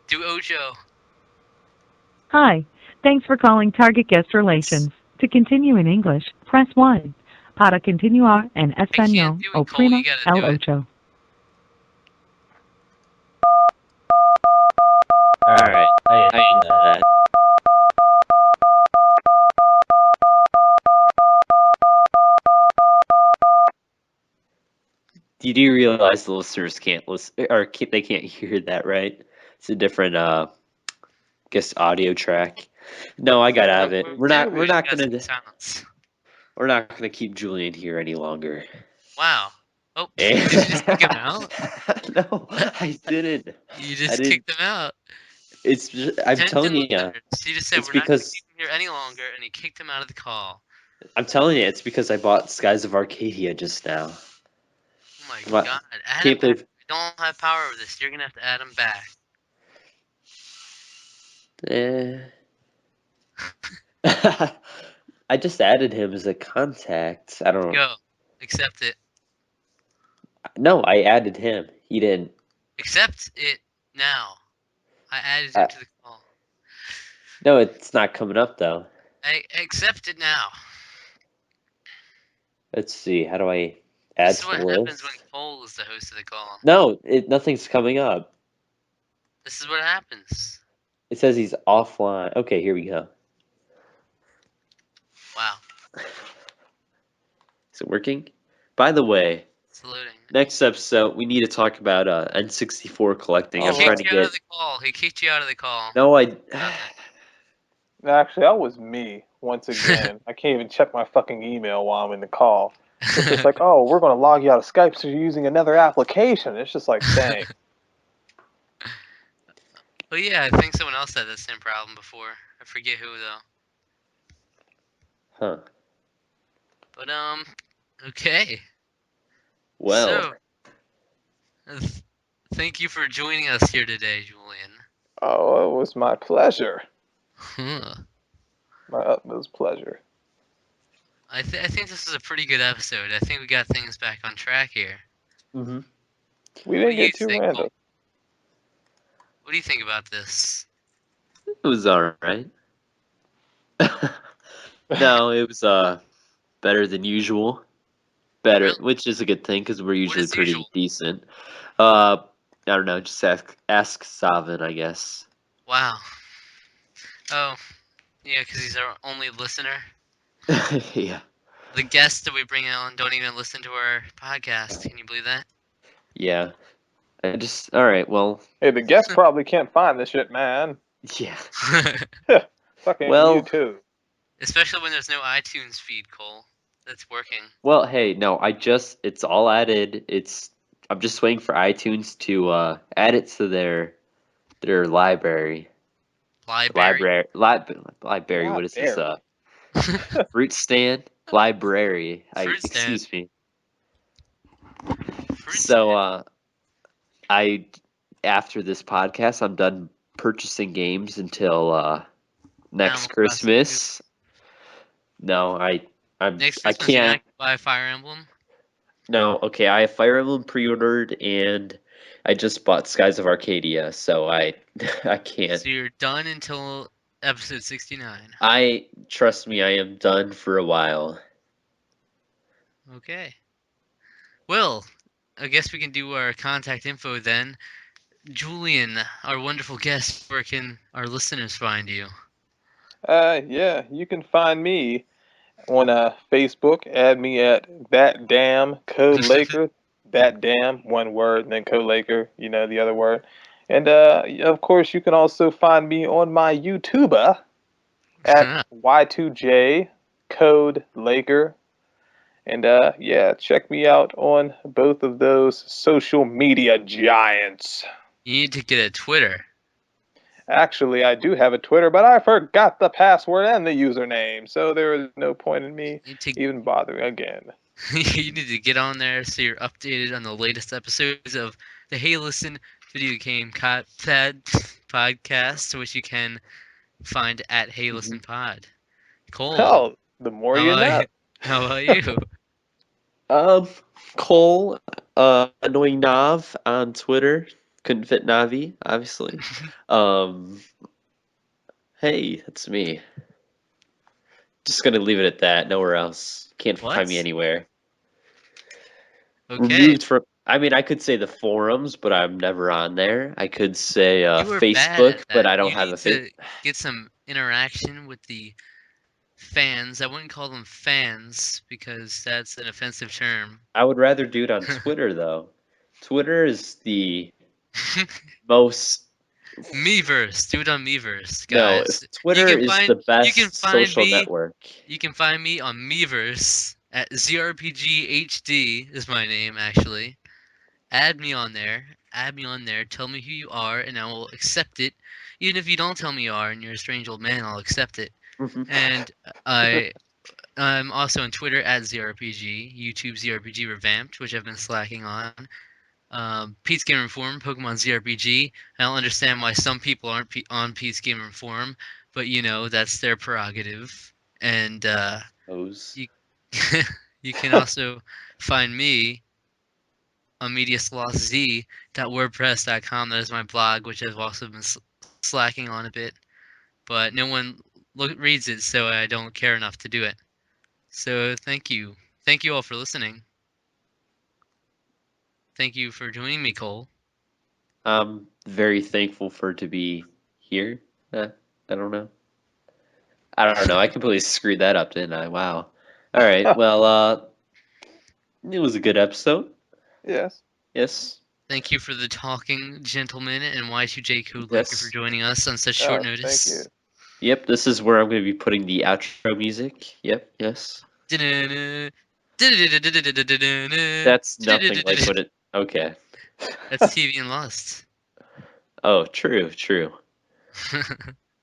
Do Ocho. Hi. Thanks for calling Target Guest Relations. To continue in English, press 1. Para continuar en español, do it, Cole. oprima You gotta el do it. ocho. All right, I answered that. You do realize the listeners can't listen, or they can't hear that, right? It's a different, guess, audio track. No, I got out of it. We're not gonna Silence. we're not gonna keep Julian here any longer. Wow. Oh, did you just kick him out? No, I didn't. You I just didn't. kicked him out. It's just, I'm telling you, You just said it's we're not going to because keep him here any longer, and he kicked him out of the call. I'm telling you, it's because I bought Skies of Arcadia just now. Oh my What? god. Add Can't him back. believe. I don't have power over this. You're going to have to add him back. I just added him as a contact. I don't. Go. Accept it. No, I added him. He didn't. Accept it now. I added him to the call. No, it's not coming up though. Accept it now. Let's see. How do I add This is to what the happens list? when Cole is the host of the call. No, nothing's coming up. This is what happens. It says he's offline. Okay, here we go. Wow. Is it working? By the way, It's loading. next episode we need to talk about N64 collecting. He I'm He trying kicked to you out get. of the call. He kicked you out of the call. No, I. Actually, that was me once again. I can't even check my fucking email while I'm in the call. It's just like, oh, we're going to log you out of Skype, so you're using another application. It's just like, dang. But yeah, I think someone else had that same problem before. I forget who though. Huh. But okay. Well. So, thank you for joining us here today, Julian. Oh, it was my pleasure. Huh. My utmost pleasure. I think this is a pretty good episode. I think we got things back on track here. Mm-hmm. We What didn't do you get too think, random. Cole? What do you think about this? It was alright. No, it was better than usual. Better, Really? which is a good thing because we're usually is pretty usual? decent. I don't know. Just ask Savin, I guess. Wow. Oh, yeah, because he's our only listener. Yeah. The guests that we bring on don't even listen to our podcast. Can you believe that? Yeah. All right. Well. Hey, the guests probably can't find this shit, man. Yeah. Fucking Well- you too. Especially when there's no iTunes feed, Cole. That's working. Well, hey, no. It's all added. I'm just waiting for iTunes to add it to their library. Library. Library. What is this? Fruit stand. Library. Fruit stand. Excuse me. Fruit So after this podcast, I'm done purchasing games until next Animal Christmas. No, Next I Christmas, you're not can't. gonna buy Fire Emblem? No, okay. I have Fire Emblem pre-ordered, and I just bought Skies of Arcadia, so I can't. So you're done until episode 69. Trust me, I am done for a while. Okay. Well, I guess we can do our contact info then. Julian, our wonderful guest, where can our listeners find you? Yeah, you can find me on Facebook. Add me at that damn CodeLaker. That damn, one word, and then CodeLaker, you know, the other word. And of course, you can also find me on my YouTuber at Y2jCodeLaker. And yeah, check me out on both of those social media giants. You need to get a Twitter. Actually, I do have a Twitter, but I forgot the password and the username, so there is no point in me You need to, even bothering again. you need to get on there so you're updated on the latest episodes of the Hey Listen Video Game Podcast, which you can find at Hey Listen Pod. Cole, Hell, the more you know. how about you? Cole, annoying Nav on Twitter. Couldn't fit Navi, obviously. Hey, that's me. Just gonna leave it at that. Nowhere else. Can't What? find me anywhere. Okay. Removed from. I mean, I could say the forums, but I'm never on there. I could say You were bad Facebook, at but that. I don't You have need a to face. get some interaction with the fans. I wouldn't call them fans because that's an offensive term. I would rather do it on Twitter though. Twitter is the most. Meverse. Do it on Meverse, No, guys. Twitter is the You can best find social me. network. You can find me on Meverse at ZRPGHD is my name actually. Add me on there. Add me on there. Tell me who you are, and I will accept it. Even if you don't tell me you are, and you're a strange old man, I'll accept it. And I'm also on Twitter at ZRPG, YouTube ZRPG Revamped, which I've been slacking on. Pete's Game Inform, Pokemon ZRPG. I don't understand why some people aren't on Pete's Game Inform, but you know that's their prerogative. And Those. you you can also find me on mediaslothz.wordpress.com. That is my blog, which I've also been slacking on a bit, but no one reads it, so I don't care enough to do it. So thank you all for listening. Thank you for joining me, Cole. I'm very thankful to be here. I don't know. I don't know. I completely screwed that up, didn't I? Wow. All right. Well, it was a good episode. Yes. Yes. Thank you for the talking gentleman and Y2jCodeLaker Yes. for joining us on such short notice. Thank you. Yep. This is where I'm going to be putting the outro music. Yep. Yes. That's nothing like what it. Okay. That's TV and Lust. Oh, true. True.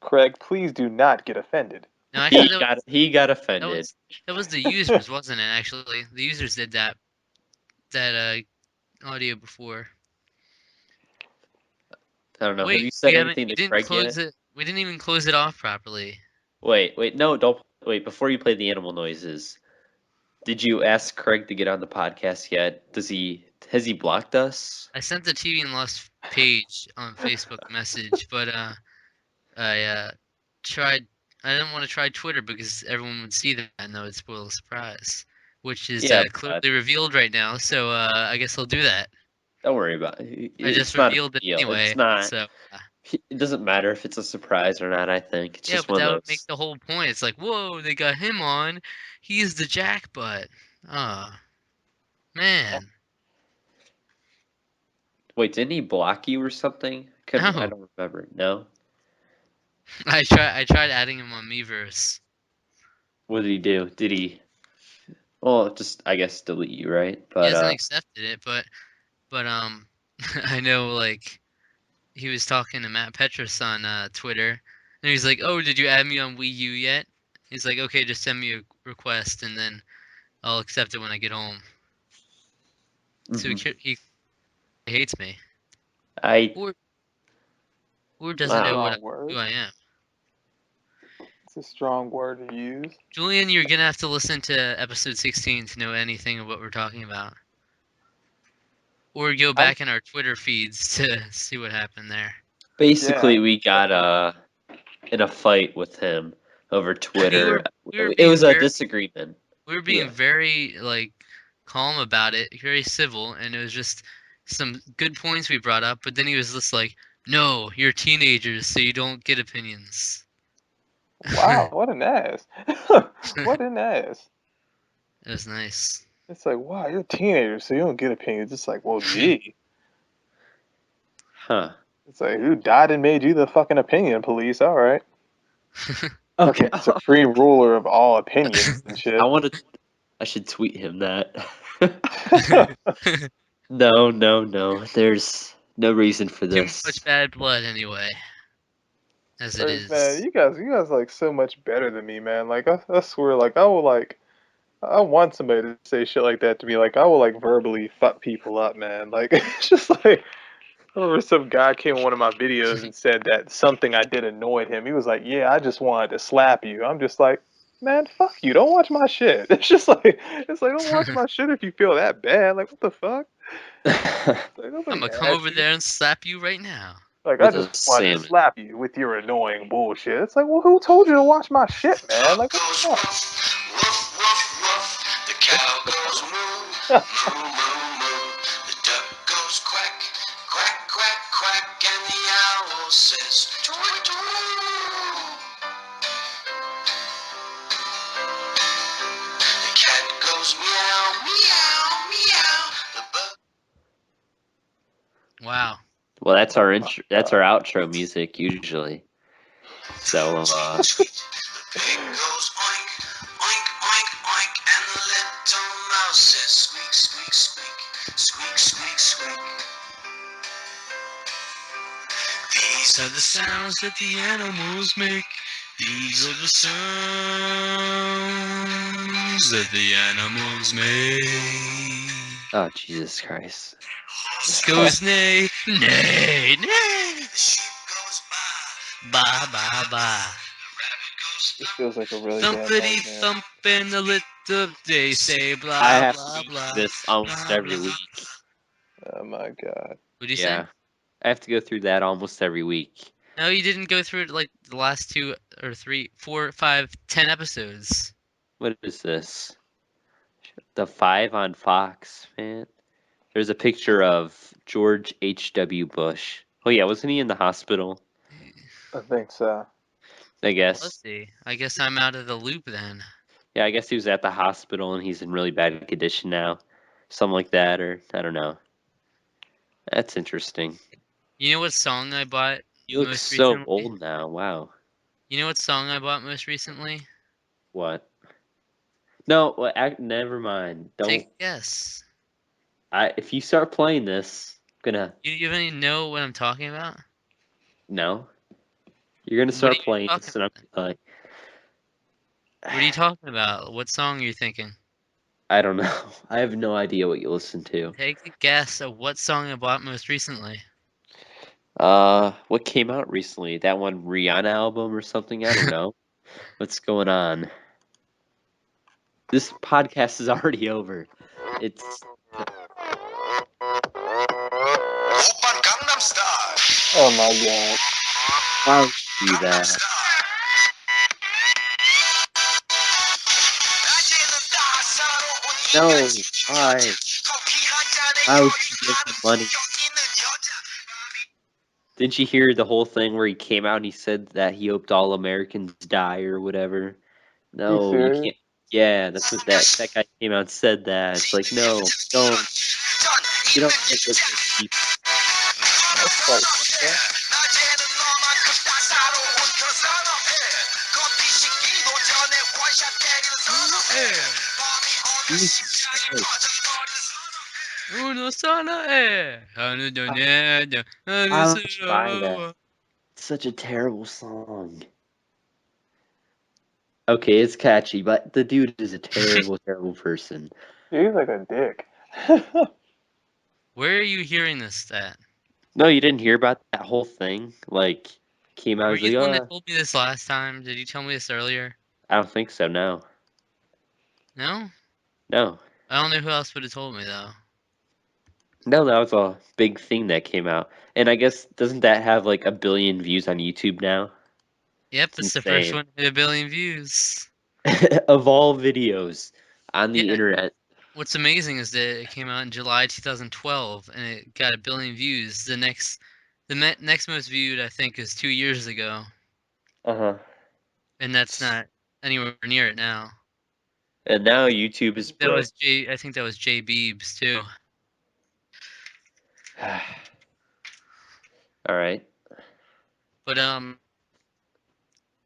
Craig, please do not get offended. No, actually, He got offended. that was the users, wasn't it? Actually, the users did that audio before. I don't know. Wait, Have you said anything to Craig yet? We didn't even close it off properly. Wait. No, don't. Wait. Before you play the animal noises, did you ask Craig to get on the podcast yet? Has he blocked us? I sent the TV and Lust page on Facebook message, but I tried. I didn't want to try Twitter because everyone would see that and that would spoil the surprise, which is clearly revealed right now. So I guess I'll do that. Don't worry about it. I just not a revealed it deal. anyway. It's not. So It doesn't matter if it's a surprise or not. I think it's yeah, just but one that of would make those. the whole point. It's like, whoa, they got him on. He's the jackbutt. Ah, man. Wait, didn't he block you or something? I No. don't remember. No. I tried adding him on Meverse. What did he do? Did he? Well, just I guess delete you, right? He But hasn't accepted it, but I know like he was talking to Matt Petrus on Twitter, and he's like, "Oh, did you add me on Wii U yet?" He's like, "Okay, just send me a request, and then I'll accept it when I get home." So he hates me, or doesn't know who I am. It's a strong word to use. Julian, you're gonna have to listen to episode 16 to know anything of what we're talking about, or go back in our Twitter feeds to see what happened there. Basically, we got in a fight with him over Twitter. It was a disagreement. We were being very like calm about it, very civil, and it was just some good points we brought up. But then he was just like, "No, you're teenagers, so you don't get opinions." Wow, what an ass! What an ass! It was nice. It's like, wow, you're a teenager, so you don't get opinions. It's like, well, gee. Huh. It's like, who died and made you the fucking opinion police? All right. Okay. Supreme ruler of all opinions and shit. I should tweet him that. No. There's no reason for this. Too much bad blood, anyway. As it is. Man, you guys like so much better than me, man. Like I swear, like I want somebody to say shit like that to me. Like I will like verbally fuck people up, man. Like it's just like I remember some guy came in one of my videos and said that something I did annoyed him. He was like, "Yeah, I just wanted to slap you." I'm just like, man, fuck you. Don't watch my shit. It's like don't watch my shit if you feel that bad. Like what the fuck? I'm gonna come over there and slap you right now. Like, I With a just wanted to salmon. slap you with your annoying bullshit. It's like, well, who told you to watch my shit, man? Like, what the fuck? The cow goes moo, moo, moo, moo. The duck goes quack, quack, quack, quack, and the owl says tweet, tweet. The cat goes meow, meow, meow. The bug. Wow. Well, that's our that's our outro music usually. So The pig goes oink, oink, oink, oink, and the little mouse says squeak, squeak, squeak, squeak, squeak, squeak. These are the sounds that the animals make. These are the sounds that the animals make. oh Jesus Christ. Goes neigh, neigh, neigh. The sheep goes baa, Ba ba ba. This feels like a really bad Thumpity nightmare. thump in the little they say blah I have blah to blah. do this almost blah, every blah. week. Oh my god. What'd you Yeah. say? I have to go through that almost every week. No, you didn't go through it like the last 2 or 3, 4, 5, 10 episodes. What is this? The 5 on Fox, man. There's a picture of George H.W. Bush. Oh yeah, wasn't he in the hospital? I think so. I Let's guess. see. I guess I'm out of the loop then. Yeah, I guess he was at the hospital and he's in really bad condition now. Something like that, or I don't know. That's interesting. You know what song I bought You look most so recently? old now. Wow. You know what song I bought most recently? What? No, well, never mind. Don't. Take a guess. If you start playing this, I'm gonna. You even know what I'm talking about? No. You're gonna What are start you playing talking this, and I'm like, What are you talking about? What song are you thinking? I don't know. I have no idea what you listen to. Take a guess of what song I bought most recently. What came out recently? That one Rihanna album or something? I don't know. What's going on? This podcast is already over. It's Open Gangnam Style. Oh my god. why would you do Gangnam that? Style. No, why? Why would you give him money? Didn't you hear the whole thing where he came out and he said that he hoped all Americans die or whatever? No, you serious? can't. Yeah, that's what that guy came out and said that. It's like, no, don't. You don't think with those people. That's quite simple. Jesus Christ. Uno sana Hanu donya Why would you buy that? It's such a terrible song. Okay, it's catchy, but the dude is a terrible, terrible person. He's like a dick. Where are you hearing this at? No, you didn't hear about that whole thing? Like, came out Were as you like, the one oh, that told me this last time? Did you tell me this earlier? I don't think so, no. No? No. I don't know who else would have told me though. No, that was a big thing that came out. And I guess, doesn't that have like 1 billion views on YouTube now? Yep, It's it's the first insane. one to hit 1 billion views. Of all videos on the Yeah. internet. What's amazing is that it came out in July 2012 and it got 1 billion views. The next most viewed I think is 2 years ago, Uh-huh. and that's not anywhere near it now. And now YouTube is That broke. was I think that was Jay Beebs too. All right. But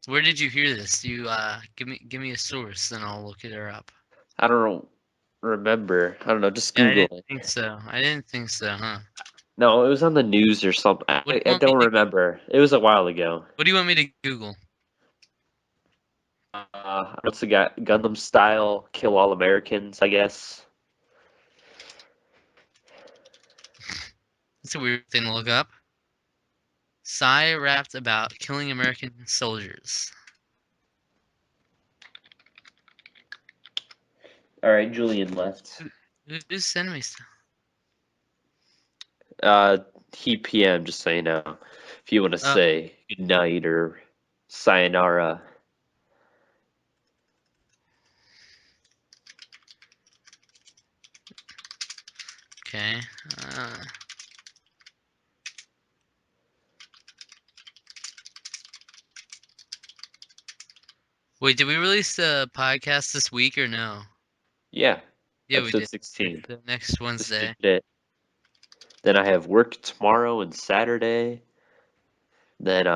where did you hear this? You give me a source, then I'll look it up. I don't remember. I don't know. Just Yeah, I Google didn't it. think so. I didn't think so, huh? No, it was on the news or something. What do you I want me don't to- remember. It was a while ago. What do you want me to Google? What's the guy? Gundam Style, Kill All Americans, I guess. That's a weird thing to look up. Psy rapped about killing American soldiers. All right, Julian left. Who's sending me stuff? He PM, just so you know. If you want to say good night or sayonara. Okay. Wait, did we release a podcast this week or no? Yeah. Yeah, we Episode did. 16. The next Wednesday. Just did it. Then I have work tomorrow and Saturday. Then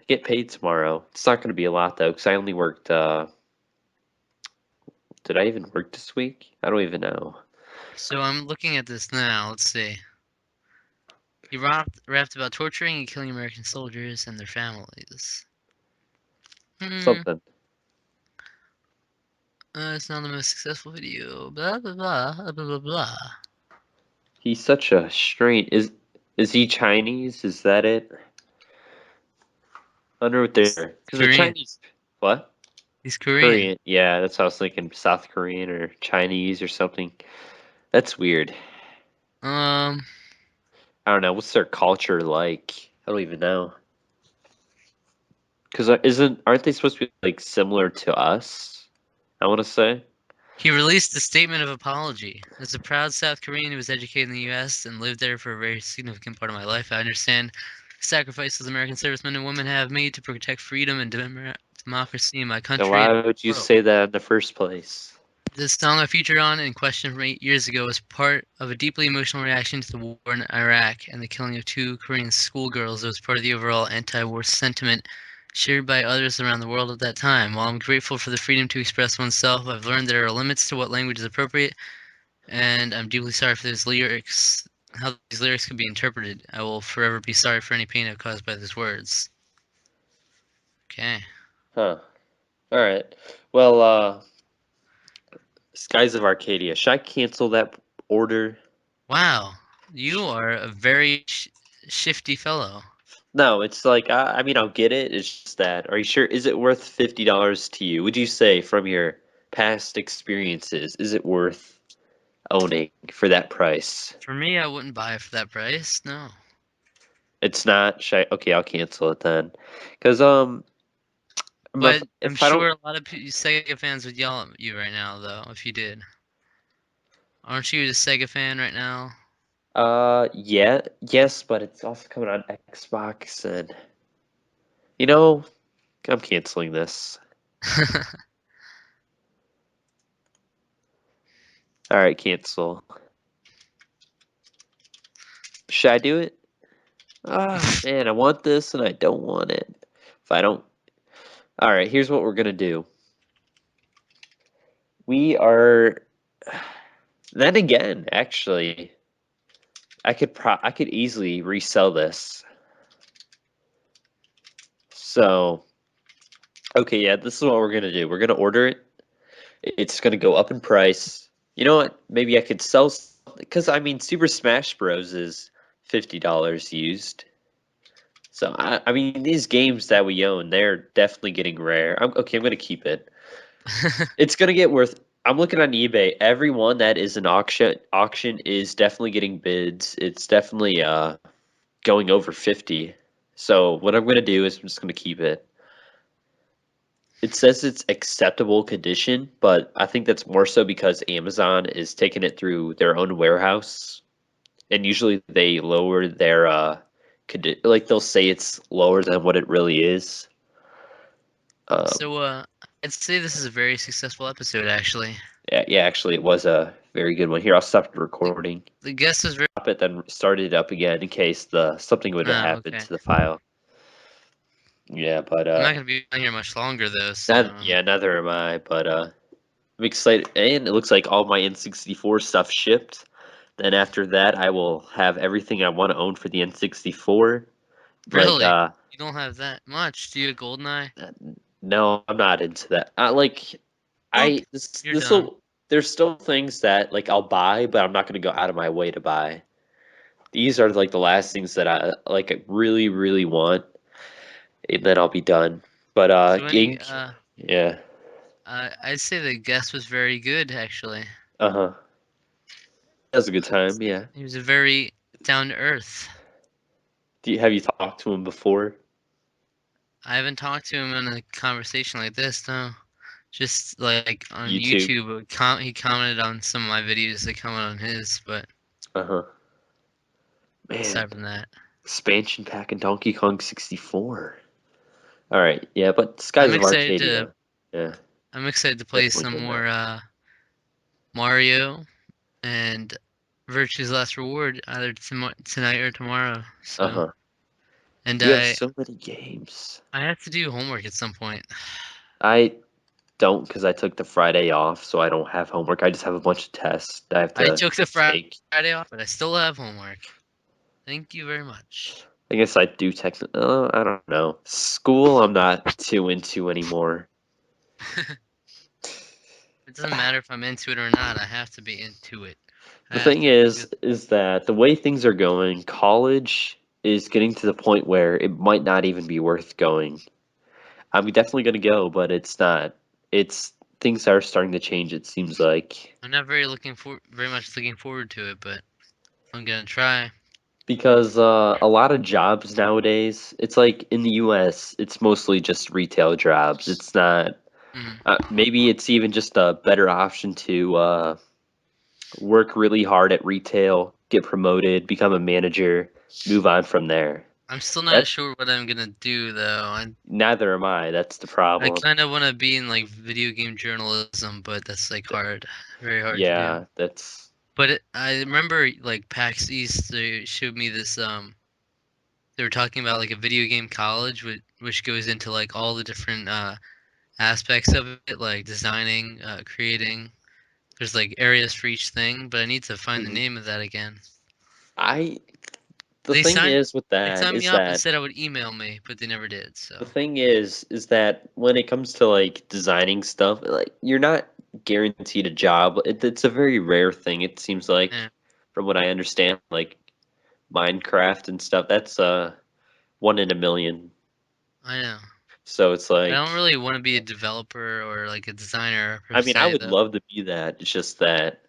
get paid tomorrow. It's not going to be a lot though, because I only worked. Did I even work this week? I don't even know. So I'm looking at this now. Let's see. He rapped about torturing and killing American soldiers and their families. Something. It's not the most successful video. Blah blah blah blah blah blah. He's such a strange. Is he Chinese? Is that it? I wonder what they're because the Korean. Chinese. What? He's Korean. Yeah, that's what I was thinking. South Korean or Chinese or something. That's weird. I don't know. What's their culture like? I don't even know. Because aren't they supposed to be like similar to us? I want to say. He released a statement of apology. As a proud South Korean who was educated in the U.S. and lived there for a very significant part of my life, I understand the sacrifices American servicemen and women have made to protect freedom and democracy in my Then country. why and would you world. say that in the first place? This song I featured on in question from 8 years ago was part of a deeply emotional reaction to the war in Iraq and the killing of 2 Korean schoolgirls. It was part of the overall anti-war sentiment shared by others around the world at that time. While I'm grateful for the freedom to express oneself, I've learned there are limits to what language is appropriate, and I'm deeply sorry for these lyrics, how these lyrics can be interpreted. I will forever be sorry for any pain I've caused by these words. Okay. Huh. All right. Well, Skies of Arcadia. Should I cancel that order? Wow, you are a very shifty fellow. No, it's like I mean I'll get it. It's just that. Are you sure? Is it worth $50 to you? Would you say from your past experiences, is it worth owning for that price? For me, I wouldn't buy it for that price. No. It's not. Okay, I'll cancel it then. Cause But I'm if I sure don't, a lot of Sega fans would yell at you right now, though, if you did. Aren't you a Sega fan right now? yeah, yes, but it's also coming on Xbox, and you know, I'm canceling this. All right, cancel. Should I do it? Ah, man, I want this and I don't want it. If I don't, all right, here's what we're gonna do. We are. Then again, actually, I could easily resell this. So, okay, yeah, this is what we're gonna do. We're gonna order it. It's gonna go up in price. You know what? Maybe I could sell because I mean, Super Smash Bros. Is $50 used. So I mean, these games that we own, they're definitely getting rare. Okay, I'm gonna keep it. It's gonna get worth. I'm looking on eBay. Every one that is an auction is definitely getting bids. It's definitely going over 50. So what I'm gonna do is I'm just gonna keep it. It says it's acceptable condition, but I think that's more so because Amazon is taking it through their own warehouse, and usually they lower their like they'll say it's lower than what it really is. So, I'd say this is a very successful episode, actually. Yeah, actually, it was a very good one. Here, I'll stop the recording. The guest was very. Stop it, then start it up again in case something would have Oh, happened okay. to the file. Yeah, but I'm not gonna be on here much longer, though. So. neither am I. But I'm excited, and it looks like all my N64 stuff shipped. Then after that, I will have everything I want to own for the N64. Really? Like, You don't have that much. Do you have GoldenEye? no, I'm not into that. Nope, This you're this done. will. There's still things that like I'll buy, but I'm not gonna go out of my way to buy. These are like the last things that I really, really want, and then I'll be done. But So any, Gink, yeah, I'd say the guest was very good, actually. uh-huh. That was a good time, yeah. He was a very down to earth. Have you talked to him before? I haven't talked to him in a conversation like this, no. Just like on YouTube. YouTube, he commented on some of my videos. They comment on his, but Uh-huh. Man, aside from that, expansion pack in Donkey Kong 64. All right, yeah, but Skies I'm of excited Arcadia. Yeah, I'm excited to play definitely some good more Mario and Virtue's Last Reward either tonight or tomorrow. So, Uh-huh. and You have so many games. I have to do homework at some point. I don't because I took the Friday off, so I don't have homework. I just have a bunch of tests that I have I to took the take. Friday off, but I still have homework. Thank you very much. I guess I do I don't know. School, I'm not too into anymore. It doesn't matter if I'm into it or not. I have to be into it. The thing is that the way things are going, college is getting to the point where it might not even be worth going. I'm definitely going to go, but it's not. It's things are starting to change. It seems like I'm not very much looking forward to it, but I'm gonna try. because a lot of jobs nowadays, it's like in the U.S., it's mostly just retail jobs. It's not. Mm. Maybe it's even just a better option to work really hard at retail, get promoted, become a manager, move on from there. I'm still not That sure what I'm gonna do though. neither am I. That's the I problem. kind of want to be in like video game journalism, but that's like very hard to do. Yeah, that's But I remember like PAX East, they showed me this. They were talking about like a video game college, which goes into like all the different aspects of it, like designing, creating. There's like areas for each thing, but I need to find the mhm. name of that again. I. The They thing signed is with they that signed me is up and that said I would email me, but they never did. the So thing is that when it comes to like designing stuff, like you're not guaranteed a job. It's a very rare thing. It seems like, yeah, from what I understand, like Minecraft and stuff. That's 1 in a million. I know. So it's I like, don't really want to be a developer or like a designer per I mean, I se, would though. love to be that. It's just that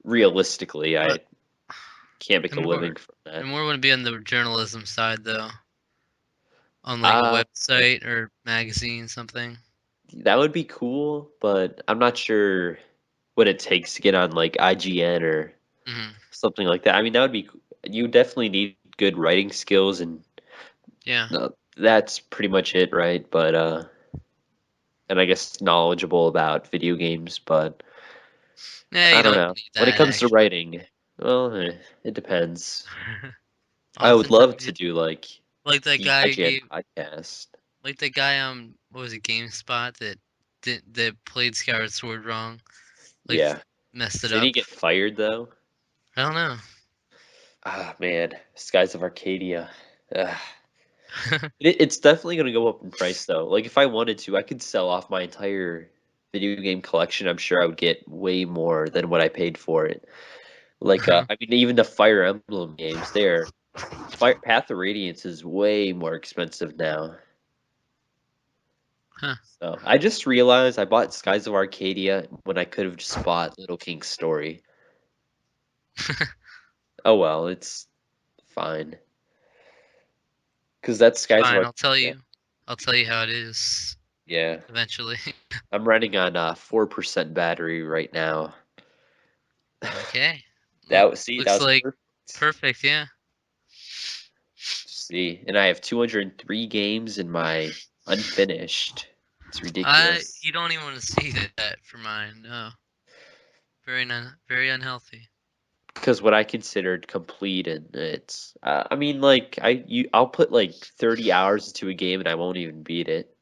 realistically, I But can't make I a more living from I that. more want to be on the journalism side, though, on like a Uh, website or magazine, something. that would be cool, but I'm not sure what it takes to get on like IGN or Hmm. something like that. I mean, that would be, you definitely need good writing skills, and Yeah. that's pretty much it, right? But, and I guess knowledgeable about video games, but Yeah, I you don't don't know. need When it that comes to actually. writing, well, it depends. I would Oftentimes, love to do like like that the guy who IGN gave, podcast. like that guy what was it, GameSpot that played Skyward Sword wrong, like Yeah. messed it Did he up. get fired though? I don't know. Ah, man, Skies of Arcadia. Ah. It's definitely gonna go up in price though. Like if I wanted to, I could sell off my entire video game collection. I'm sure I would get way more than what I paid for it. Like I mean, even the Fire Emblem games, Fire Path of Radiance is way more expensive now. Huh. So I just realized I bought Skies of Arcadia when I could have just bought Little King's Story. Oh well, it's fine. Because that's It's Skies of fine. Arcadia. I'll tell you how it is Yeah. eventually. I'm running on a 4% battery right now. Okay. That Looks was like perfect. perfect. Yeah. See, and I have 203 games in my unfinished. It's ridiculous. You don't even want to see that for mine. No. Very unhealthy. Because what I considered complete, and it's, I mean, like I'll put like 30 hours into a game and I won't even beat it.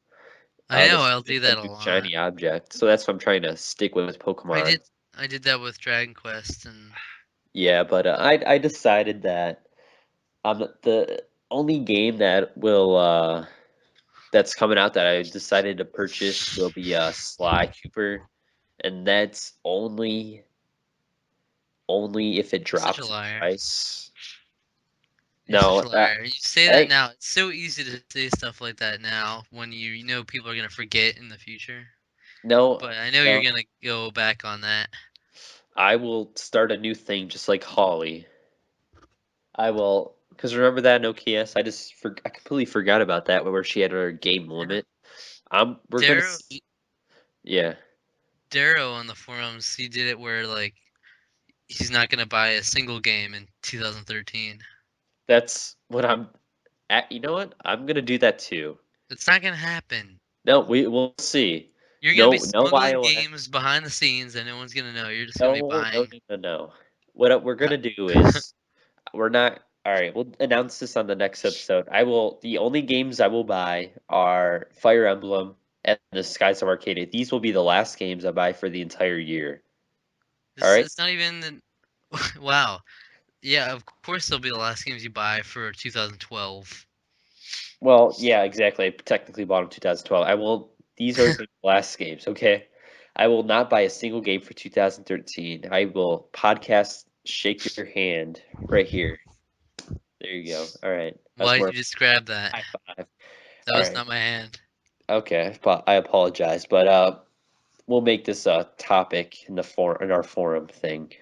I know. That's I'll even do a that a new lot. shiny object. So that's what I'm trying to stick with I Pokemon. did. I did that with Dragon Quest, and Yeah, but I decided that the only game that will that's coming out that I decided to purchase will be Sly Cooper, and that's only if it you're such a drops in liar. price. You're such No, a liar. You say that hey, now. It's so easy to say stuff like that now when you know people are gonna forget in the future. no, But I know you're no. gonna go back on that. I will start a new thing just like Holly. I will Because remember that in OKS? I completely forgot about that where she had her game limit. We're gonna Darrow, see. Yeah, Darrow on the forums, he did it where like he's not gonna buy a single game in 2013. that's what I'm at. You know what? I'm gonna do that too. It's not gonna happen. No, we'll see. You're gonna be No smuggling iOS. games behind the scenes, and no one's gonna know. You're just gonna be No, buying. no. What we're gonna do is we're not. All right, we'll announce this on the next episode. The only games I will buy are Fire Emblem and the Skies of Arcadia. These will be the last games I buy for the entire year. All right. It's not even. Wow. Yeah, of course they'll be the last games you buy for 2012. Well, yeah, exactly. I technically bought them 2012. These are the last games, okay? I will not buy a single game for 2013. I will podcast Shake Your Hand right here. There you go. All right. That's Why did more you just grab that? high five. That All was right. not my hand. Okay. I apologize, but we'll make this a topic in our forum thing.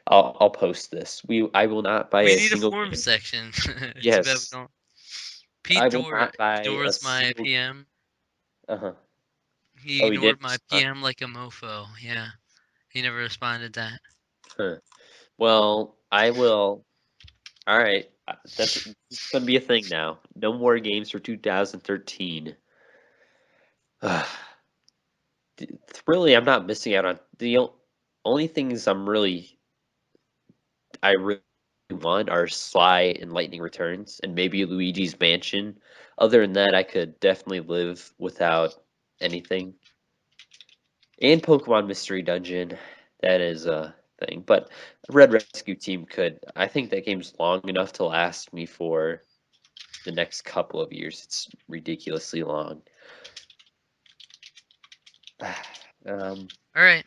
I'll post this. I will not buy We a need a single forum game. section. Too bad we Yes. don't. I Pete will not buy a Dora's my single. PM. Uh-huh. He Oh, he did. ignored my PM like a mofo. Yeah, he never responded to that. Huh. Well, I will. All right, this is gonna be a thing now. No more games for 2013. Really, I'm not missing out on only things I really want are Sly and Lightning Returns and maybe Luigi's Mansion. Other than that, I could definitely live without anything. And Pokemon Mystery Dungeon, that is a thing. But Red Rescue Team could. I think that game's long enough to last me for the next couple of years. It's ridiculously long. All right,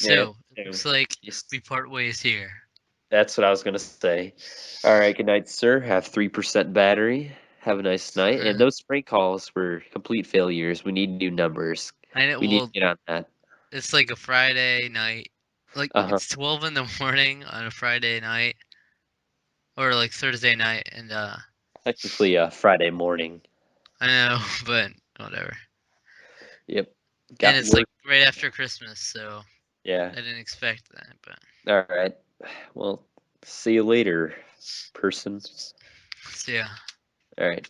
Yeah, so it looks like we part ways here. that's what I was gonna say. All right, good night, sir. Have 3% battery. Have a nice night. And those prank calls were complete failures. We need new numbers. I know. We need Well, to get on that. it's like a Friday night. Like Uh-huh. it's 12 in the morning on a Friday night, or like Thursday night, and Technically, Friday morning. I know, but whatever. Yep. And Got it's work. like right after Christmas, so Yeah. I didn't expect that. But All right. Well, see you later, person. so yeah. All right.